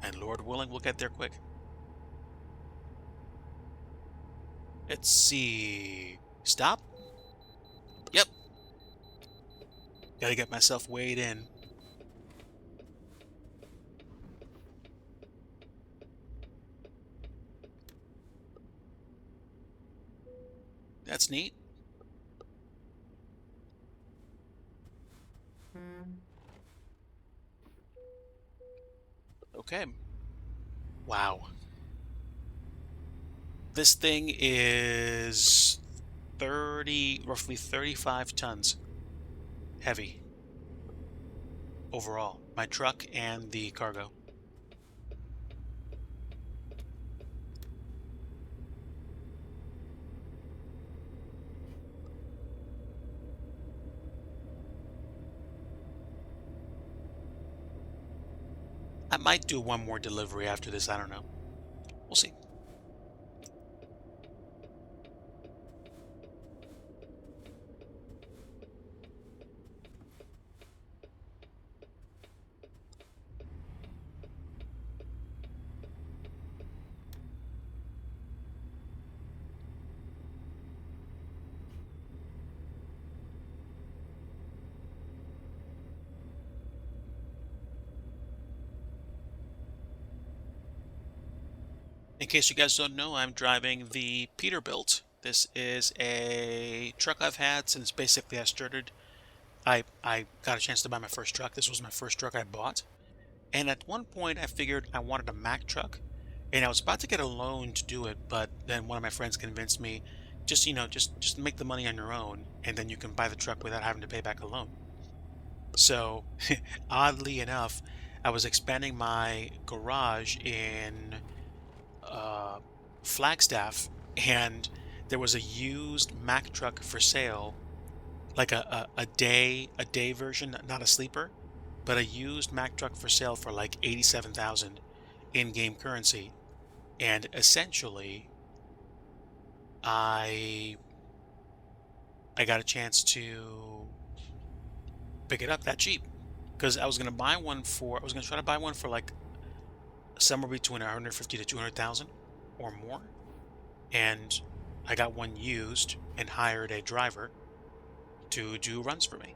A: And Lord willing, we'll get there quick. Let's see. Stop? Yep. Gotta get myself weighed in. That's neat. Okay. Wow. This thing is roughly 35 tons heavy overall. My truck and the cargo. I might do one more delivery after this. I don't know. We'll see. In case you guys don't know, I'm driving the Peterbilt. This is a truck I've had since basically I started. I got a chance to buy my first truck. This was my first truck I bought. And at one point I figured I wanted a Mack truck, and I was about to get a loan to do it, but then one of my friends convinced me, just make the money on your own, and then you can buy the truck without having to pay back a loan. So, oddly enough, I was expanding my garage in uh, Flagstaff, and there was a used Mack truck for sale, like a day version, not a sleeper, but a used Mack truck for sale for like 87,000 in-game currency. And essentially, I I got a chance to pick it up that cheap because I was gonna try to buy one for like somewhere between 150 to 200,000 or more, and I got one used and hired a driver to do runs for me.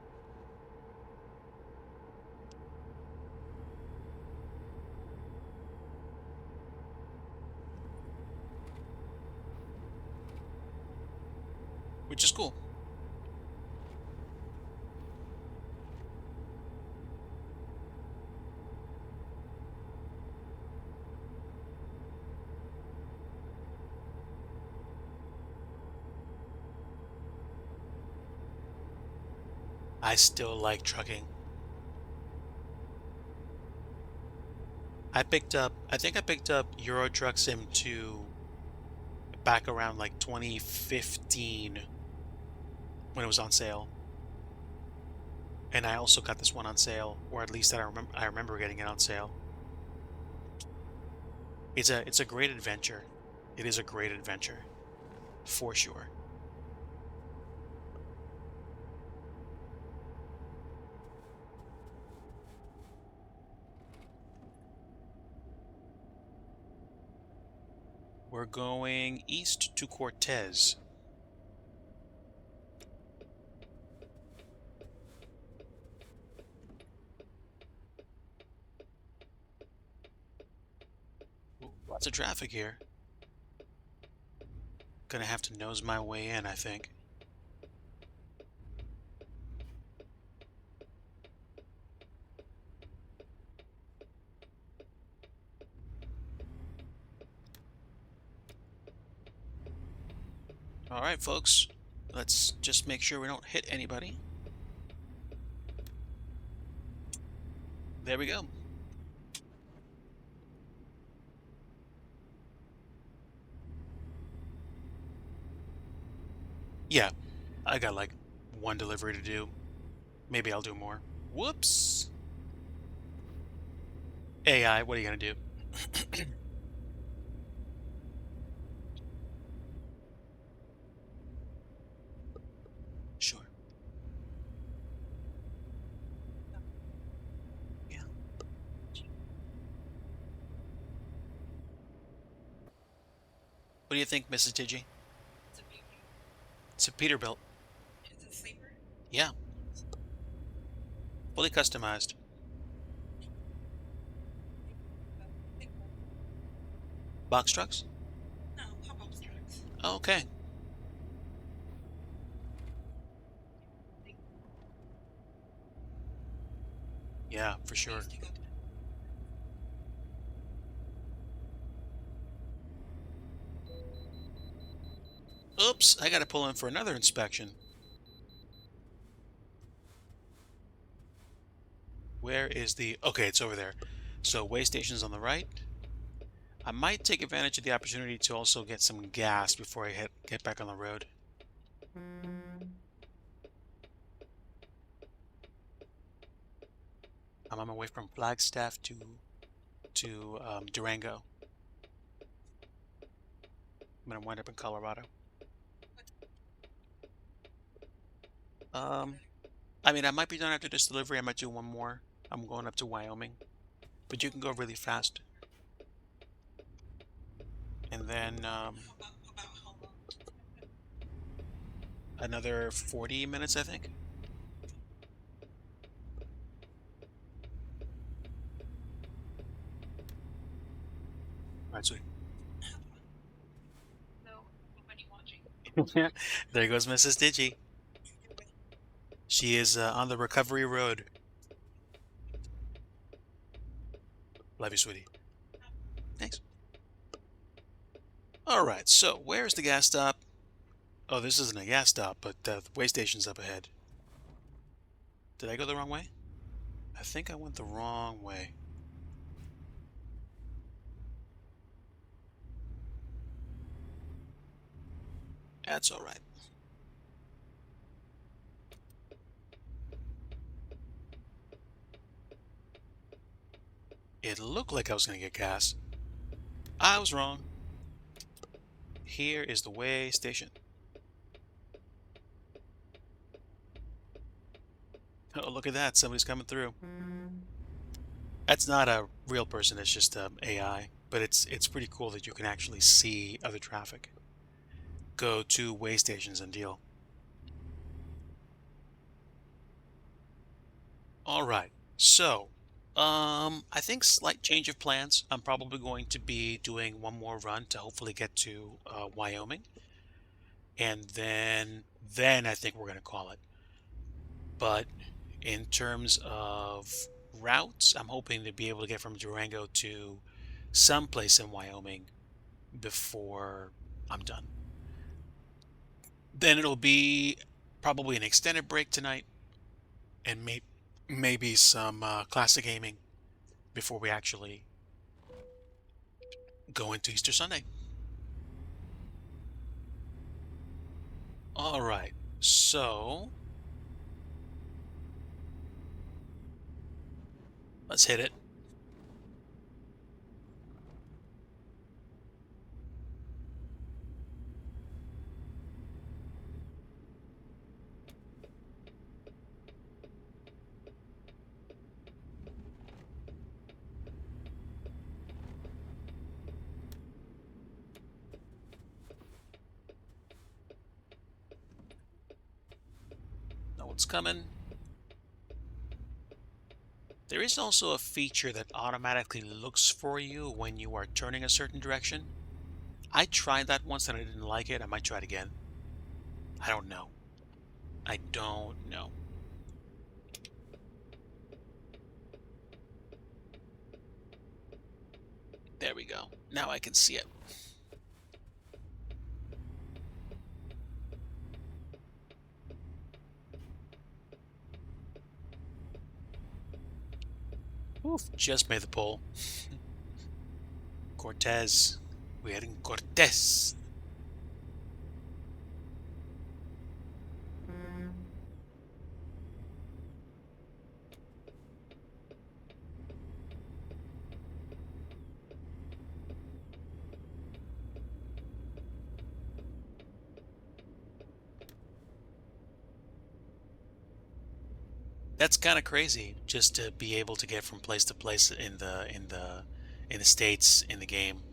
A: Which is cool. I still like trucking. I think I picked up Euro Truck Sim 2 back around like 2015 when it was on sale. And I also got this one on sale, or at least that I remember getting it on sale. It's a great adventure. It is a great adventure, for sure. We're going east to Cortez. Ooh, lots of traffic here. Gonna have to nose my way in, I think. All right, folks. Let's just make sure we don't hit anybody. There we go. Yeah, I got like one delivery to do. Maybe I'll do more. Whoops. AI, what are you gonna do? Sure. Yeah. What do you think, Mrs. Digi?
B: It's a big,
A: It's a Peterbilt.
B: it's a sleeper.
A: Yeah, fully customized.
B: Big one.
A: Box trucks?
B: No, pop-up trucks.
A: Okay.
B: Big
A: Yeah, for sure.
B: ones to go to.
A: Oops, I gotta pull in for another inspection. Where is the... Okay, it's over there. So, way station's on the right. I might take advantage of the opportunity to also get some gas before I get back on the road. I'm on my way from Flagstaff to Durango. I'm gonna wind up in Colorado. Um, I mean, I might be done after this delivery. I might do one more. I'm going up to Wyoming, but you can go really fast. And then
B: About how long?
A: another 40 minutes, I think. All right, sweet. There goes Mrs. Digi. She is on the recovery road. Love you, sweetie. Thanks. All right, so where's the gas stop? Oh, this isn't a gas stop, but the way station's up ahead. Did I go the wrong way? I think I went the wrong way. That's all right. It looked like I was going to get gas. I was wrong. Here is the way station. Oh, look at that. Somebody's coming through. That's not a real person. It's just AI. But it's pretty cool that you can actually see other traffic. Go to way stations and deal. All right. So, I think slight change of plans. I'm probably going to be doing one more run to hopefully get to Wyoming, and then I think we're going to call it. But in terms of routes, I'm hoping to be able to get from Durango to someplace in Wyoming before I'm done. Then it'll be probably an extended break tonight, and maybe some classic gaming before we actually go into Easter Sunday. All right, so let's hit it. Know what's coming. There is also a feature that automatically looks for you when you are turning a certain direction. I tried that once and I didn't like it. I might try it again. I don't know. I don't know. There we go. Now I can see it. Oof, just made the pull. Cortez. We're heading Cortez. That's kind of crazy, just to be able to get from place to place in the states in the game.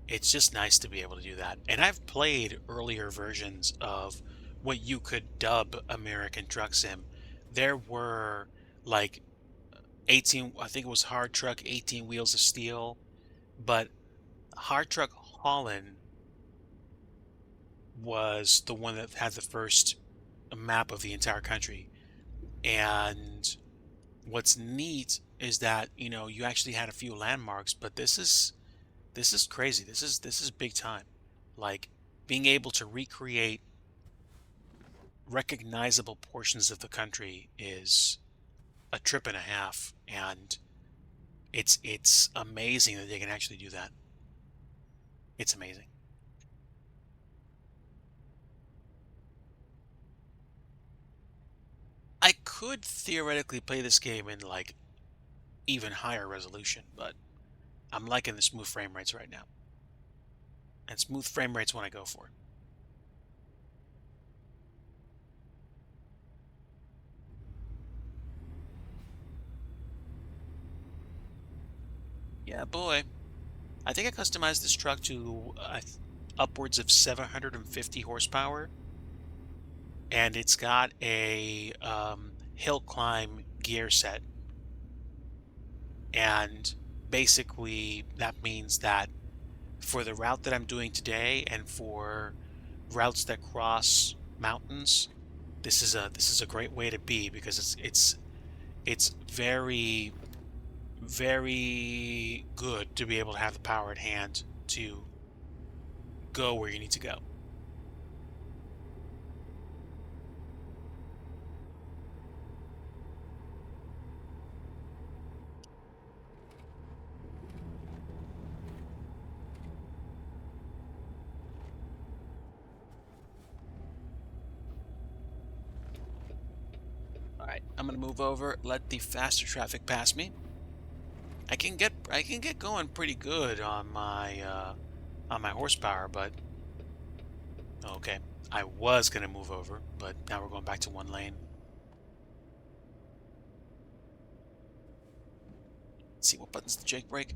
A: It's just nice to be able to do that. And I've played earlier versions of what you could dub American Truck Sim. There were like 18, I think it was Hard Truck 18 Wheels of Steel, but Hard Truck Holland was the one that had the first map of the entire country. And what's neat is that, you actually had a few landmarks, but this is crazy. This is big time. Like being able to recreate recognizable portions of the country is a trip and a half, and it's amazing that they can actually do that. It's amazing. I could theoretically play this game in like even higher resolution, but I'm liking the smooth frame rates right now. And smooth frame rates when I go for it. Yeah, boy. I think I customized this truck to upwards of 750 horsepower, and it's got a hill climb gear set. And basically, that means that for the route that I'm doing today and for routes that cross mountains, this is a great way to be, because it's very, very good to be able to have the power at hand to go where you need to go. All right, I'm gonna move over, let the faster traffic pass me. I can get going pretty good on my horsepower, but okay. I was gonna move over, but now we're going back to one lane. Let's see, what button's the Jake brake?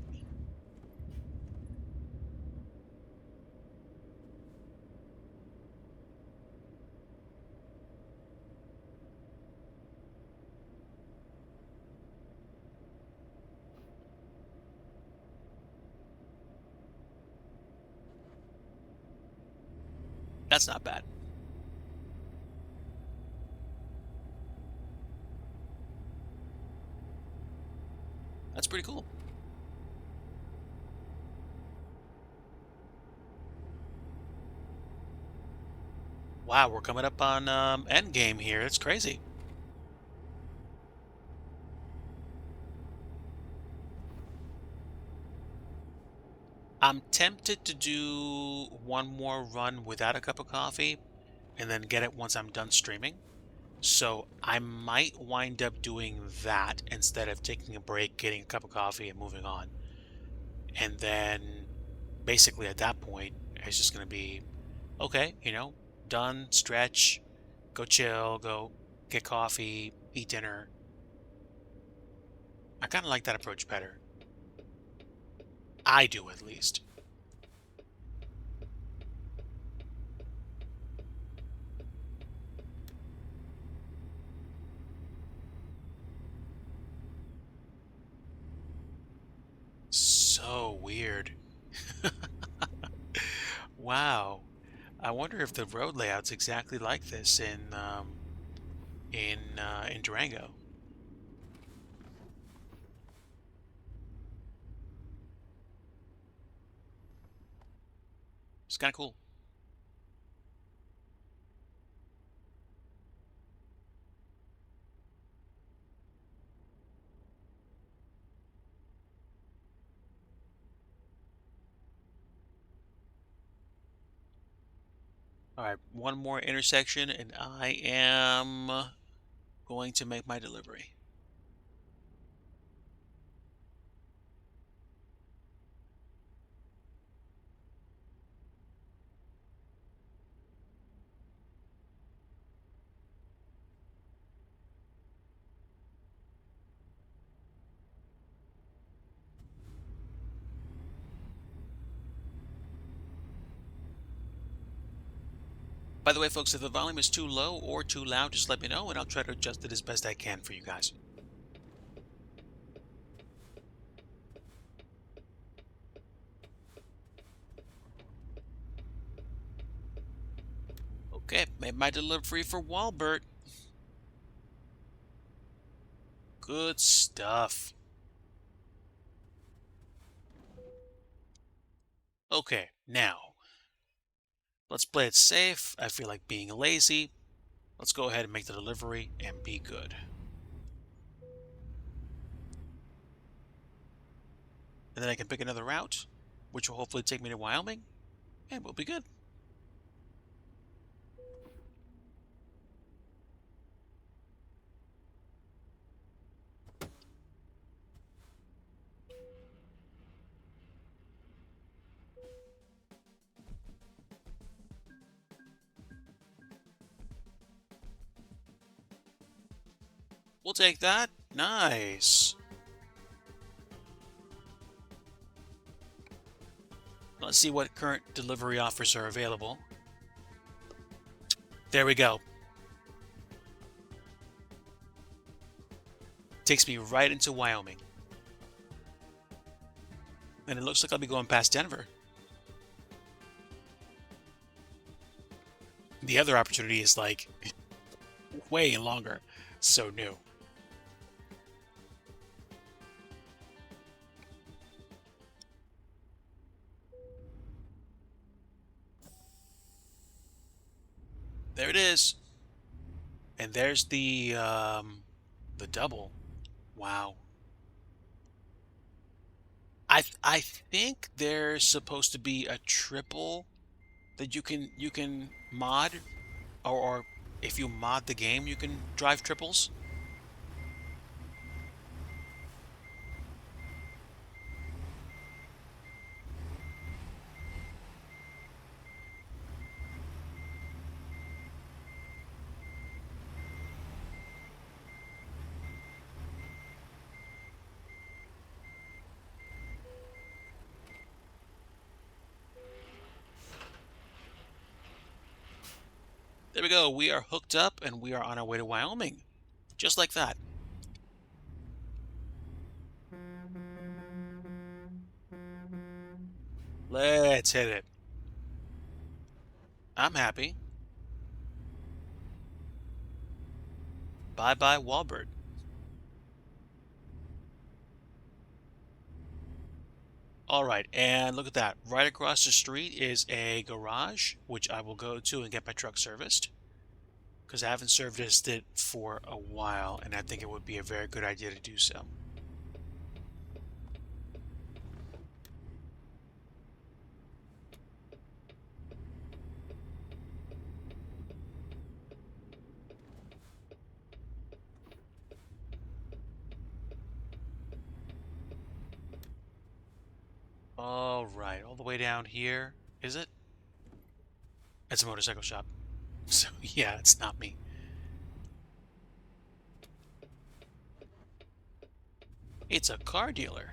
A: That's not bad. That's pretty cool. Wow, we're coming up on end game here. It's crazy. I'm tempted to do one more run without a cup of coffee and then get it once I'm done streaming. So I might wind up doing that instead of taking a break, getting a cup of coffee, and moving on. And then basically at that point, it's just going to be, okay, done, stretch, go chill, go get coffee, eat dinner. I kind of like that approach better. I do, at least. So weird. Wow. I wonder if the road layout's exactly like this in Durango. It's kind of cool. All right, one more intersection, and I am going to make my delivery. By the way, folks, if the volume is too low or too loud, just let me know, and I'll try to adjust it as best I can for you guys. Okay, made my delivery for Walbert. Good stuff. Okay, now, let's play it safe. I feel like being lazy. Let's go ahead and make the delivery and be good. And then I can pick another route, which will hopefully take me to Wyoming, and we'll be good. We'll take that. Nice. Let's see what current delivery offers are available. There we go. Takes me right into Wyoming. And it looks like I'll be going past Denver. The other opportunity is like way longer. So new. There it is. And there's the double. Wow. I think there's supposed to be a triple that you can mod, or if you mod the game you can drive triples. There we go. We are hooked up and we are on our way to Wyoming. Just like that. Let's hit it. I'm happy. Bye-bye, Walbert. All right, and look at that. Right across the street is a garage, which I will go to and get my truck serviced, because I haven't serviced it for a while, and I think it would be a very good idea to do so. All right, all the way down here, is it? It's a motorcycle shop. So yeah, it's not me. It's a car dealer.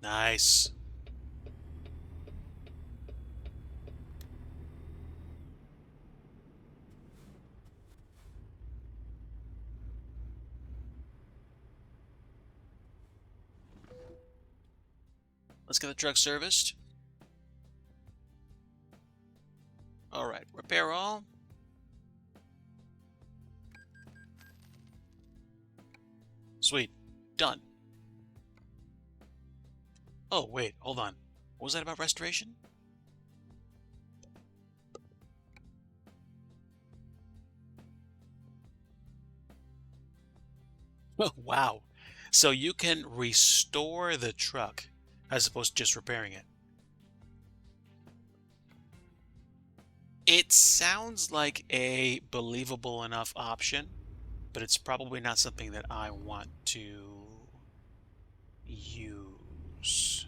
A: Nice. Let's get the truck serviced. All right, repair all. Sweet, done. Oh, wait, hold on. What was that about restoration? Oh, wow. So you can restore the truck as opposed to just repairing it. It sounds like a believable enough option, but it's probably not something that I want to use.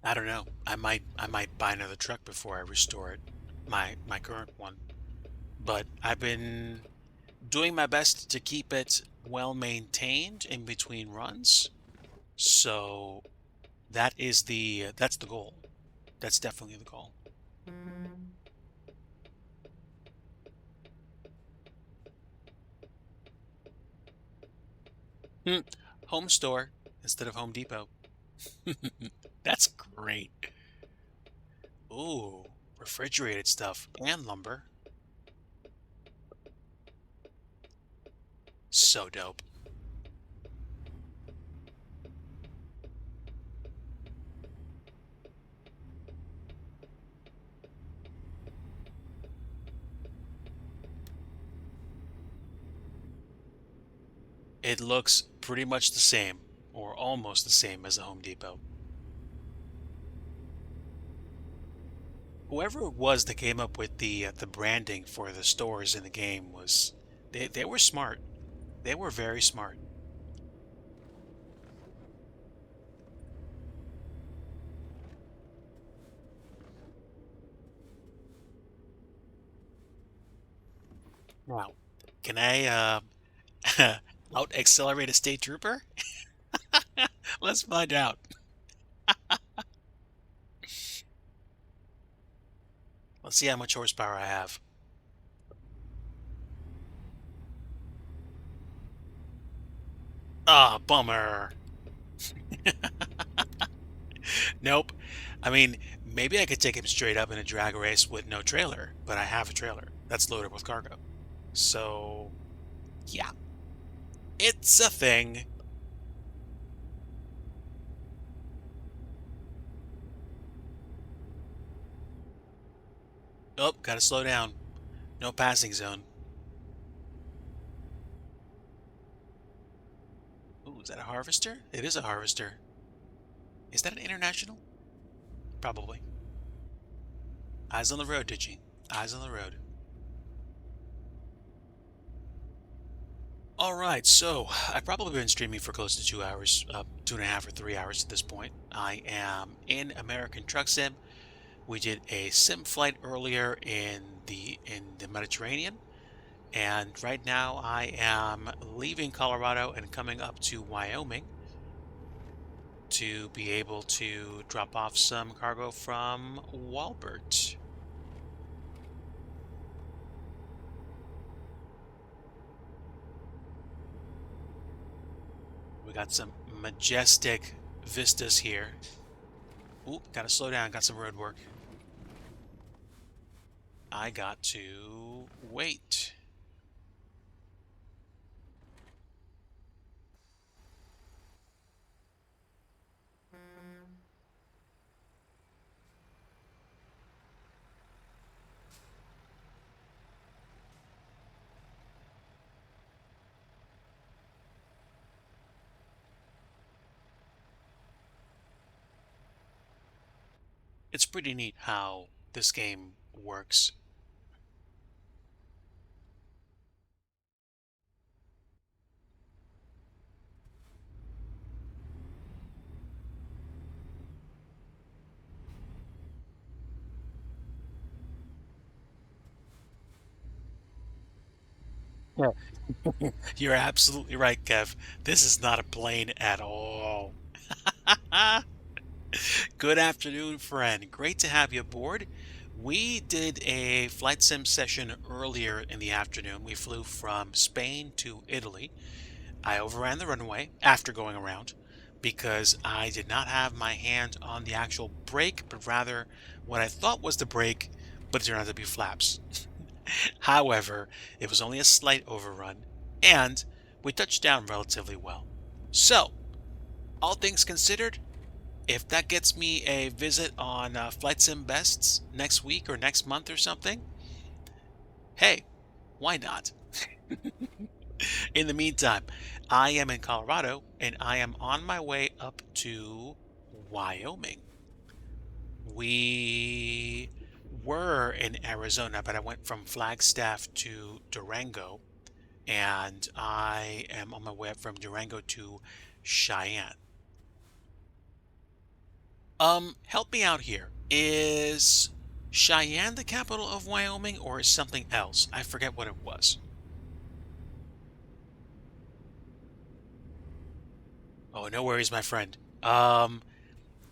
A: I don't know. I might buy another truck before I restore it, my current one. But I've been doing my best to keep it well maintained in between runs. So that's the goal. That's definitely the goal. Hmm. Home store instead of Home Depot. That's great. Ooh, refrigerated stuff and lumber. So dope. It looks pretty much the same, or almost the same as a Home Depot. Whoever it was that came up with the branding for the stores in the game was they were smart. They were very smart. Now, can I out accelerate a state trooper? Let's find out. Let's see how much horsepower I have. Ah, bummer. Nope. I mean, maybe I could take him straight up in a drag race with no trailer, but I have a trailer that's loaded with cargo. So, yeah, it's a thing. Oh, gotta slow down. No passing zone. Ooh, is that a harvester? It is a harvester. Is that an international? Probably. Eyes on the road, Digi. Eyes on the road. Alright, so I've probably been streaming for close to 2 hours, 2.5 or 3 hours at this point. I am in American Truck Sim. We did a sim flight earlier in the Mediterranean, and right now I am leaving Colorado and coming up to Wyoming to be able to drop off some cargo from Walbert. We got some majestic vistas here. Ooh, gotta slow down, got some road work. I got to wait. It's pretty neat how this game works. Yeah. You're absolutely right, Kev. This is not a plane at all. Good afternoon, friend. Great to have you aboard. We did a flight sim session earlier in the afternoon. We flew from Spain to Italy. I overran the runway after going around because I did not have my hand on the actual brake, but rather what I thought was the brake, but it turned out to be flaps. However, it was only a slight overrun, and we touched down relatively well. So, all things considered, if that gets me a visit on Flight Sim Bests next week or next month or something, hey, why not? In the meantime, I am in Colorado and I am on my way up to Wyoming. We were in Arizona, but I went from Flagstaff to Durango, and I am on my way up from Durango to Cheyenne. Help me out here. Is Cheyenne the capital of Wyoming, or is something else? I forget what it was. Oh, no worries, my friend.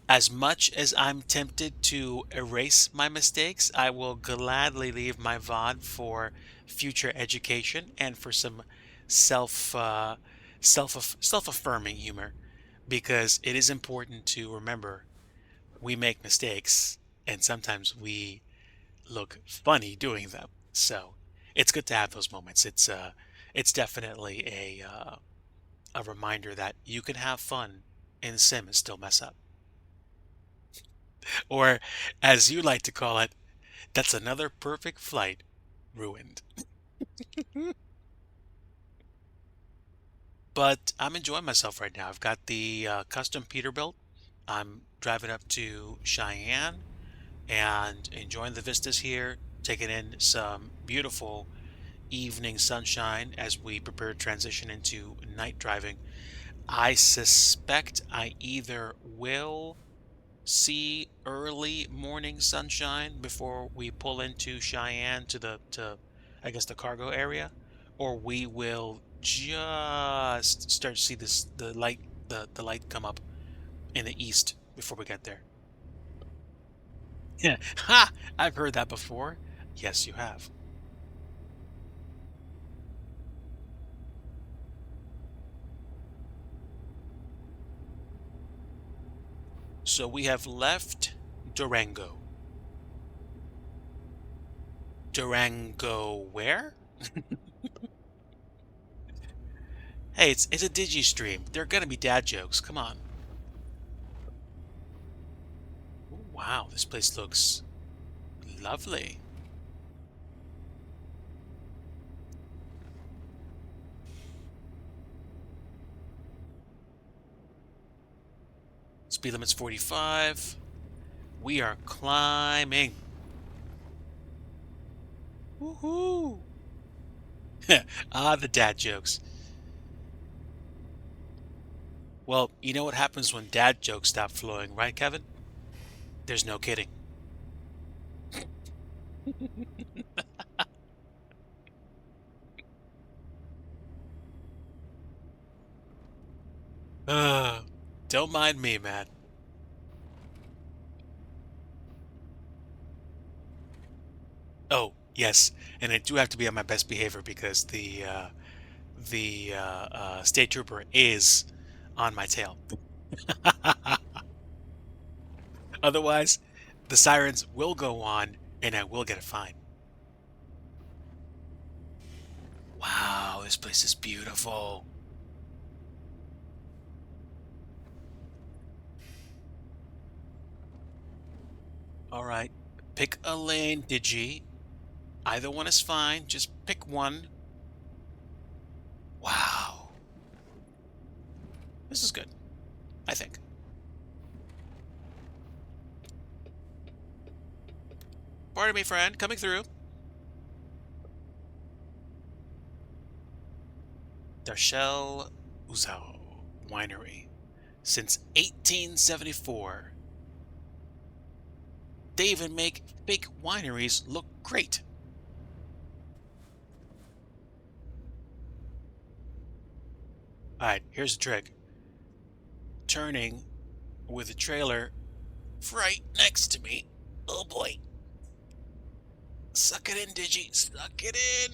A: As much as I'm tempted to erase my mistakes, I will gladly leave my VOD for future education and for some self-affirming humor, because it is important to remember we make mistakes and sometimes we look funny doing them. So it's good to have those moments. It's definitely a reminder that you can have fun in sim and still mess up. Or, as you like to call it, that's another perfect flight ruined. But I'm enjoying myself right now. I've got the custom Peterbilt. I'm driving up to Cheyenne and enjoying the vistas here, taking in some beautiful evening sunshine as we prepare to transition into night driving. I suspect I either will see early morning sunshine before we pull into Cheyenne to I guess the cargo area, or we will just start to see the light come up in the east before we get there. Yeah. Ha! I've heard that before. Yes, you have. So we have left Durango. Durango where? Hey, it's a Digi stream. There are gonna be dad jokes. Come on. Ooh, wow, this place looks lovely. Speed limit's 45. We are climbing. Woohoo! Ah, the dad jokes. Well, you know what happens when dad jokes stop flowing, right, Kevin? There's no kidding. Uh, don't mind me, man. Oh, yes, and I do have to be on my best behavior because the state trooper is on my tail. Otherwise, the sirens will go on and I will get a fine. Wow, this place is beautiful. All right, pick a lane, Digi. Either one is fine. Just pick one. Wow. This is good, I think. Pardon me, friend. Coming through. Darshel Uzao Winery. Since 1874. They even make fake wineries look great. Alright, here's the trick. Turning with the trailer right next to me. Oh boy. Suck it in, Digi. Suck it in.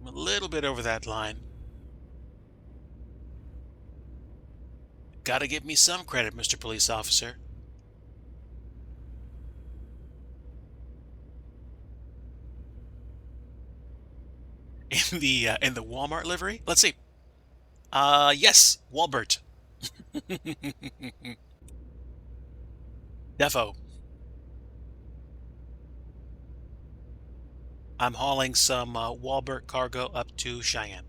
A: I'm a little bit over that line. Gotta give me some credit, Mr. Police Officer. In the Walmart livery? Let's see. Yes, Walbert. Defo. I'm hauling some Walbert cargo up to Cheyenne.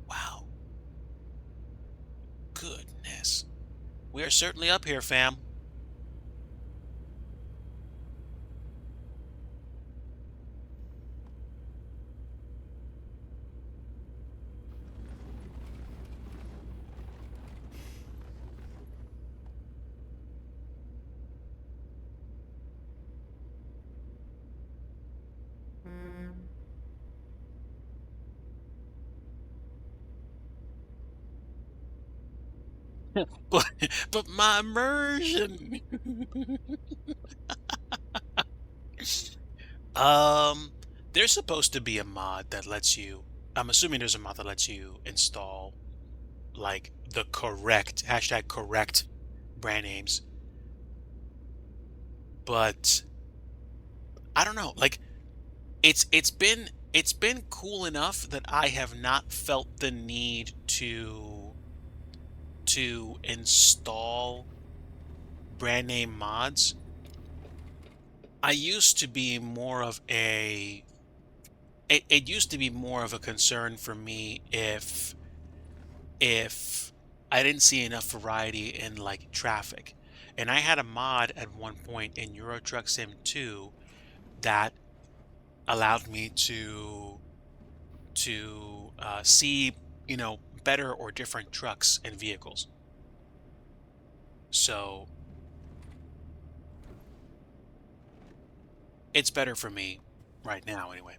A: Wow. Goodness. We are certainly up here, fam. but, but my immersion. um, there's supposed to be a mod that lets you. I'm assuming there's a mod that lets you install like the correct #correct brand names. But I don't know. Like it's been cool enough that I have not felt the need to install brand name mods. I used to be more of a it used to be more of a concern for me if I didn't see enough variety in like traffic. And I had a mod at one point in Euro Truck Sim 2 that allowed me to see, better or different trucks and vehicles. So it's better for me Right now, anyway.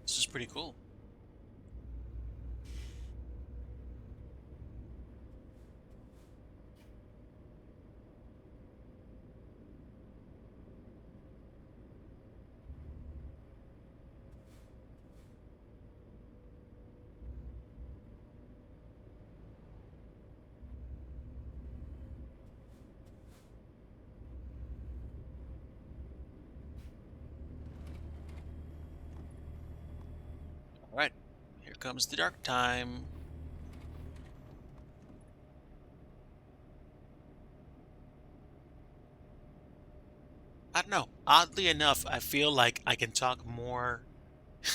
A: This is pretty cool. All right, here comes the dark time. I don't know. Oddly enough, I feel like I can talk more.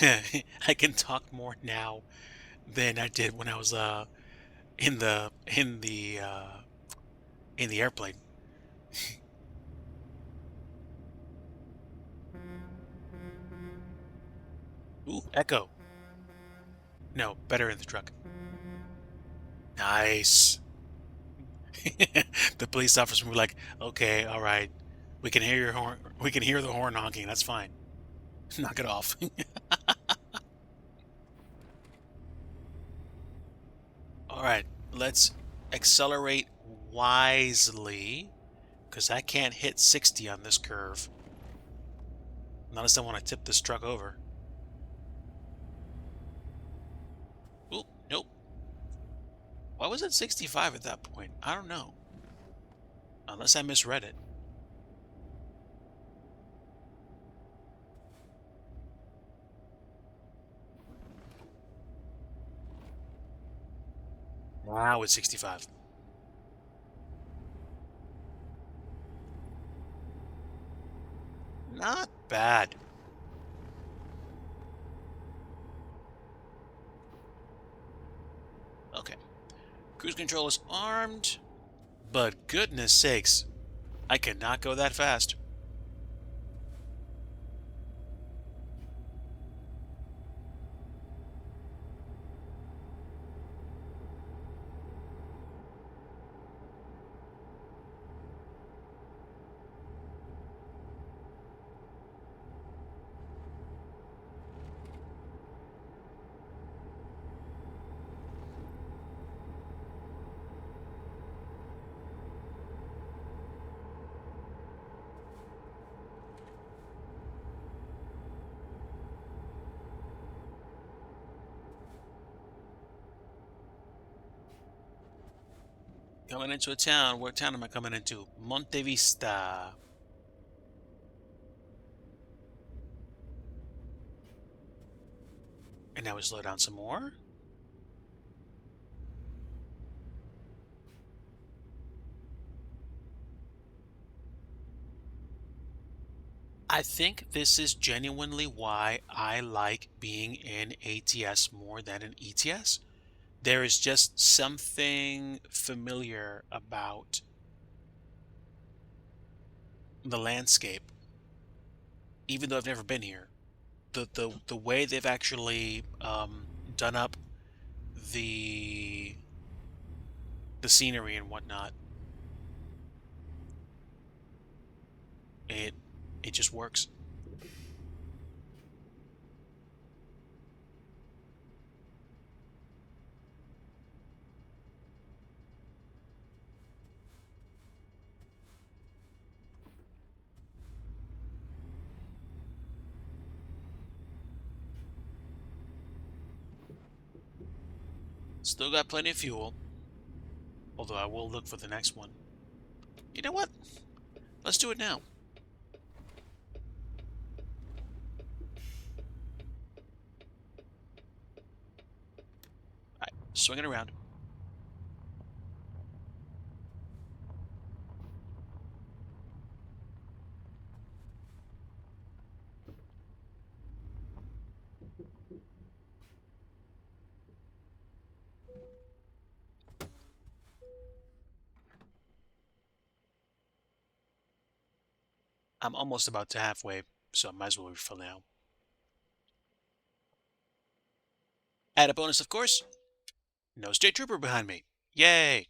A: I can talk more now than I did when I was in the airplane. Ooh, echo. No, better in the truck. Nice. The police officer will be like, "Okay, all right, we can hear your horn. We can hear the horn honking. That's fine. Knock it off." All right, let's accelerate wisely, because I can't hit 60 on this curve. Not unless I want to tip this truck over. Oop, nope. Why was it 65 at that point? I don't know. Unless I misread it. Wow, it's 65. Not bad. Okay. Cruise control is armed, but goodness sakes, I cannot go that fast. Coming into a town. What town am I coming into? Monte Vista. And now we slow down some more. I think this is genuinely why I like being in ATS more than an ETS. There is just something familiar about the landscape, even though I've never been here. The way they've actually done up the the scenery and whatnot, it it just works. Still got plenty of fuel, although I will look for the next one. You know what? Let's do it now. All right, swing it around. I'm almost about to halfway, so I might as well refill now. Add a bonus, of course. No state trooper behind me. Yay!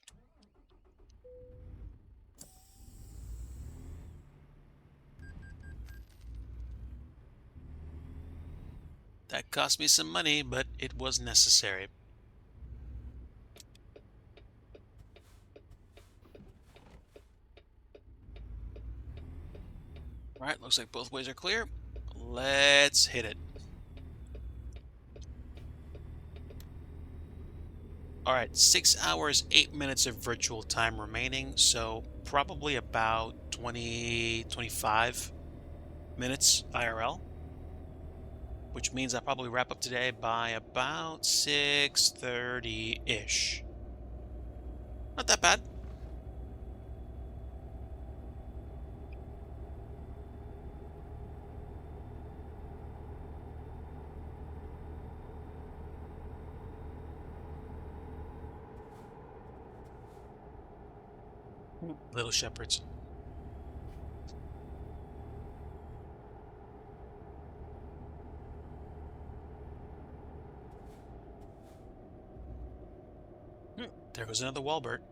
A: That cost me some money, but it was necessary. All right, looks like both ways are clear. Let's hit it. All right, 6 hours, 8 minutes of virtual time remaining, so probably about 20, 25 minutes IRL, which means I'll probably wrap up today by about 6:30-ish. Not that bad. Little shepherds. There goes another Walbert.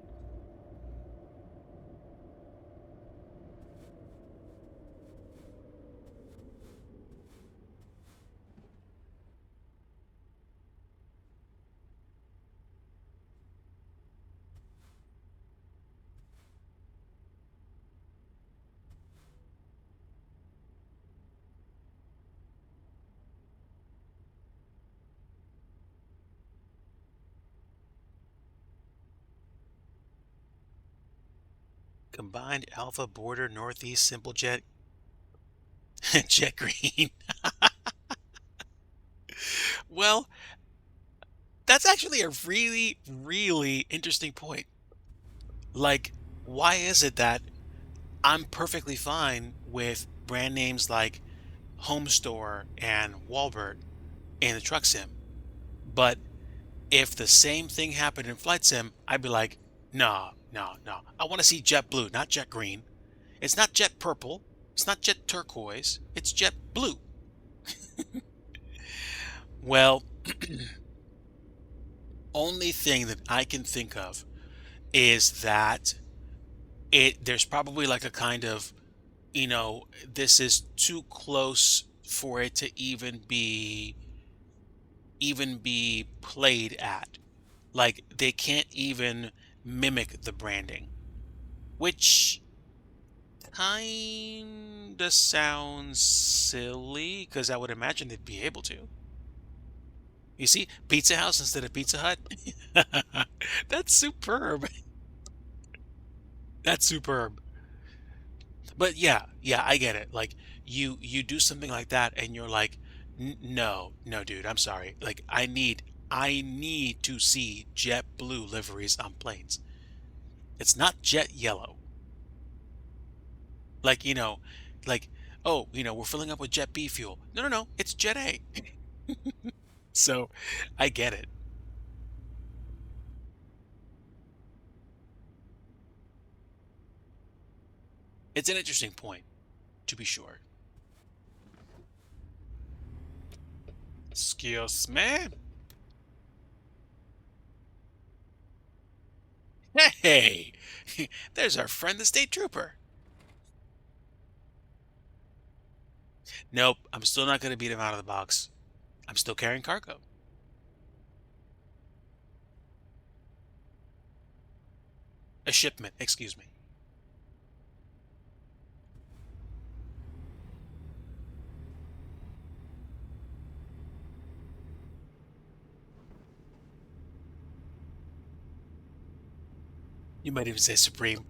A: Combined Alpha Border Northeast Simple Jet Jet Green. Well, that's actually a really, really interesting point. Like, why is it that I'm perfectly fine with brand names like Home Store and Walbert in the truck sim, but if the same thing happened in flight sim, I'd be like, no, no, no. I want to see jet blue, not jet green. It's not jet purple. It's not jet turquoise. It's jet blue. Well, only thing that I can think of is that there's probably like a kind of, this is too close for it to even be played at. Like they can't even mimic the branding, which kinda sounds silly because I would imagine they'd be able to. You see, Pizza House instead of Pizza Hut. That's superb. That's superb. But yeah, I get it. Like you do something like that and you're like, No, no, dude, I'm sorry. Like I need to see jet blue liveries on planes. It's not jet yellow. Like, like, oh, we're filling up with jet B fuel. No, no, no, it's jet A. So I get it. It's an interesting point, to be sure. Excuse me? Hey, there's our friend, the state trooper. Nope, I'm still not going to beat him out of the box. I'm still carrying cargo. A shipment, excuse me. You might even say supreme.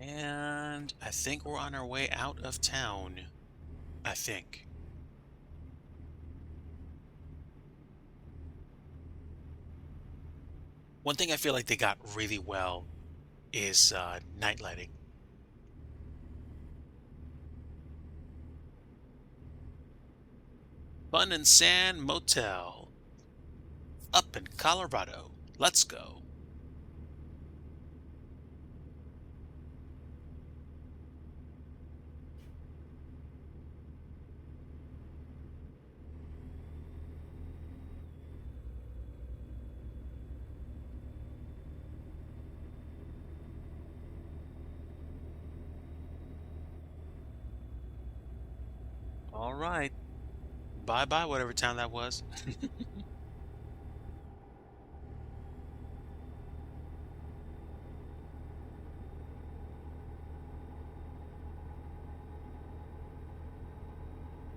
A: And I think we're on our way out of town. I think. One thing I feel like they got really well is night lighting. Fun and Sand Motel up in Colorado. Let's go. All right. Bye-bye, whatever town that was.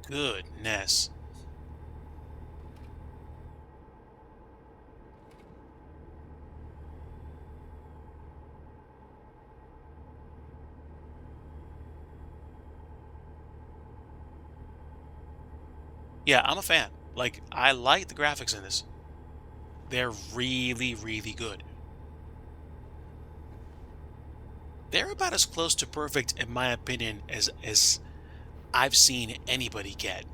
A: Goodness. Yeah, I'm a fan. Like, I like the graphics in this. They're really, really good. They're about as close to perfect, in my opinion, as I've seen anybody get.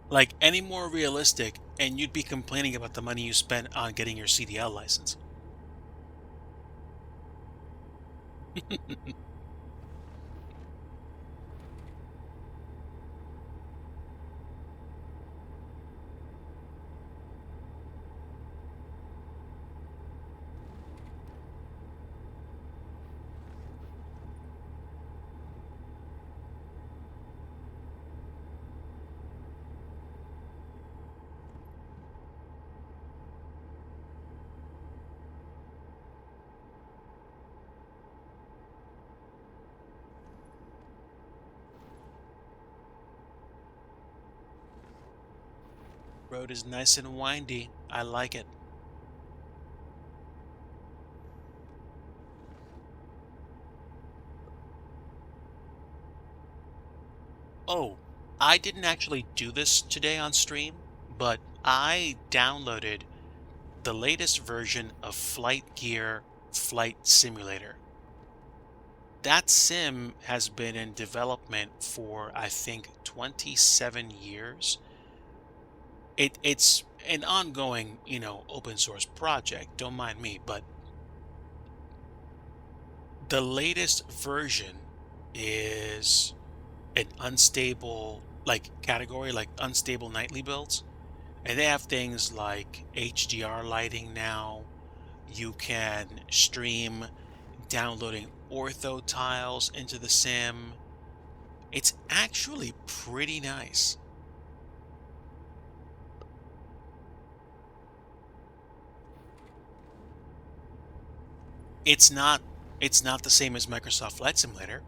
A: Like, any more realistic, and you'd be complaining about the money you spent on getting your CDL license. Road is nice and windy. I like it. Oh, I didn't actually do this today on stream, but I downloaded the latest version of Flight Gear Flight Simulator. That sim has been in development for, I think, 27 years. It's an ongoing, open source project, don't mind me, but the latest version is an unstable category, like unstable nightly builds. And they have things like HDR lighting now. You can stream downloading ortho tiles into the sim. It's actually pretty nice. It's not the same as Microsoft Flight Simulator,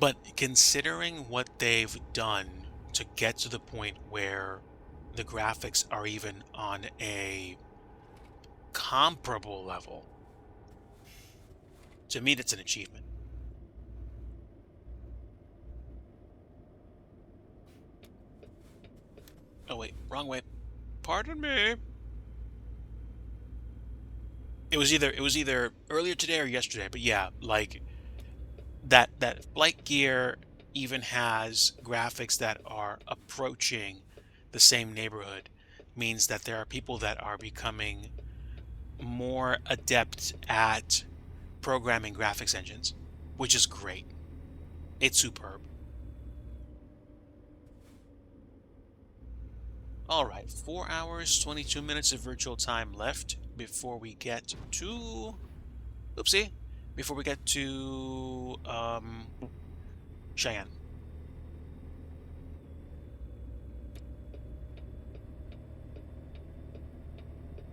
A: but considering what they've done to get to the point where the graphics are even on a comparable level, to me that's an achievement. Oh wait, wrong way. Pardon me. It was either earlier today or yesterday, but yeah, like that Flight Gear even has graphics that are approaching the same neighborhood, means that there are people that are becoming more adept at programming graphics engines, which is great. It's superb. All right, 4 hours, 22 minutes of virtual time left before we get to, oopsie, before we get to Cheyenne.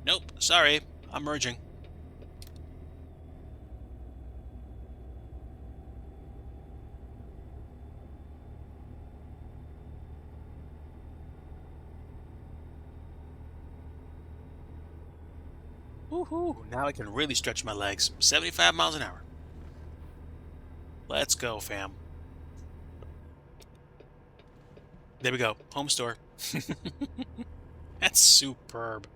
A: Nope, sorry, I'm merging. Woohoo! Now I can really stretch my legs. 75 miles an hour. Let's go, fam. There we go. Home store. That's superb.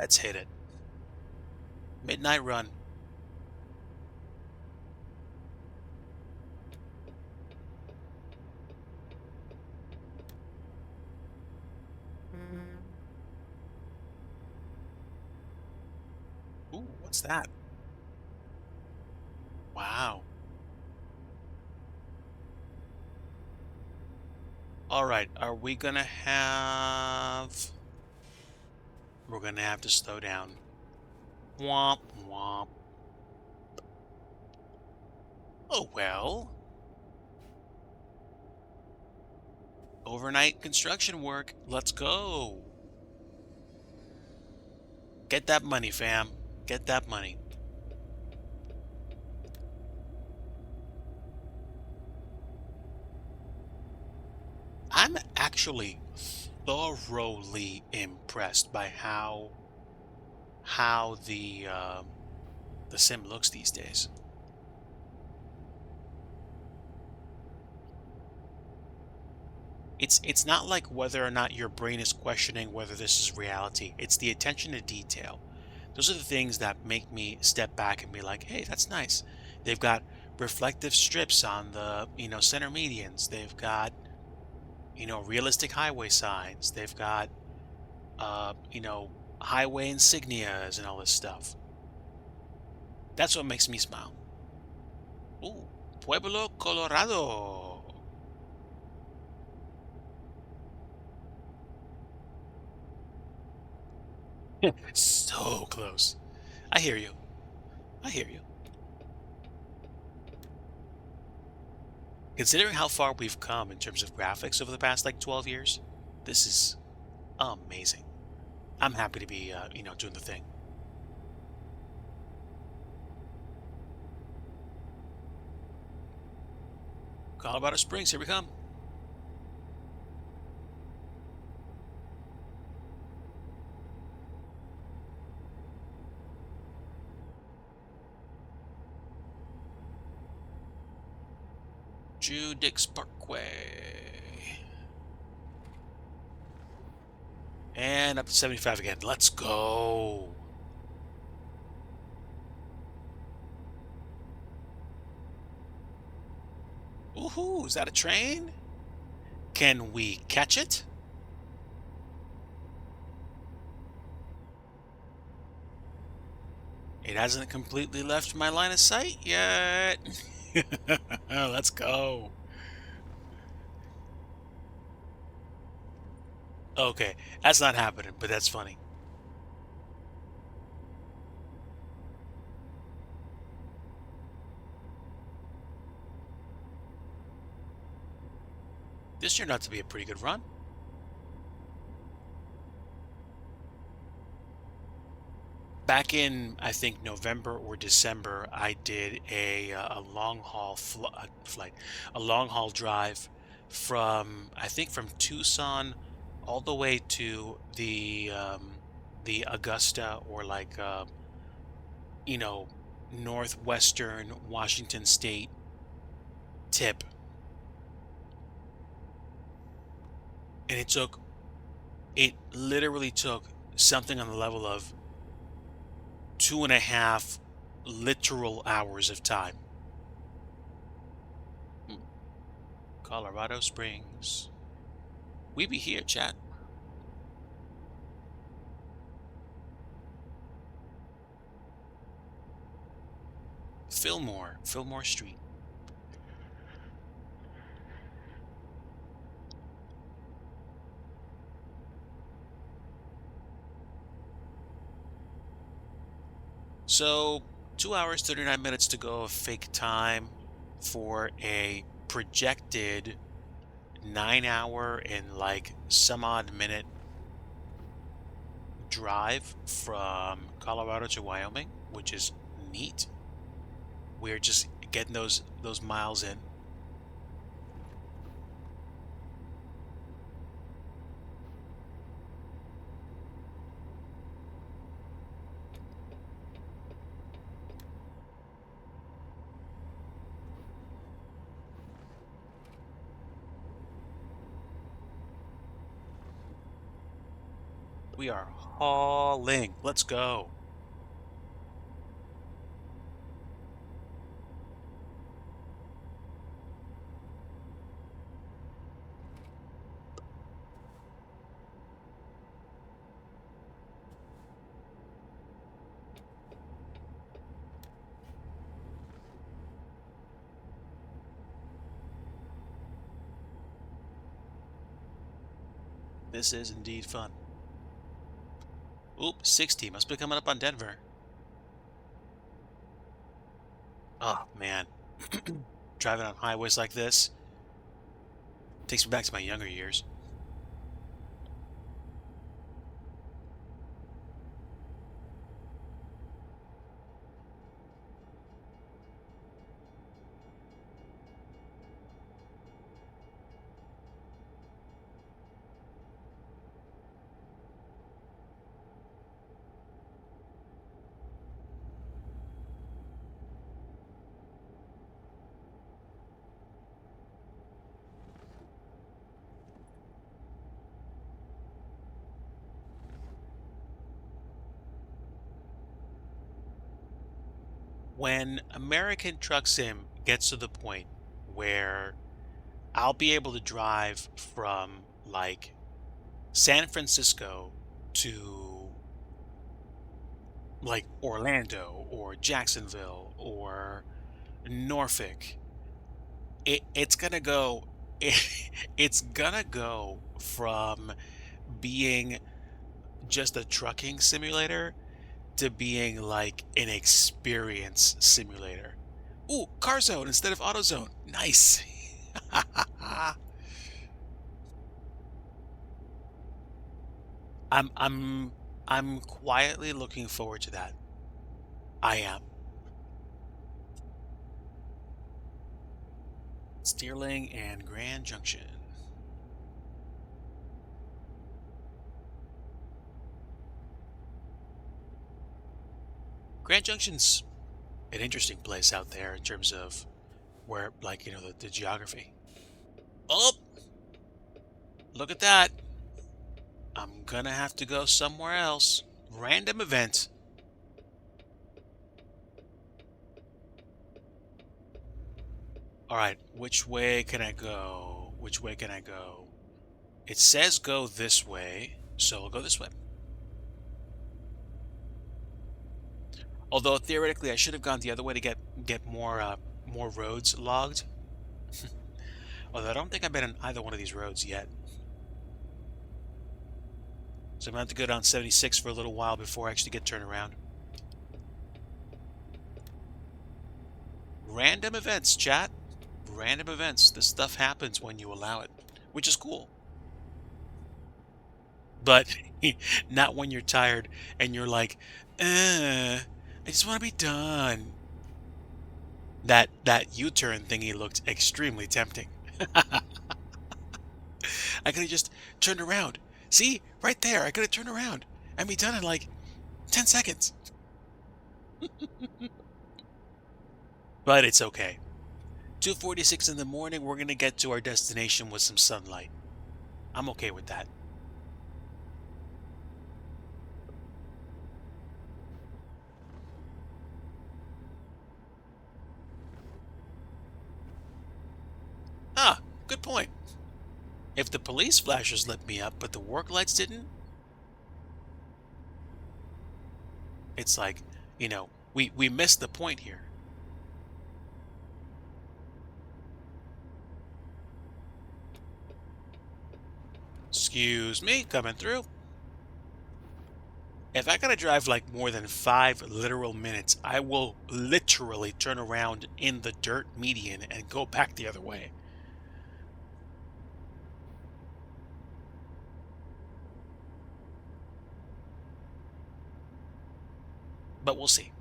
A: Let's hit it. Midnight run. Ooh, what's that? Wow. All right, are we gonna have... We're gonna have to slow down. Womp womp. Oh well. Overnight construction work. Let's go. Get that money, fam. Get that money. I'm actually thoroughly impressed by how the sim looks these days. It's not like whether or not your brain is questioning whether this is reality. It's the attention to detail. Those are the things that make me step back and be like, hey, that's nice. They've got reflective strips on the, center medians. They've got, realistic highway signs. They've got, highway insignias and all this stuff. That's what makes me smile. Ooh, Pueblo, Colorado. So close. I hear you. I hear you. Considering how far we've come in terms of graphics over the past like 12 years, this is amazing. I'm happy to be, doing the thing. Colorado Springs, here we come. Dix Parkway. And up to 75 again. Let's go. Woohoo, is that a train? Can we catch it? It hasn't completely left my line of sight yet. Let's go. Okay, that's not happening, but that's funny. This turned out to be a pretty good run. Back in, I think, November or December, I did a long haul flight, a long haul drive from, I think, from Tucson all the way to the Augusta or like, northwestern Washington State tip, and it literally took something on the level of 2.5 literal hours of time. Colorado Springs. We be here, chat. Fillmore Street. So 2 hours, 39 minutes to go of fake time for a projected 9 hour and like some odd minute drive from Colorado to Wyoming, which is neat. We're just getting those miles in. We are hauling. Let's go. This is indeed fun. Oop, 60. Must be coming up on Denver. Oh, man. Driving on highways like this takes me back to my younger years. When American Truck Sim gets to the point where I'll be able to drive from like San Francisco to like Orlando or Jacksonville or Norfolk, it's gonna go it's gonna go from being just a trucking simulator to being like an experience simulator. Ooh, car zone instead of auto zone. Nice. I'm I'm I'm quietly looking forward to that. I am. Steerling and Grand Junction. Grand Junction's an interesting place out there in terms of where, like, the geography. Oh, look at that. I'm gonna have to go somewhere else. Random event. All right, which way can I go? Which way can I go? It says go this way, so I'll go this way. Although theoretically, I should have gone the other way to get more roads logged. Although I don't think I've been on either one of these roads yet. So I'm gonna have to go down 76 for a little while before I actually get turned around. Random events, chat. Random events. This stuff happens when you allow it, which is cool. But not when you're tired and you're like, I just want to be done. That U-turn thingy looked extremely tempting. I could have just turned around. See? Right there. I could have turned around and be done in like 10 seconds. But it's okay. 2:46 in the morning, we're going to get to our destination with some sunlight. I'm okay with that. Ah, good point. If the police flashers lit me up, but the work lights didn't, it's like, we missed the point here. Excuse me, coming through. If I gotta drive like more than 5 literal minutes, I will literally turn around in the dirt median and go back the other way. But we'll see.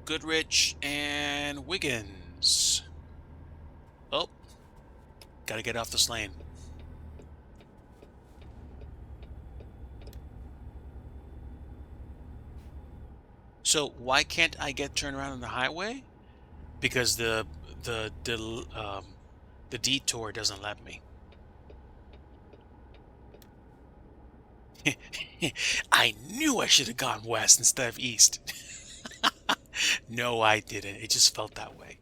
A: Goodrich and Wiggins. Oh, gotta get off this lane. So why can't I get turned around on the highway? Because the The detour doesn't let me. I knew I should have gone west instead of east. No, I didn't. It just felt that way.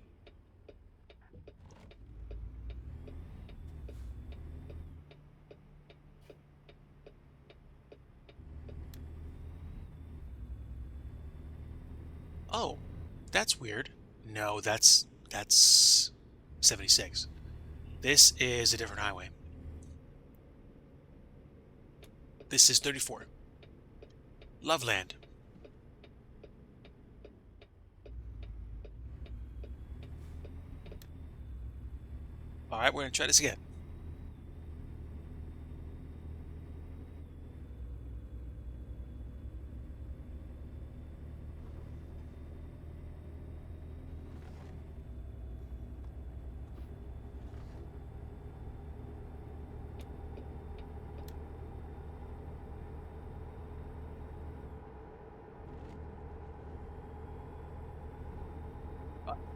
A: Oh, that's weird. No, that's 76. This is a different highway. This is 34. Loveland. All right, we're going to try this again.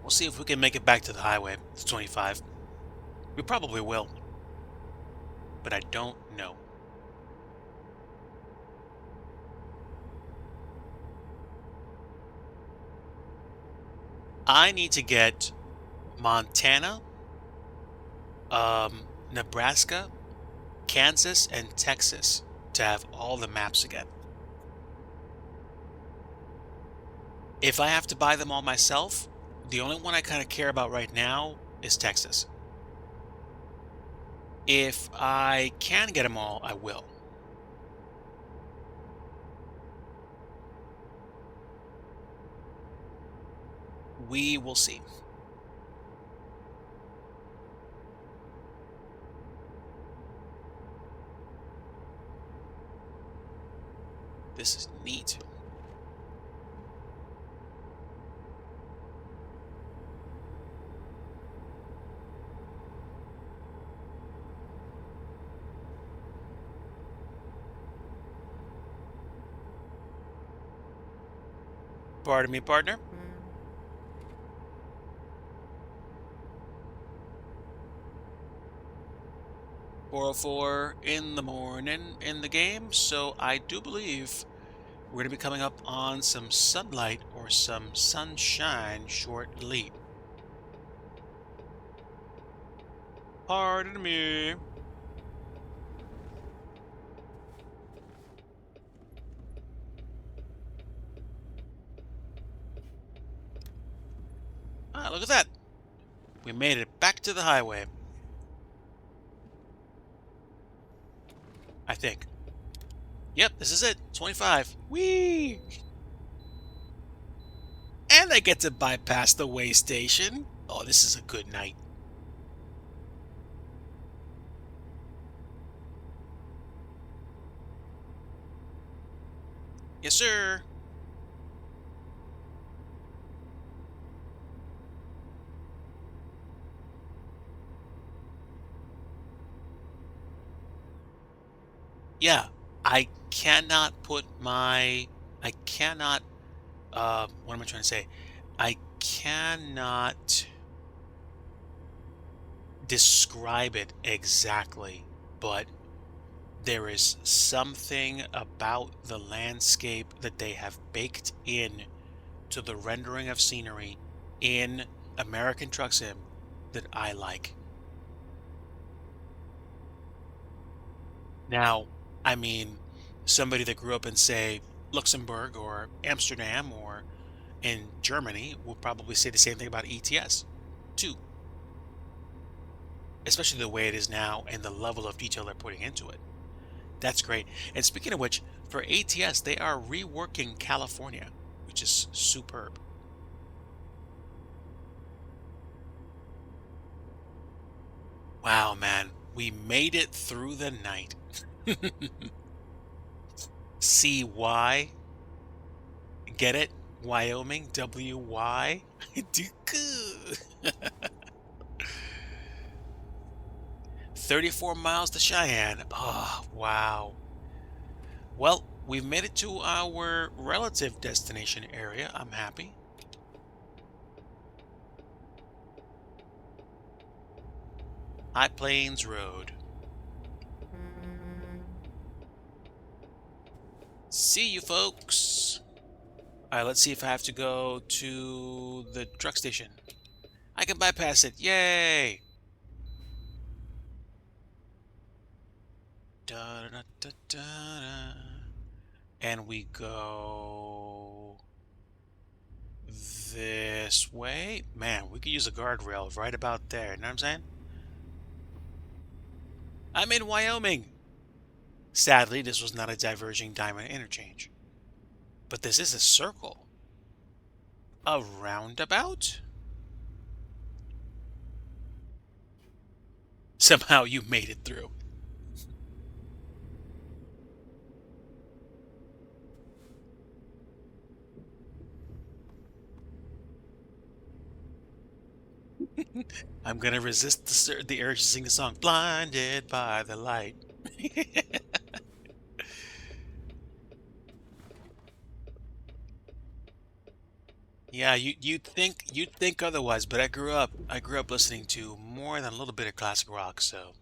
A: We'll see if we can make it back to the highway. It's 25. We probably will. But I don't know. I need to get Montana, Nebraska, Kansas, and Texas to have all the maps again. If I have to buy them all myself, the only one I kind of care about right now is Texas. If I can get them all, I will. We will see. This is neat. Pardon me, partner. 4:04 in the morning in the game, so I do believe we're going to be coming up on some sunlight or some sunshine shortly. Pardon me. Ah, look at that. We made it back to the highway. I think. Yep, this is it. 25. Whee! And I get to bypass the way station. Oh, this is a good night. Yes, sir. Yeah, I cannot put my, I cannot, what am I trying to say? I cannot describe it exactly, but there is something about the landscape that they have baked in to the rendering of scenery in American Truck Sim that I like. Now, I mean, somebody that grew up in, say, Luxembourg or Amsterdam or in Germany will probably say the same thing about ETS, too. Especially the way it is now and the level of detail they're putting into it. That's great. And speaking of which, for ATS, they are reworking California, which is superb. Wow, man, we made it through the night. CY, get it? Wyoming, WY. 34 miles to Cheyenne. Oh, wow. Well, we've made it to our relative destination area. I'm happy. High Plains Road. See you, folks. All right, let's see if I have to go to the truck station. I can bypass it. Yay! Da, da, da, da, da. And we go this way. Man, we could use a guardrail right about there. You know what I'm saying? I'm in Wyoming. Sadly, this was not a diverging diamond interchange. But this is a circle. A roundabout? Somehow you made it through. I'm gonna resist the urge to sing a song. Blinded by the light. Yeah, you'd think otherwise, but I grew up listening to more than a little bit of classic rock, so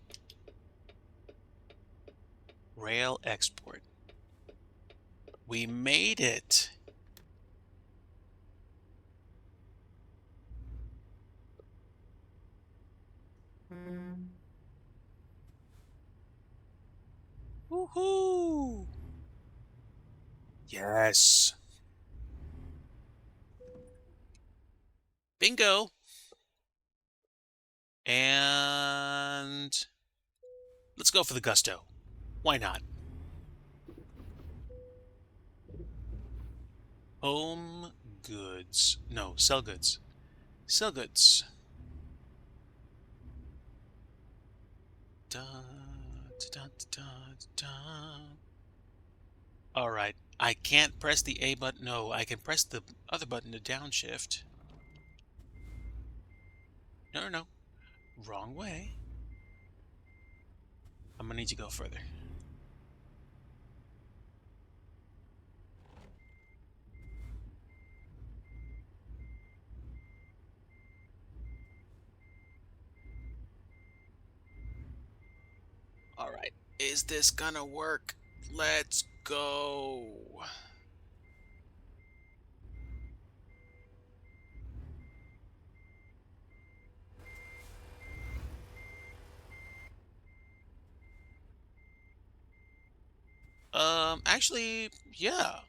A: rail export. We made it. Woohoo! Yes. Bingo. And let's go for the gusto. Why not? Home goods. No, sell goods. Sell goods. Da, da, da, da, da. All right. I can't press the A button. No, I can press the other button to downshift. No, no, no. Wrong way. I'm gonna need to go further. All right. Is this gonna work? Let's go. Actually, yeah.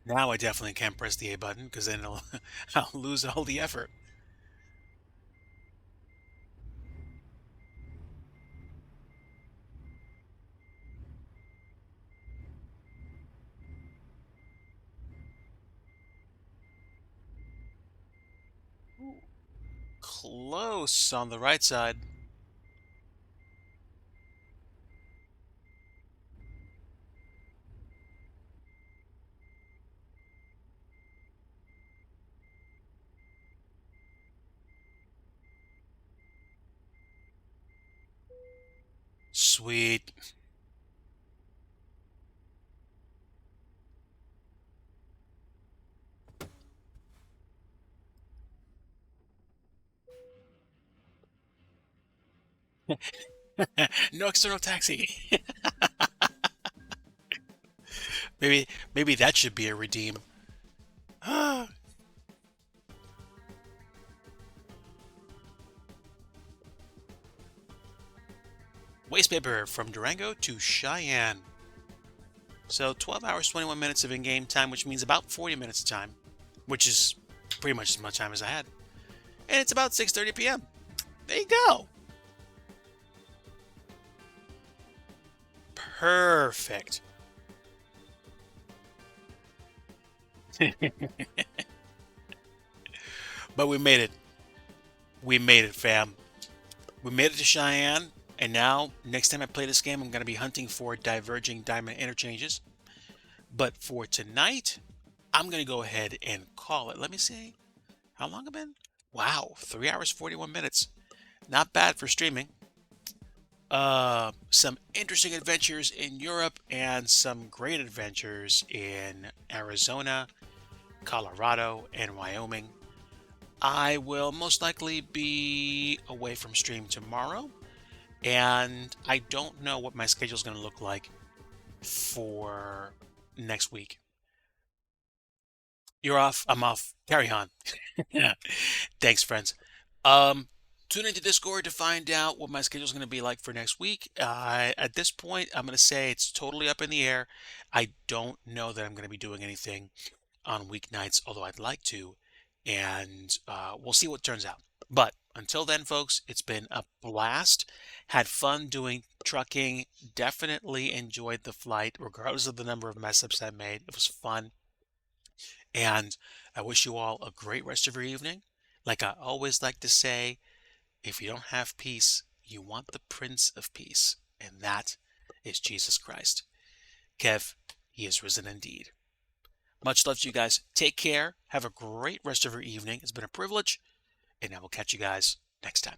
A: Now I definitely can't press the A button because then I'll lose all the effort. Close on the right side. Sweet. No external taxi. Maybe that should be a redeem. Waste paper from Durango to Cheyenne. So 12 hours, 21 minutes of in-game time, which means about 40 minutes of time, which is pretty much as much time as I had. And it's about 6:30 p.m. There you go. Perfect. But we made it. We made it, fam. We made it to Cheyenne, and now, next time I play this game, I'm going to be hunting for diverging diamond interchanges. But for tonight, I'm going to go ahead and call it. Let me see how long I've been. Wow, 3 hours, 41 minutes. Not bad for streaming. Some interesting adventures in Europe and some great adventures in Arizona, Colorado, and Wyoming. I will most likely be away from stream tomorrow, and I don't know what my schedule is going to look like for next week. You're off. I'm off. Carry on. Yeah. Thanks, friends. Tune into Discord to find out what my schedule is going to be like for next week. At this point, I'm going to say it's totally up in the air. I don't know that I'm going to be doing anything on weeknights, although I'd like to, and we'll see what turns out. But until then, folks, it's been a blast. Had fun doing trucking. Definitely enjoyed the flight, regardless of the number of mess ups I made. It was fun. And I wish you all a great rest of your evening. Like I always like to say, if you don't have peace, you want the Prince of Peace, and that is Jesus Christ. Kev, he is risen indeed. Much love to you guys. Take care. Have a great rest of your evening. It's been a privilege, and I will catch you guys next time.